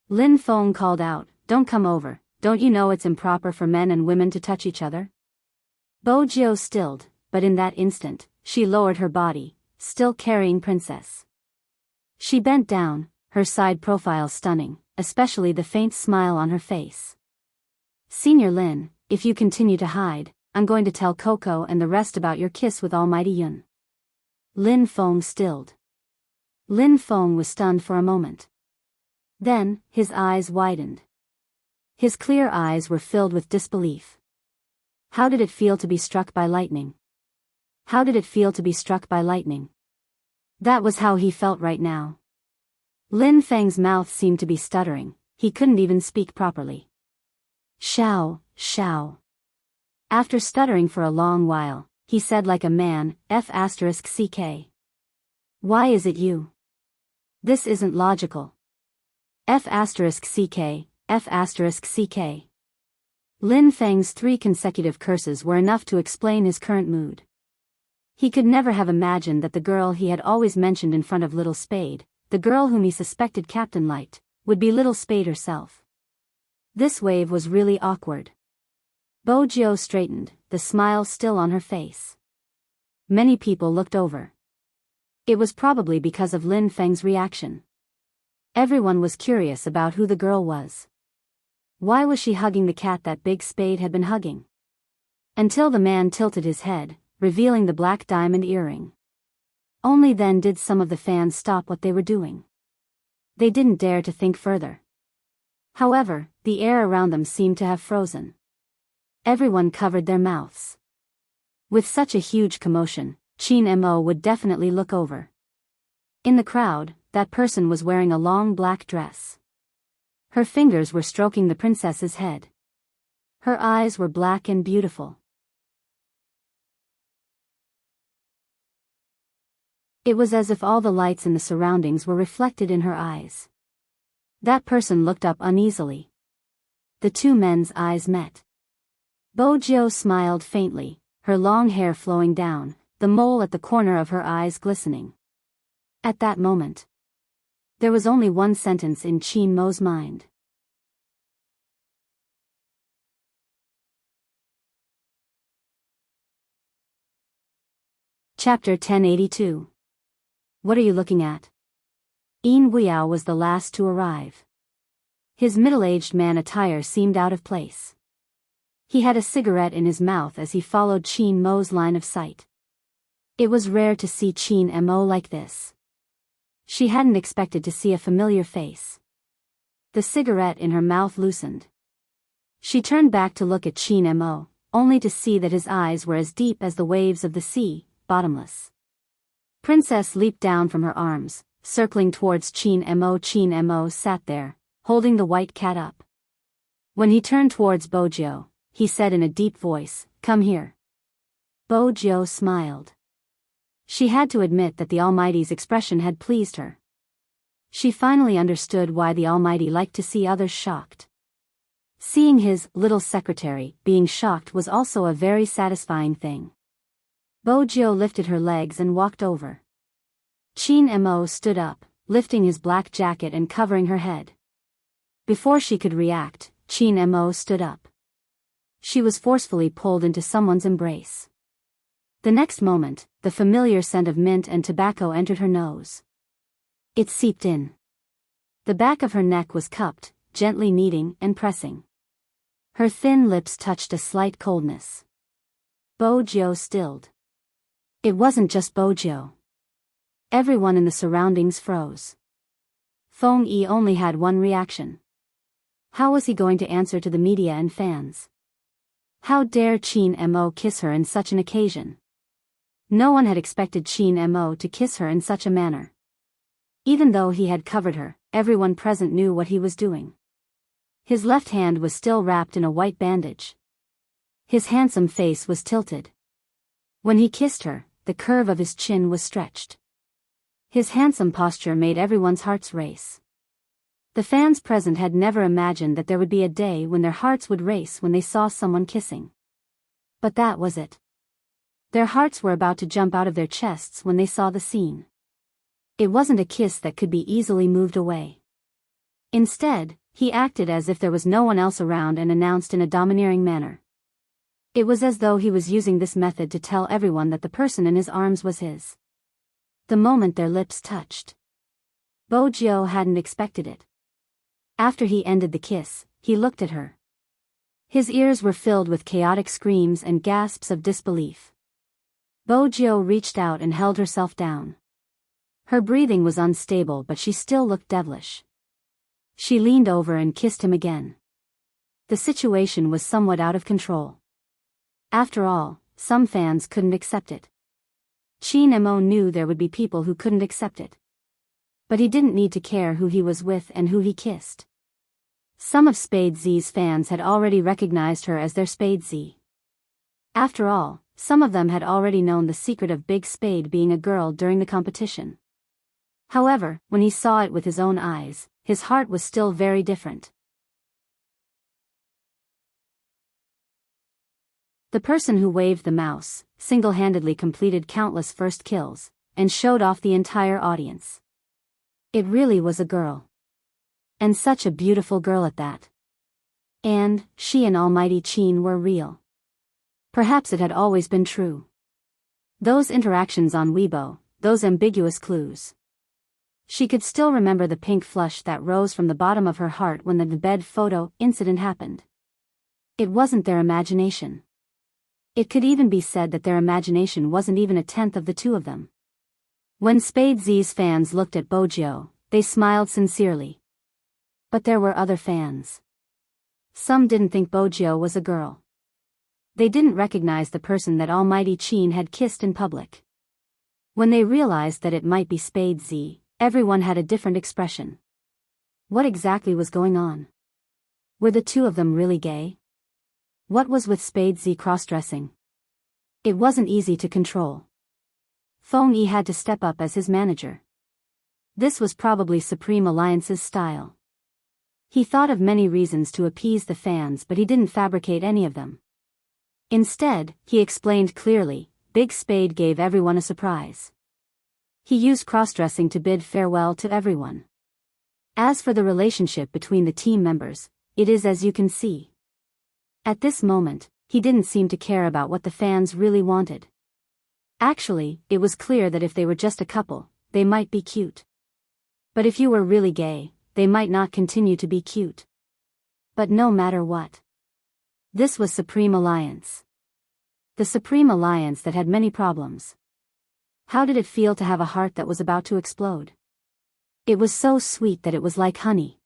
Lin Feng called out, "Don't come over, don't you know it's improper for men and women to touch each other?" Bojiu stilled. But in that instant, she lowered her body, still carrying Princess. She bent down, her side profile stunning, especially the faint smile on her face. Senior Lin, if you continue to hide, I'm going to tell Coco and the rest about your kiss with Almighty Yun. Lin Feng stilled. Lin Feng was stunned for a moment. Then, his eyes widened. His clear eyes were filled with disbelief. How did it feel to be struck by lightning? How did it feel to be struck by lightning? That was how he felt right now. Lin Feng's mouth seemed to be stuttering, he couldn't even speak properly. Shao. After stuttering for a long while, he said like a man, F***ck. Why is it you? This isn't logical. F***ck. Lin Feng's 3 consecutive curses were enough to explain his current mood. He could never have imagined that the girl he had always mentioned in front of Little Spade, the girl whom he suspected Captain liked, would be Little Spade herself. This wave was really awkward. Bojiu straightened, the smile still on her face. Many people looked over. It was probably because of Lin Feng's reaction. Everyone was curious about who the girl was. Why was she hugging the cat that Big Spade had been hugging? Until the man tilted his head, revealing the black diamond earring. Only then did some of the fans stop what they were doing. They didn't dare to think further. However, the air around them seemed to have frozen. Everyone covered their mouths. With such a huge commotion, Chin Mo would definitely look over. In the crowd, that person was wearing a long black dress. Her fingers were stroking the princess's head. Her eyes were black and beautiful. It was as if all the lights in the surroundings were reflected in her eyes. That person looked up uneasily. The two men's eyes met. Bojo smiled faintly, her long hair flowing down, the mole at the corner of her eyes glistening. At that moment, there was only one sentence in Qin Mo's mind. Chapter 1082. What are you looking at? Yin Wuiao was the last to arrive. His middle-aged man attire seemed out of place. He had a cigarette in his mouth as he followed Qin Mo's line of sight. It was rare to see Qin Mo like this. She hadn't expected to see a familiar face. The cigarette in her mouth loosened. She turned back to look at Qin Mo, only to see that his eyes were as deep as the waves of the sea, bottomless. Princess leaped down from her arms, circling towards Qin Mo. Qin Mo sat there, holding the white cat up. When he turned towards Bojo, he said in a deep voice, "Come here." Bojo smiled. She had to admit that the Almighty's expression had pleased her. She finally understood why the Almighty liked to see others shocked. Seeing his little secretary being shocked was also a very satisfying thing. Bojo lifted her legs and walked over. Qin Mo stood up, lifting his black jacket and covering her head. Before she could react, Qin Mo stood up. She was forcefully pulled into someone's embrace. The next moment, the familiar scent of mint and tobacco entered her nose. It seeped in. The back of her neck was cupped, gently kneading and pressing. Her thin lips touched a slight coldness. Bojo stilled. It wasn't just Bojo. Everyone in the surroundings froze. Feng Yi only had one reaction. How was he going to answer to the media and fans? How dare Qin Mo kiss her in such an occasion? No one had expected Qin Mo to kiss her in such a manner. Even though he had covered her, everyone present knew what he was doing. His left hand was still wrapped in a white bandage. His handsome face was tilted. When he kissed her, the curve of his chin was stretched. His handsome posture made everyone's hearts race. The fans present had never imagined that there would be a day when their hearts would race when they saw someone kissing. But that was it. Their hearts were about to jump out of their chests when they saw the scene. It wasn't a kiss that could be easily moved away. Instead, he acted as if there was no one else around and announced in a domineering manner. It was as though he was using this method to tell everyone that the person in his arms was his. The moment their lips touched, Bojo hadn't expected it. After he ended the kiss, he looked at her. His ears were filled with chaotic screams and gasps of disbelief. Bojo reached out and held herself down. Her breathing was unstable, but she still looked devilish. She leaned over and kissed him again. The situation was somewhat out of control. After all, some fans couldn't accept it. Qin Mo knew there would be people who couldn't accept it. But he didn't need to care who he was with and who he kissed. Some of Spade Z's fans had already recognized her as their Spade Z. After all, some of them had already known the secret of Big Spade being a girl during the competition. However, when he saw it with his own eyes, his heart was still very different. The person who waved the mouse, single-handedly completed countless first kills, and showed off the entire audience. It really was a girl. And such a beautiful girl at that. And, she and Almighty Qin were real. Perhaps it had always been true. Those interactions on Weibo, those ambiguous clues. She could still remember the pink flush that rose from the bottom of her heart when the bed photo incident happened. It wasn't their imagination. It could even be said that their imagination wasn't even a tenth of the two of them. When Spade Z's fans looked at Bojo, they smiled sincerely. But there were other fans. Some didn't think Bojo was a girl. They didn't recognize the person that Almighty Qin had kissed in public. When they realized that it might be Spade Z, everyone had a different expression. What exactly was going on? Were the two of them really gay? What was with Spade Z cross-dressing? It wasn't easy to control. Feng Yi had to step up as his manager. This was probably Supreme Alliance's style. He thought of many reasons to appease the fans, but he didn't fabricate any of them. Instead, he explained clearly, Big Spade gave everyone a surprise. He used cross-dressing to bid farewell to everyone. As for the relationship between the team members, it is as you can see. At this moment, he didn't seem to care about what the fans really wanted. Actually, it was clear that if they were just a couple, they might be cute. But if you were really gay, they might not continue to be cute. But no matter what. This was Supreme Alliance. The Supreme Alliance that had many problems. How did it feel to have a heart that was about to explode? It was so sweet that it was like honey.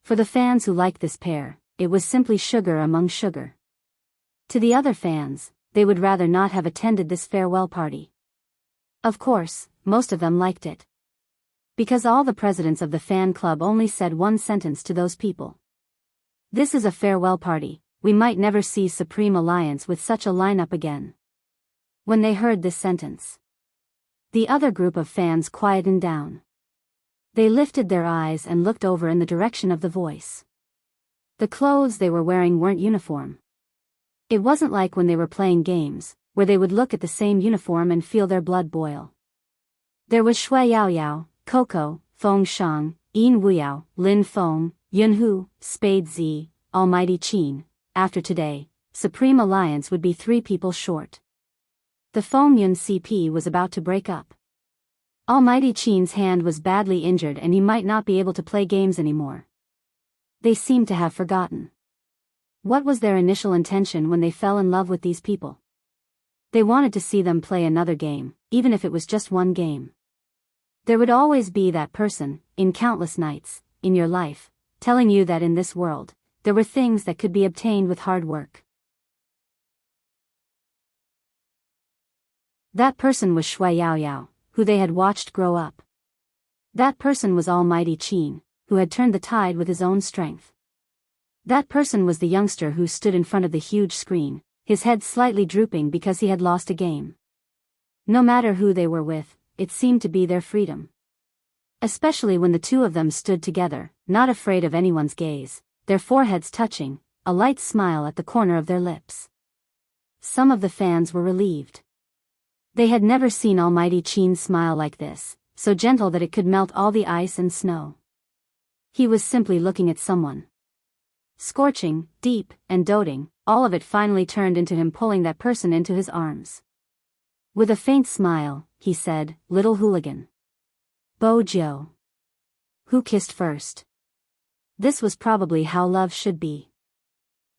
For the fans who liked this pair, it was simply sugar among sugar. To the other fans, they would rather not have attended this farewell party. Of course, most of them liked it. Because all the presidents of the fan club only said one sentence to those people. This is a farewell party, we might never see Supreme Alliance with such a lineup again. When they heard this sentence, the other group of fans quietened down. They lifted their eyes and looked over in the direction of the voice. The clothes they were wearing weren't uniform. It wasn't like when they were playing games, where they would look at the same uniform and feel their blood boil. There was Shui Yaoyao, Coco, Feng Shang, Yin Wuyao, Lin Feng, Yunhu, Spade Z, Almighty Qin. After today, Supreme Alliance would be 3 people short. The Feng Yun CP was about to break up. Almighty Qin's hand was badly injured and he might not be able to play games anymore. They seemed to have forgotten. What was their initial intention when they fell in love with these people? They wanted to see them play another game, even if it was just one game. There would always be that person, in countless nights, in your life, telling you that in this world, there were things that could be obtained with hard work. That person was Shui Yaoyao, who they had watched grow up. That person was Almighty Qin, who had turned the tide with his own strength. That person was the youngster who stood in front of the huge screen, his head slightly drooping because he had lost a game. No matter who they were with, it seemed to be their freedom. Especially when the two of them stood together, not afraid of anyone's gaze, their foreheads touching, a light smile at the corner of their lips. Some of the fans were relieved. They had never seen Almighty Qin smile like this, so gentle that it could melt all the ice and snow. He was simply looking at someone. Scorching, deep, and doting, all of it finally turned into him pulling that person into his arms. With a faint smile, he said, "Little hooligan." Bo Jiu. Who kissed first? This was probably how love should be.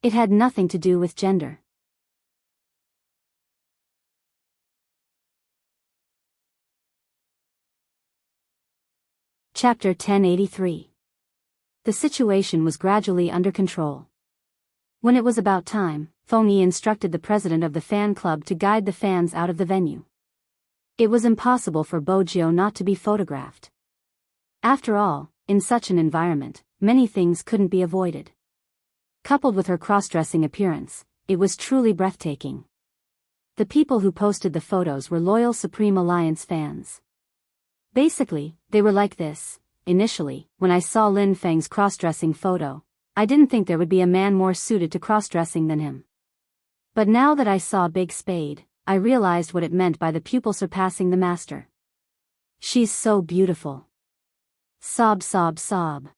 It had nothing to do with gender. Chapter 1083. The situation was gradually under control. When it was about time, Feng Yi instructed the president of the fan club to guide the fans out of the venue. It was impossible for Bo Jiu not to be photographed. After all, in such an environment, many things couldn't be avoided. Coupled with her cross-dressing appearance, it was truly breathtaking. The people who posted the photos were loyal Supreme Alliance fans. Basically, they were like this. Initially, when I saw Lin Feng's cross-dressing photo, I didn't think there would be a man more suited to cross-dressing than him. But now that I saw Big Spade, I realized what it meant by the pupil surpassing the master. She's so beautiful. Sob sob sob.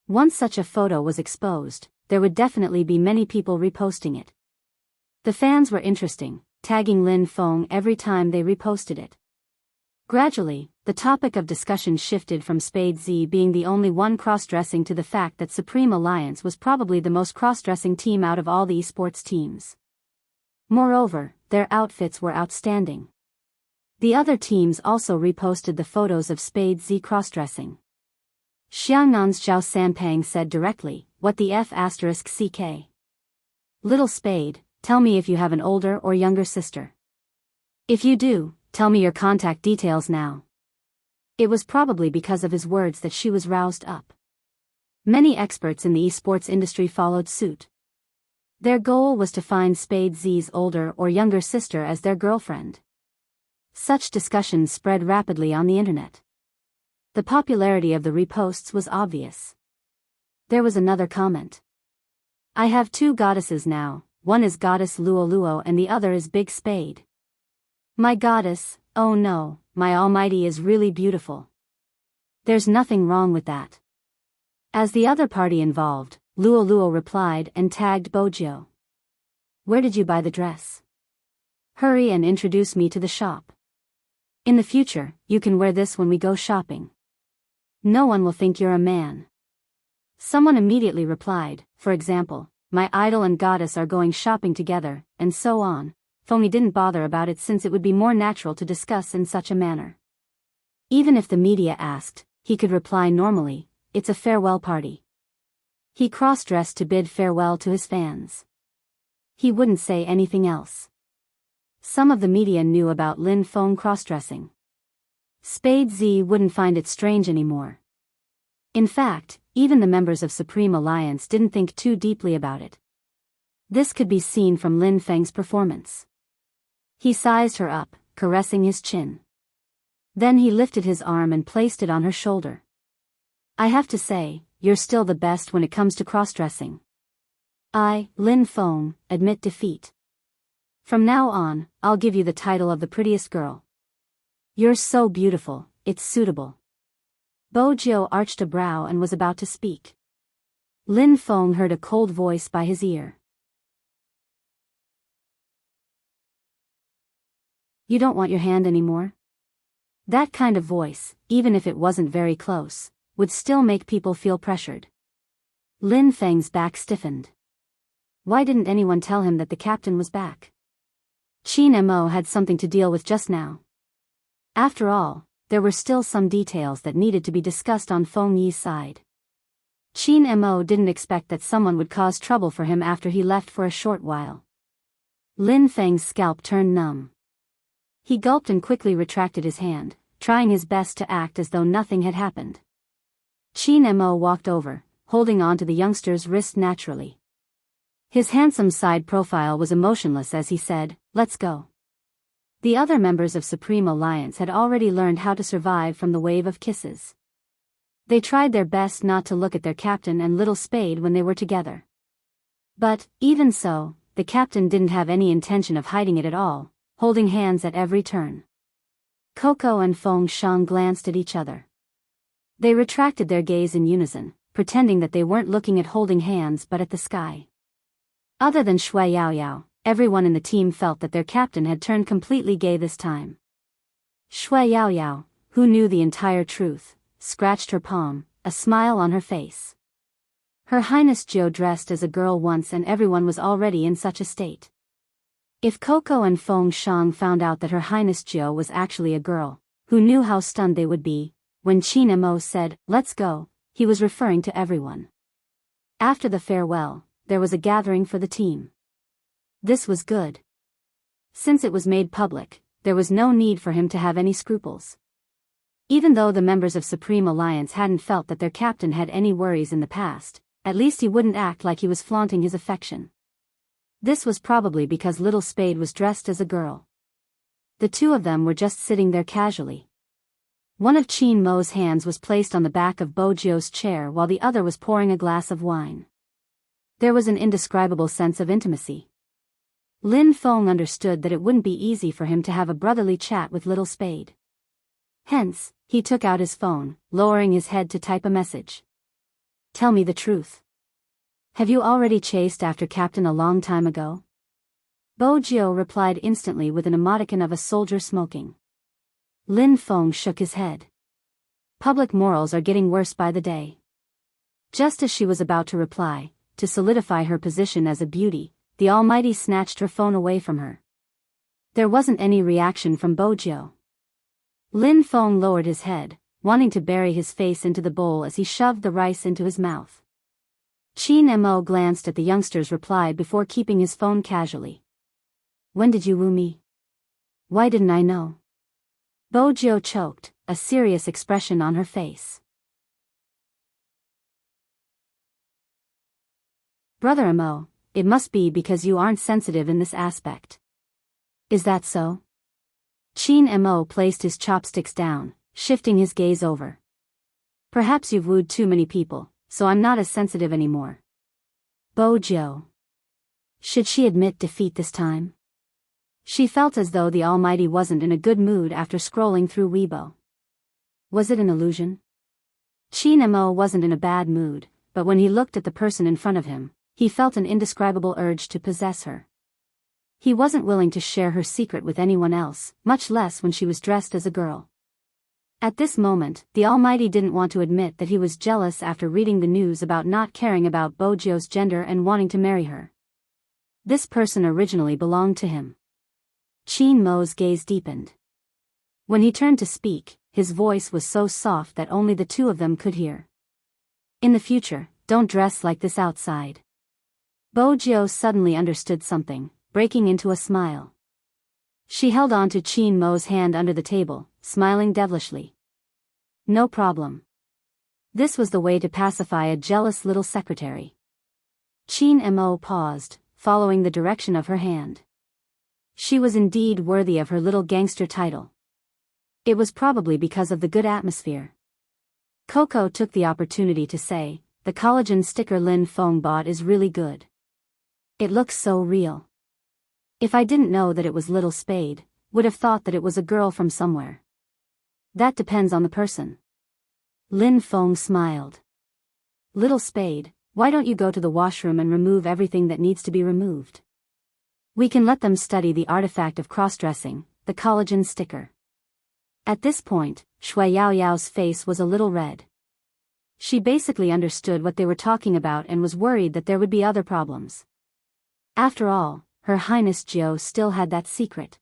Once such a photo was exposed, there would definitely be many people reposting it. The fans were interesting, tagging Lin Feng every time they reposted it. Gradually, the topic of discussion shifted from Spade Z being the only one cross-dressing to the fact that Supreme Alliance was probably the most cross-dressing team out of all the esports teams. Moreover, their outfits were outstanding. The other teams also reposted the photos of Spade Z cross-dressing. Xiangnan's Zhao Sanpang said directly, "What the F***CK? Little Spade, tell me if you have an older or younger sister. If you do, tell me your contact details now. It was probably because of his words that she was roused up. Many experts in the esports industry followed suit. Their goal was to find Spade Z's older or younger sister as their girlfriend. Such discussions spread rapidly on the internet. The popularity of the reposts was obvious. There was another comment. I have two goddesses now, one is Goddess Luo Luo and the other is Big Spade. My goddess, oh no, my almighty is really beautiful. There's nothing wrong with that. As the other party involved, Luo Luo replied and tagged Bojo. Where did you buy the dress? Hurry and introduce me to the shop. In the future, you can wear this when we go shopping. No one will think you're a man. Someone immediately replied, for example, my idol and goddess are going shopping together, and so on. Fengyi didn't bother about it since it would be more natural to discuss in such a manner. Even if the media asked, he could reply normally, it's a farewell party. He cross-dressed to bid farewell to his fans. He wouldn't say anything else. Some of the media knew about Lin Feng cross-dressing. Spade Z wouldn't find it strange anymore. In fact, even the members of Supreme Alliance didn't think too deeply about it. This could be seen from Lin Feng's performance. He sized her up, caressing his chin. Then he lifted his arm and placed it on her shoulder. I have to say, you're still the best when it comes to cross-dressing. I, Lin Feng, admit defeat. From now on, I'll give you the title of the prettiest girl. You're so beautiful, it's suitable. Bojo arched a brow and was about to speak. Lin Feng heard a cold voice by his ear. You don't want your hand anymore? That kind of voice, even if it wasn't very close, would still make people feel pressured. Lin Feng's back stiffened. Why didn't anyone tell him that the captain was back? Qin Mo had something to deal with just now. After all, there were still some details that needed to be discussed on Feng Yi's side. Qin Mo didn't expect that someone would cause trouble for him after he left for a short while. Lin Feng's scalp turned numb. He gulped and quickly retracted his hand, trying his best to act as though nothing had happened. Qin Mo walked over, holding on to the youngster's wrist naturally. His handsome side profile was emotionless as he said, let's go. The other members of Supreme Alliance had already learned how to survive from the wave of kisses. They tried their best not to look at their captain and Little Spade when they were together. But, even so, the captain didn't have any intention of hiding it at all, holding hands at every turn. Coco and Feng Shang glanced at each other. They retracted their gaze in unison, pretending that they weren't looking at holding hands but at the sky. Other than Shui Yaoyao, everyone in the team felt that their captain had turned completely gay this time. Shui Yaoyao, who knew the entire truth, scratched her palm, a smile on her face. Her Highness Jiu dressed as a girl once and everyone was already in such a state. If Coco and Feng Shang found out that Her Highness Jiu was actually a girl, who knew how stunned they would be, when Qin Mo said, let's go, he was referring to everyone. After the farewell, there was a gathering for the team. This was good. Since it was made public, there was no need for him to have any scruples. Even though the members of Supreme Alliance hadn't felt that their captain had any worries in the past, at least he wouldn't act like he was flaunting his affection. This was probably because Little Spade was dressed as a girl. The two of them were just sitting there casually. One of Qin Mo's hands was placed on the back of Bojo's chair while the other was pouring a glass of wine. There was an indescribable sense of intimacy. Lin Feng understood that it wouldn't be easy for him to have a brotherly chat with Little Spade. Hence, he took out his phone, lowering his head to type a message. Tell me the truth. Have you already chased after Captain a long time ago? Bojo replied instantly with an emoticon of a soldier smoking. Lin Feng shook his head. Public morals are getting worse by the day. Just as she was about to reply, to solidify her position as a beauty, the Almighty snatched her phone away from her. There wasn't any reaction from Bojo. Lin Feng lowered his head, wanting to bury his face into the bowl as he shoved the rice into his mouth. Qin Mo glanced at the youngster's reply before keeping his phone casually. When did you woo me? Why didn't I know? Bojo choked, a serious expression on her face. Brother Amo, it must be because you aren't sensitive in this aspect. Is that so? Chin Mo placed his chopsticks down, shifting his gaze over. Perhaps you've wooed too many people, so I'm not as sensitive anymore. Bojo. Should she admit defeat this time? She felt as though the Almighty wasn't in a good mood after scrolling through Weibo. Was it an illusion? Chin Mo wasn't in a bad mood, but when he looked at the person in front of him, he felt an indescribable urge to possess her. He wasn't willing to share her secret with anyone else, much less when she was dressed as a girl. At this moment, the Almighty didn't want to admit that he was jealous after reading the news about not caring about Bojo's gender and wanting to marry her. This person originally belonged to him. Chin Mo's gaze deepened. When he turned to speak, his voice was so soft that only the two of them could hear. In the future, don't dress like this outside. Bojo suddenly understood something, breaking into a smile. She held on to Chin Mo's hand under the table, smiling devilishly. No problem. This was the way to pacify a jealous little secretary. Chin Mo paused, following the direction of her hand. She was indeed worthy of her little gangster title. It was probably because of the good atmosphere. Coco took the opportunity to say, the collagen sticker Lin Feng bought is really good. It looks so real. If I didn't know that it was Little Spade, would have thought that it was a girl from somewhere. That depends on the person. Lin Feng smiled. Little Spade, why don't you go to the washroom and remove everything that needs to be removed? We can let them study the artifact of cross-dressing, the collagen sticker. At this point, Shui Yaoyao's face was a little red. She basically understood what they were talking about and was worried that there would be other problems. After all, Her Highness Jiao still had that secret.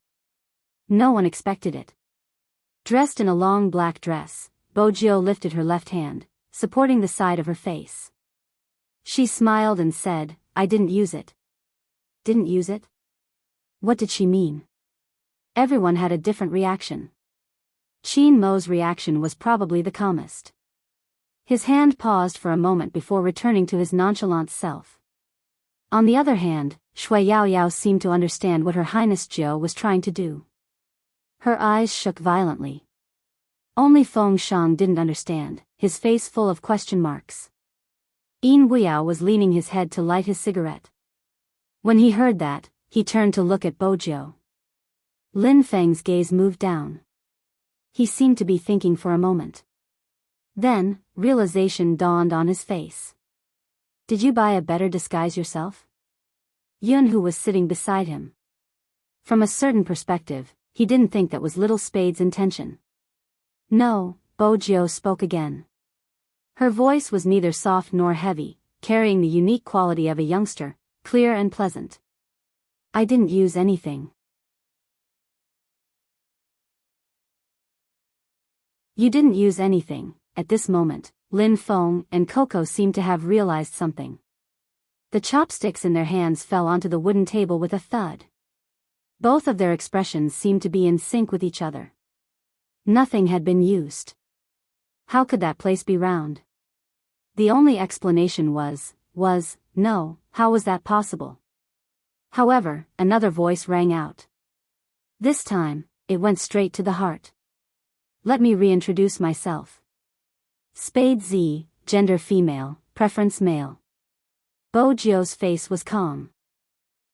No one expected it. Dressed in a long black dress, Bojo lifted her left hand, supporting the side of her face. She smiled and said, I didn't use it. Didn't use it? What did she mean? Everyone had a different reaction. Chin Mo's reaction was probably the calmest. His hand paused for a moment before returning to his nonchalant self. On the other hand, Shui Yaoyao seemed to understand what Her Highness Jiao was trying to do. Her eyes shook violently. Only Feng Shang didn't understand, his face full of question marks. Yin Wuyao was leaning his head to light his cigarette. When he heard that, he turned to look at Bojo. Lin Feng's gaze moved down. He seemed to be thinking for a moment. Then, realization dawned on his face. Did you buy a better disguise yourself? Yun, who was sitting beside him. From a certain perspective, he didn't think that was Little Spade's intention. No, Bojo spoke again. Her voice was neither soft nor heavy, carrying the unique quality of a youngster, clear and pleasant. I didn't use anything. You didn't use anything. At this moment, Lin Feng and Coco seemed to have realized something. The chopsticks in their hands fell onto the wooden table with a thud. Both of their expressions seemed to be in sync with each other. Nothing had been used. How could that place be round? The only explanation was, no, how was that possible? However, another voice rang out. This time, it went straight to the heart. Let me reintroduce myself. Spade Z, gender female, preference male. Bojo's face was calm.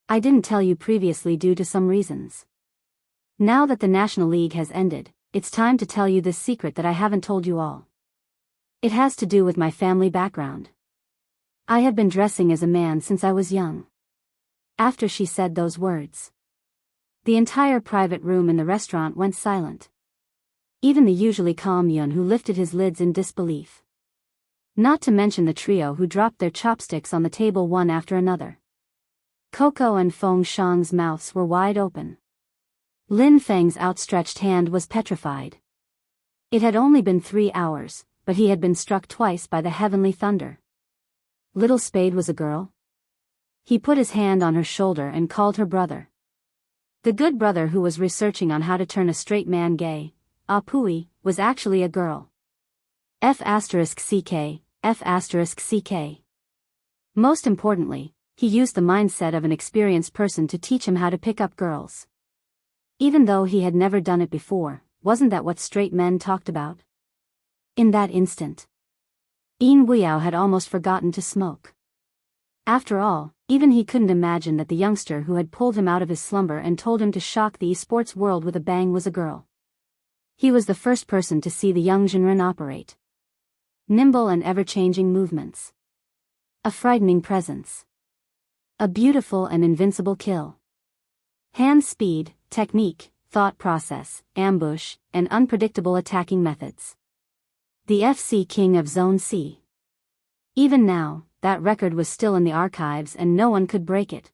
I didn't tell you previously due to some reasons. Now that the National League has ended, it's time to tell you this secret that I haven't told you all. It has to do with my family background. I have been dressing as a man since I was young. After she said those words, the entire private room in the restaurant went silent. Even the usually calm Yun, who lifted his lids in disbelief. Not to mention the trio who dropped their chopsticks on the table one after another. Coco and Feng Shang's mouths were wide open. Lin Feng's outstretched hand was petrified. It had only been 3 hours, but he had been struck twice by the heavenly thunder. Little Spade was a girl? He put his hand on her shoulder and called her brother. The good brother who was researching on how to turn a straight man gay, Apui, was actually a girl. F***ck, F***ck. Most importantly, he used the mindset of an experienced person to teach him how to pick up girls. Even though he had never done it before, wasn't that what straight men talked about? In that instant, Yin Guiyao had almost forgotten to smoke. After all, even he couldn't imagine that the youngster who had pulled him out of his slumber and told him to shock the esports world with a bang was a girl. He was the first person to see the young Jinren operate. Nimble and ever-changing movements. A frightening presence. A beautiful and invincible kill. Hand speed, technique, thought process, ambush, and unpredictable attacking methods. The FC King of Zone C. Even now, that record was still in the archives and no one could break it.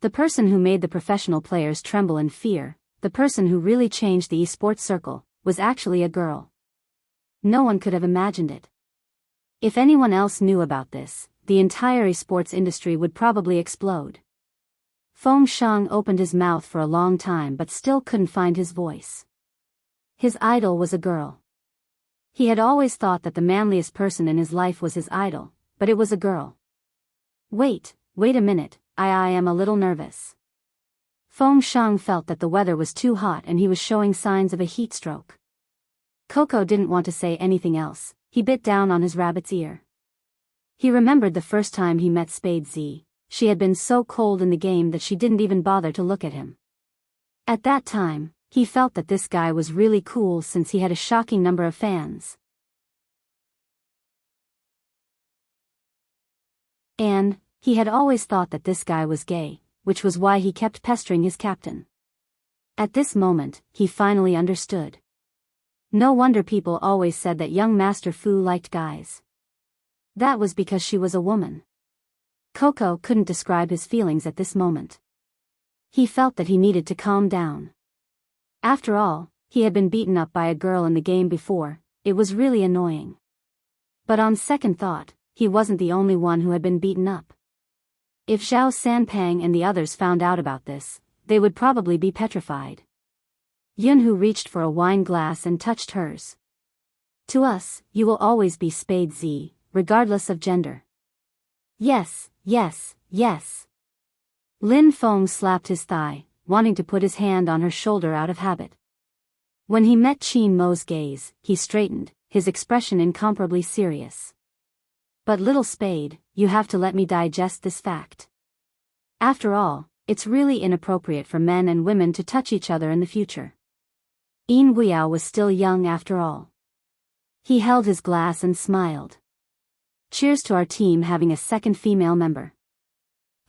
The person who made the professional players tremble in fear, the person who really changed the esports circle, was actually a girl. No one could have imagined it. If anyone else knew about this, the entire esports industry would probably explode. Feng Shang opened his mouth for a long time but still couldn't find his voice. His idol was a girl. He had always thought that the manliest person in his life was his idol, but it was a girl. Wait a minute, I am a little nervous. Feng Shang felt that the weather was too hot and he was showing signs of a heat stroke. Coco didn't want to say anything else, he bit down on his rabbit's ear. He remembered the first time he met Spade Z, she had been so cold in the game that she didn't even bother to look at him. At that time, he felt that this guy was really cool since he had a shocking number of fans. And he had always thought that this guy was gay, which was why he kept pestering his captain. At this moment, he finally understood. No wonder people always said that young Master Fu liked guys. That was because she was a woman. Coco couldn't describe his feelings at this moment. He felt that he needed to calm down. After all, he had been beaten up by a girl in the game before, it was really annoying. But on second thought, he wasn't the only one who had been beaten up. If Zhao Sanpang and the others found out about this, they would probably be petrified. Yunhu reached for a wine glass and touched hers. To us, you will always be Spade Z, regardless of gender. Yes, yes, yes. Lin Feng slapped his thigh, wanting to put his hand on her shoulder out of habit. When he met Qin Mo's gaze, he straightened, his expression incomparably serious. But little Spade, you have to let me digest this fact. After all, it's really inappropriate for men and women to touch each other in the future. Yin Guiyao was still young after all. He held his glass and smiled. Cheers to our team having a second female member.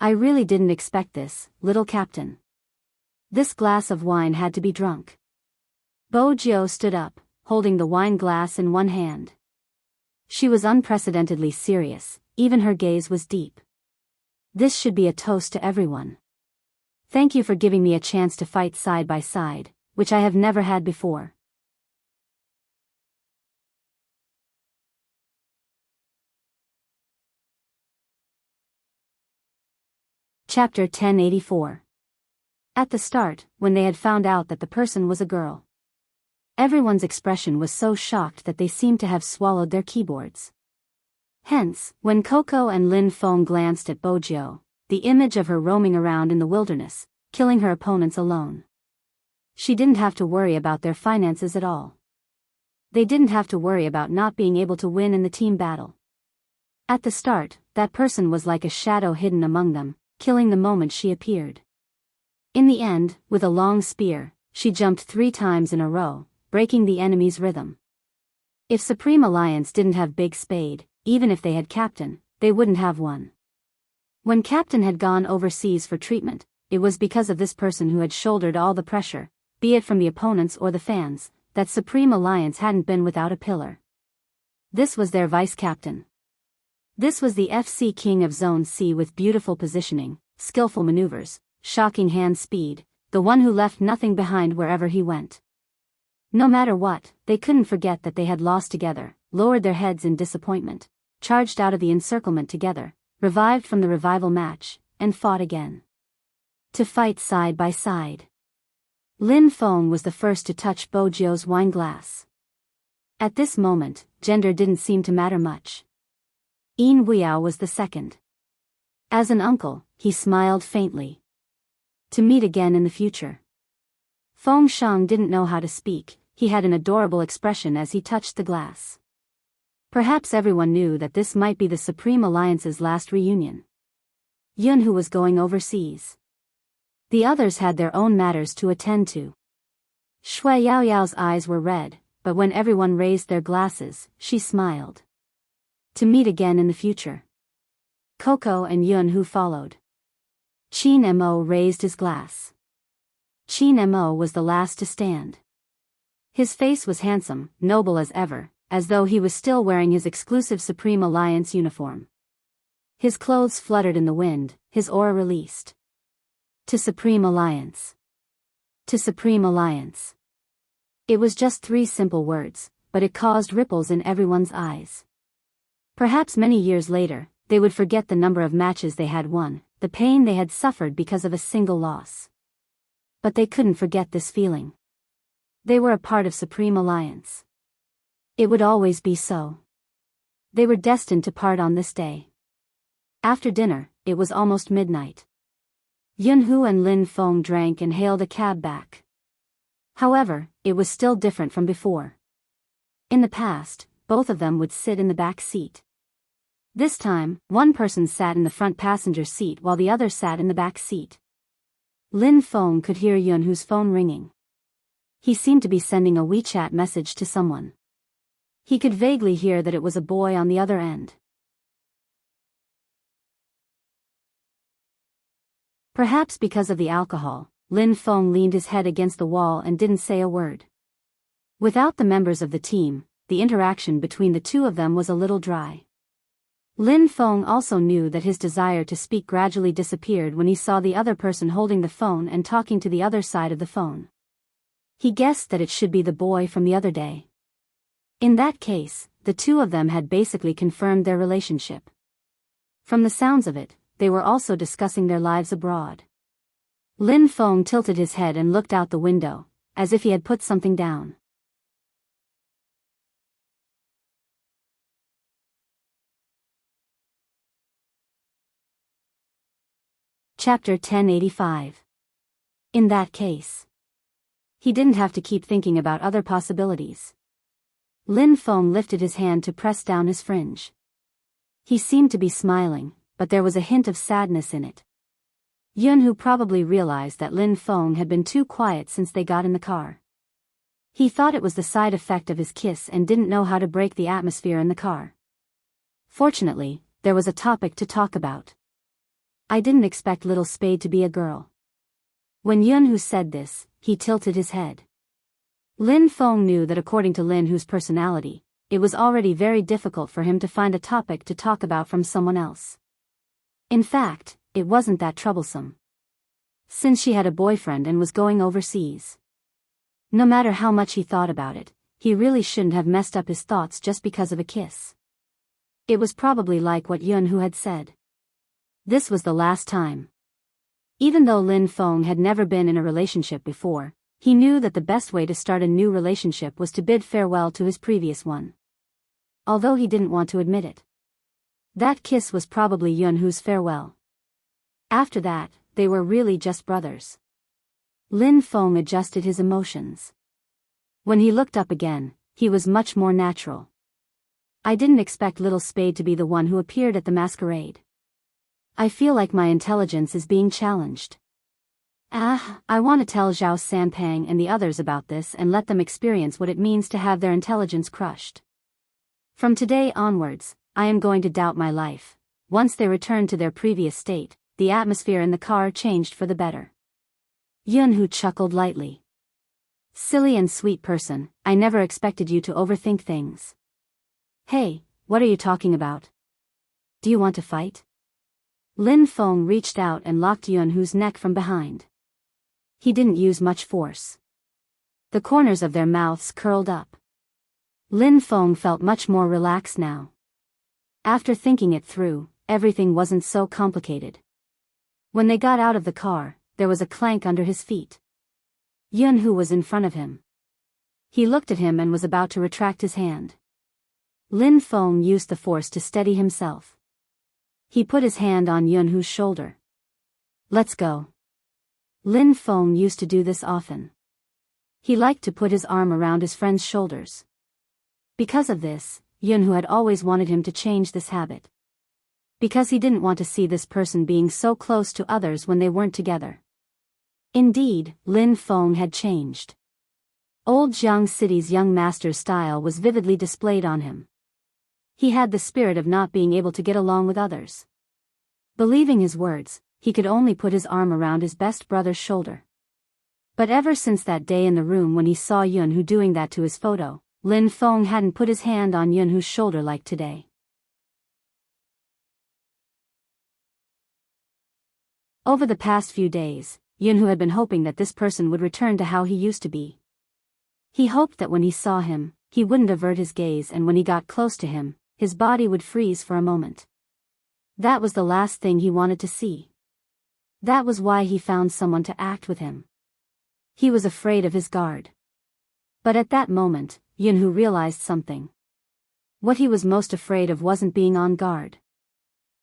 I really didn't expect this, little captain. This glass of wine had to be drunk. Bo Jiao stood up, holding the wine glass in one hand. She was unprecedentedly serious, even her gaze was deep. This should be a toast to everyone. Thank you for giving me a chance to fight side by side, which I have never had before. Chapter 1084. At the start, when they had found out that the person was a girl, everyone's expression was so shocked that they seemed to have swallowed their keyboards. Hence, when Coco and Lin Feng glanced at Bo Jiao, the image of her roaming around in the wilderness, killing her opponents alone. She didn't have to worry about their finances at all. They didn't have to worry about not being able to win in the team battle. At the start, that person was like a shadow hidden among them, killing the moment she appeared. In the end, with a long spear, she jumped 3 times in a row, breaking the enemy's rhythm. If Supreme Alliance didn't have Big Spade, even if they had Captain, they wouldn't have won. When Captain had gone overseas for treatment, it was because of this person who had shouldered all the pressure, be it from the opponents or the fans, that Supreme Alliance hadn't been without a pillar. This was their vice-captain. This was the FC King of Zone C with beautiful positioning, skillful maneuvers, shocking hand speed, the one who left nothing behind wherever he went. No matter what, they couldn't forget that they had lost together, lowered their heads in disappointment, charged out of the encirclement together, revived from the revival match, and fought again. To fight side by side. Lin Feng was the first to touch Bo Jio's wine glass. At this moment, gender didn't seem to matter much. Yin Weiyao was the second. As an uncle, he smiled faintly. To meet again in the future. Feng Shang didn't know how to speak, he had an adorable expression as he touched the glass. Perhaps everyone knew that this might be the Supreme Alliance's last reunion. Yun who was going overseas. The others had their own matters to attend to. Shui Yaoyao's eyes were red, but when everyone raised their glasses, she smiled. To meet again in the future. Coco and Yun who followed. Qin Mo raised his glass. Qin Mo was the last to stand. His face was handsome, noble as ever, as though he was still wearing his exclusive Supreme Alliance uniform. His clothes fluttered in the wind, his aura released. To Supreme Alliance. To Supreme Alliance. It was just 3 simple words, but it caused ripples in everyone's eyes. Perhaps many years later, they would forget the number of matches they had won, the pain they had suffered because of a single loss. But they couldn't forget this feeling. They were a part of Supreme Alliance. It would always be so. They were destined to part on this day. After dinner, it was almost midnight. Yunhu and Lin Feng drank and hailed a cab back. However, it was still different from before. In the past, both of them would sit in the back seat. This time, one person sat in the front passenger seat while the other sat in the back seat. Lin Feng could hear Yunhu's phone ringing. He seemed to be sending a WeChat message to someone. He could vaguely hear that it was a boy on the other end. Perhaps because of the alcohol, Lin Feng leaned his head against the wall and didn't say a word. Without the members of the team, the interaction between the two of them was a little dry. Lin Feng also knew that his desire to speak gradually disappeared when he saw the other person holding the phone and talking to the other side of the phone. He guessed that it should be the boy from the other day. In that case, the two of them had basically confirmed their relationship. From the sounds of it, they were also discussing their lives abroad. Lin Feng tilted his head and looked out the window, as if he had put something down. Chapter 1085. In that case. He didn't have to keep thinking about other possibilities. Lin Feng lifted his hand to press down his fringe. He seemed to be smiling, but there was a hint of sadness in it. Yunhu probably realized that Lin Feng had been too quiet since they got in the car. He thought it was the side effect of his kiss and didn't know how to break the atmosphere in the car. Fortunately, there was a topic to talk about. I didn't expect Little Spade to be a girl. When Yunhu said this, he tilted his head. Lin Feng knew that according to Linhu's personality, it was already very difficult for him to find a topic to talk about from someone else. In fact, it wasn't that troublesome. Since she had a boyfriend and was going overseas. No matter how much he thought about it, he really shouldn't have messed up his thoughts just because of a kiss. It was probably like what Yunhu had said. This was the last time. Even though Lin Feng had never been in a relationship before, he knew that the best way to start a new relationship was to bid farewell to his previous one. Although he didn't want to admit it. That kiss was probably Yunhu's farewell. After that, they were really just brothers. Lin Feng adjusted his emotions. When he looked up again, he was much more natural. I didn't expect Little Spade to be the one who appeared at the masquerade. I feel like my intelligence is being challenged. I want to tell Zhao Sanpang and the others about this and let them experience what it means to have their intelligence crushed. From today onwards, I am going to doubt my life. Once they returned to their previous state, the atmosphere in the car changed for the better. Yunhu chuckled lightly. Silly and sweet person, I never expected you to overthink things. Hey, what are you talking about? Do you want to fight? Lin Feng reached out and locked Yunhu's neck from behind. He didn't use much force. The corners of their mouths curled up. Lin Feng felt much more relaxed now. After thinking it through, everything wasn't so complicated. When they got out of the car, there was a clank under his feet. Yunhu was in front of him. He looked at him and was about to retract his hand. Lin Feng used the force to steady himself. He put his hand on Yunhu's shoulder. Let's go. Lin Feng used to do this often. He liked to put his arm around his friend's shoulders. Because of this, Yunhu had always wanted him to change this habit. Because he didn't want to see this person being so close to others when they weren't together. Indeed, Lin Feng had changed. Old Jiang City's young master's style was vividly displayed on him. He had the spirit of not being able to get along with others. Believing his words, he could only put his arm around his best brother's shoulder. But ever since that day in the room when he saw Yunhu doing that to his photo, Lin Feng hadn't put his hand on Yunhu's shoulder like today. Over the past few days, Yunhu had been hoping that this person would return to how he used to be. He hoped that when he saw him, he wouldn't avert his gaze, and when he got close to him, his body would freeze for a moment. That was the last thing he wanted to see. That was why he found someone to act with him. He was afraid of his guard. But at that moment, Yunhu realized something. What he was most afraid of wasn't being on guard.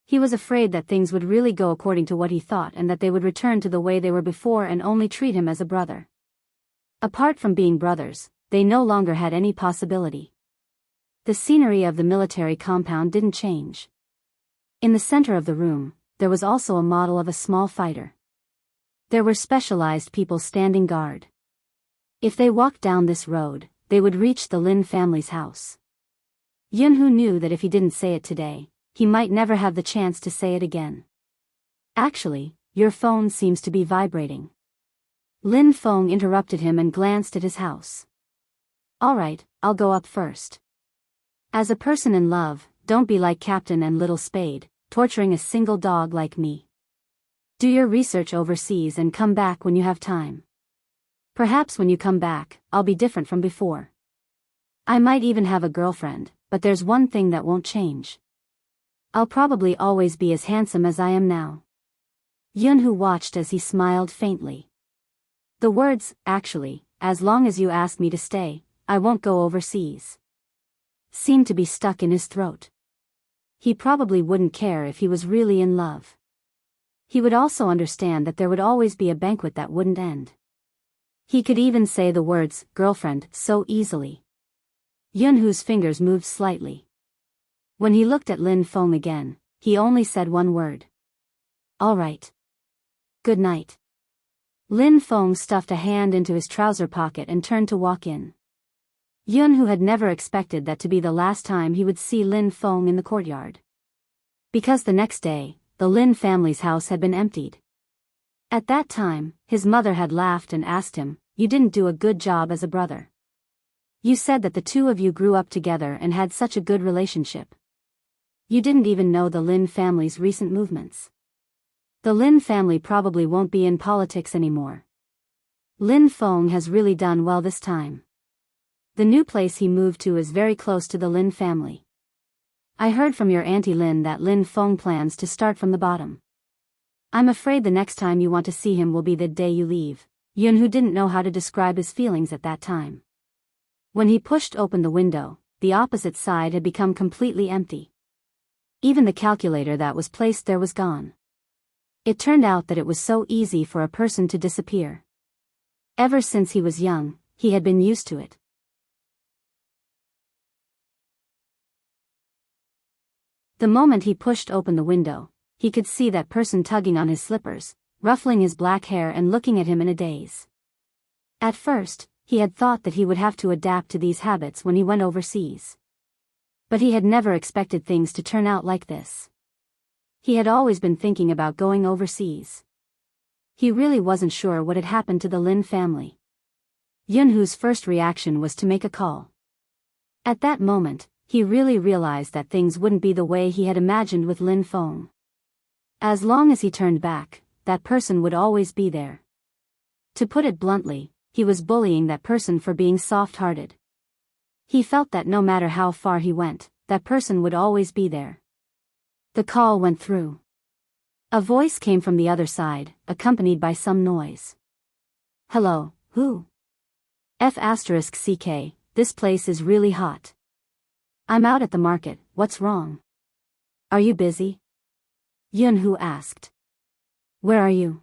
He was afraid that things would really go according to what he thought and that they would return to the way they were before and only treat him as a brother. Apart from being brothers, they no longer had any possibility. The scenery of the military compound didn't change. In the center of the room, there was also a model of a small fighter. There were specialized people standing guard. If they walked down this road, they would reach the Lin family's house. Yunhu knew that if he didn't say it today, he might never have the chance to say it again. Actually, your phone seems to be vibrating. Lin Feng interrupted him and glanced at his house. Alright, I'll go up first. As a person in love, don't be like Captain and Little Spade, torturing a single dog like me. Do your research overseas and come back when you have time. Perhaps when you come back, I'll be different from before. I might even have a girlfriend, but there's one thing that won't change. I'll probably always be as handsome as I am now. Yunhu watched as he smiled faintly. The words, actually, as long as you ask me to stay, I won't go overseas, seemed to be stuck in his throat. He probably wouldn't care if he was really in love. He would also understand that there would always be a banquet that wouldn't end. He could even say the words, girlfriend, so easily. Yunhu's fingers moved slightly. When he looked at Lin Feng again, he only said one word. All right. Good night. Lin Feng stuffed a hand into his trouser pocket and turned to walk in. Yunhu had never expected that to be the last time he would see Lin Feng in the courtyard. Because the next day, the Lin family's house had been emptied. At that time, his mother had laughed and asked him, "You didn't do a good job as a brother. You said that the two of you grew up together and had such a good relationship. You didn't even know the Lin family's recent movements. The Lin family probably won't be in politics anymore. Lin Feng has really done well this time. The new place he moved to is very close to the Lin family. I heard from your Auntie Lin that Lin Feng plans to start from the bottom. I'm afraid the next time you want to see him will be the day you leave." Yunhu didn't know how to describe his feelings at that time. When he pushed open the window, the opposite side had become completely empty. Even the calculator that was placed there was gone. It turned out that it was so easy for a person to disappear. Ever since he was young, he had been used to it. The moment he pushed open the window, he could see that person tugging on his slippers, ruffling his black hair and looking at him in a daze. At first, he had thought that he would have to adapt to these habits when he went overseas. But he had never expected things to turn out like this. He had always been thinking about going overseas. He really wasn't sure what had happened to the Lin family. Yunhu's first reaction was to make a call. At that moment, he really realized that things wouldn't be the way he had imagined with Lin Feng. As long as he turned back, that person would always be there. To put it bluntly, he was bullying that person for being soft-hearted. He felt that no matter how far he went, that person would always be there. The call went through. A voice came from the other side, accompanied by some noise. "Hello, Who? F***ck, this place is really hot. I'm out at the market, what's wrong? Are you busy? Yunhu asked. Where are you?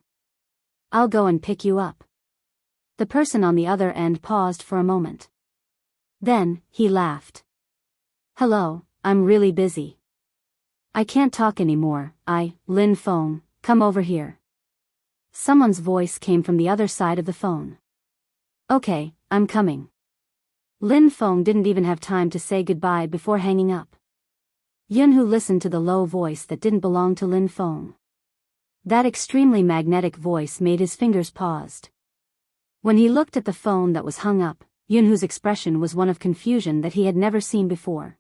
I'll go and pick you up. The person on the other end paused for a moment. Then, he laughed. Hello, I'm really busy. I can't talk anymore. Lin Feng, come over here. Someone's voice came from the other side of the phone. Okay, I'm coming. Lin Feng didn't even have time to say goodbye before hanging up. Yunhu listened to the low voice that didn't belong to Lin Feng. That extremely magnetic voice made his fingers paused. When he looked at the phone that was hung up, Yunhu's expression was one of confusion that he had never seen before.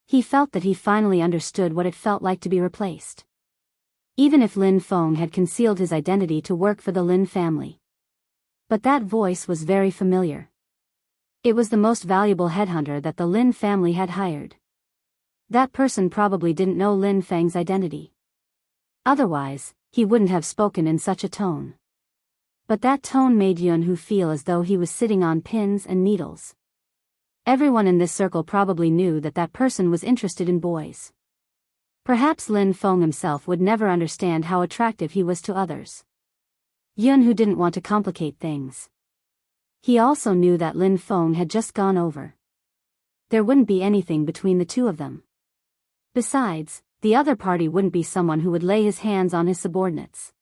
He felt that he finally understood what it felt like to be replaced. Even if Lin Feng had concealed his identity to work for the Lin family. But that voice was very familiar. It was the most valuable headhunter that the Lin family had hired. That person probably didn't know Lin Feng's identity. Otherwise, he wouldn't have spoken in such a tone. But that tone made Yunhu feel as though he was sitting on pins and needles. Everyone in this circle probably knew that that person was interested in boys. Perhaps Lin Feng himself would never understand how attractive he was to others. Yunhu didn't want to complicate things. He also knew that Lin Feng had just gone over. There wouldn't be anything between the two of them. Besides, the other party wouldn't be someone who would lay his hands on his subordinates.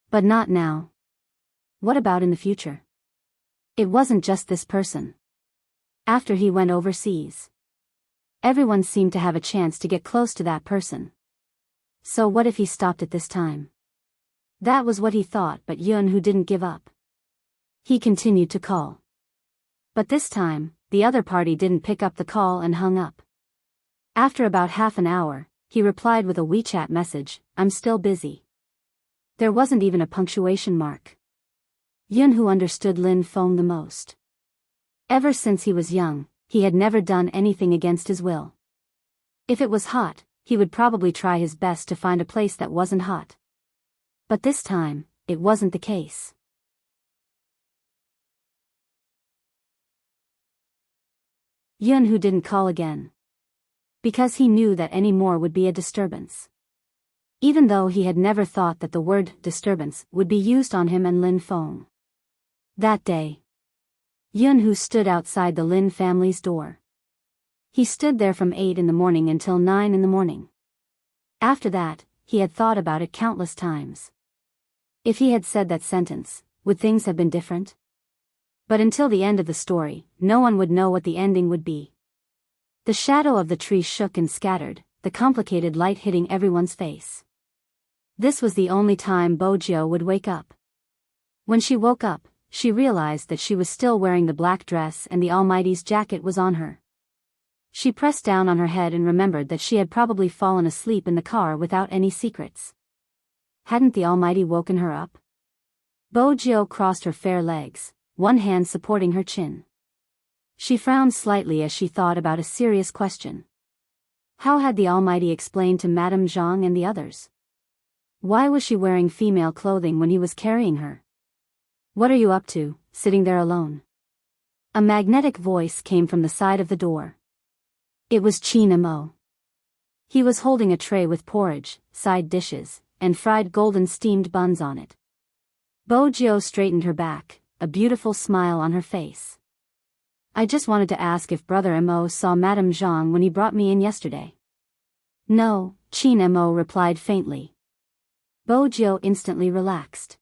But not now. What about in the future? It wasn't just this person. After he went overseas, everyone seemed to have a chance to get close to that person. So what if he stopped at this time? That was what he thought, but Yunhu didn't give up. He continued to call. But this time, the other party didn't pick up the call and hung up. After about half an hour, he replied with a WeChat message, I'm still busy. There wasn't even a punctuation mark. Yunhu understood Lin Feng the most. Ever since he was young, he had never done anything against his will. If it was hot, he would probably try his best to find a place that wasn't hot. But this time, it wasn't the case. Yunhu didn't call again. Because he knew that any more would be a disturbance. Even though he had never thought that the word disturbance would be used on him and Lin Feng. That day, Yunhu stood outside the Lin family's door. He stood there from 8 in the morning until 9 in the morning. After that, he had thought about it countless times. If he had said that sentence, would things have been different? But until the end of the story, no one would know what the ending would be. The shadow of the tree shook and scattered, the complicated light hitting everyone's face. This was the only time Bojo would wake up. When she woke up, she realized that she was still wearing the black dress and the Almighty's jacket was on her. She pressed down on her head and remembered that she had probably fallen asleep in the car without any secrets. Hadn't the Almighty woken her up? Bojo crossed her fair legs, one hand supporting her chin. She frowned slightly as she thought about a serious question. How had the Almighty explained to Madame Zhang and the others? Why was she wearing female clothing when he was carrying her? What are you up to, sitting there alone? A magnetic voice came from the side of the door. It was Qin Mo. He was holding a tray with porridge, side dishes, and fried golden steamed buns on it. Bojo straightened her back, a beautiful smile on her face. I just wanted to ask if Brother Mo saw Madame Zhang when he brought me in yesterday. No, Qin Mo replied faintly. Bojo instantly relaxed.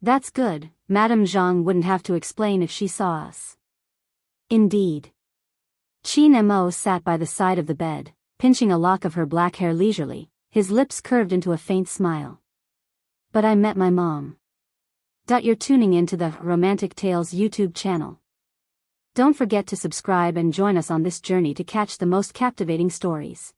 That's good, Madame Zhang wouldn't have to explain if she saw us. Indeed. Qin Mo sat by the side of the bed, pinching a lock of her black hair leisurely, his lips curved into a faint smile. But I met my mom. You're tuning into the Romantic Tales YouTube channel. Don't forget to subscribe and join us on this journey to catch the most captivating stories.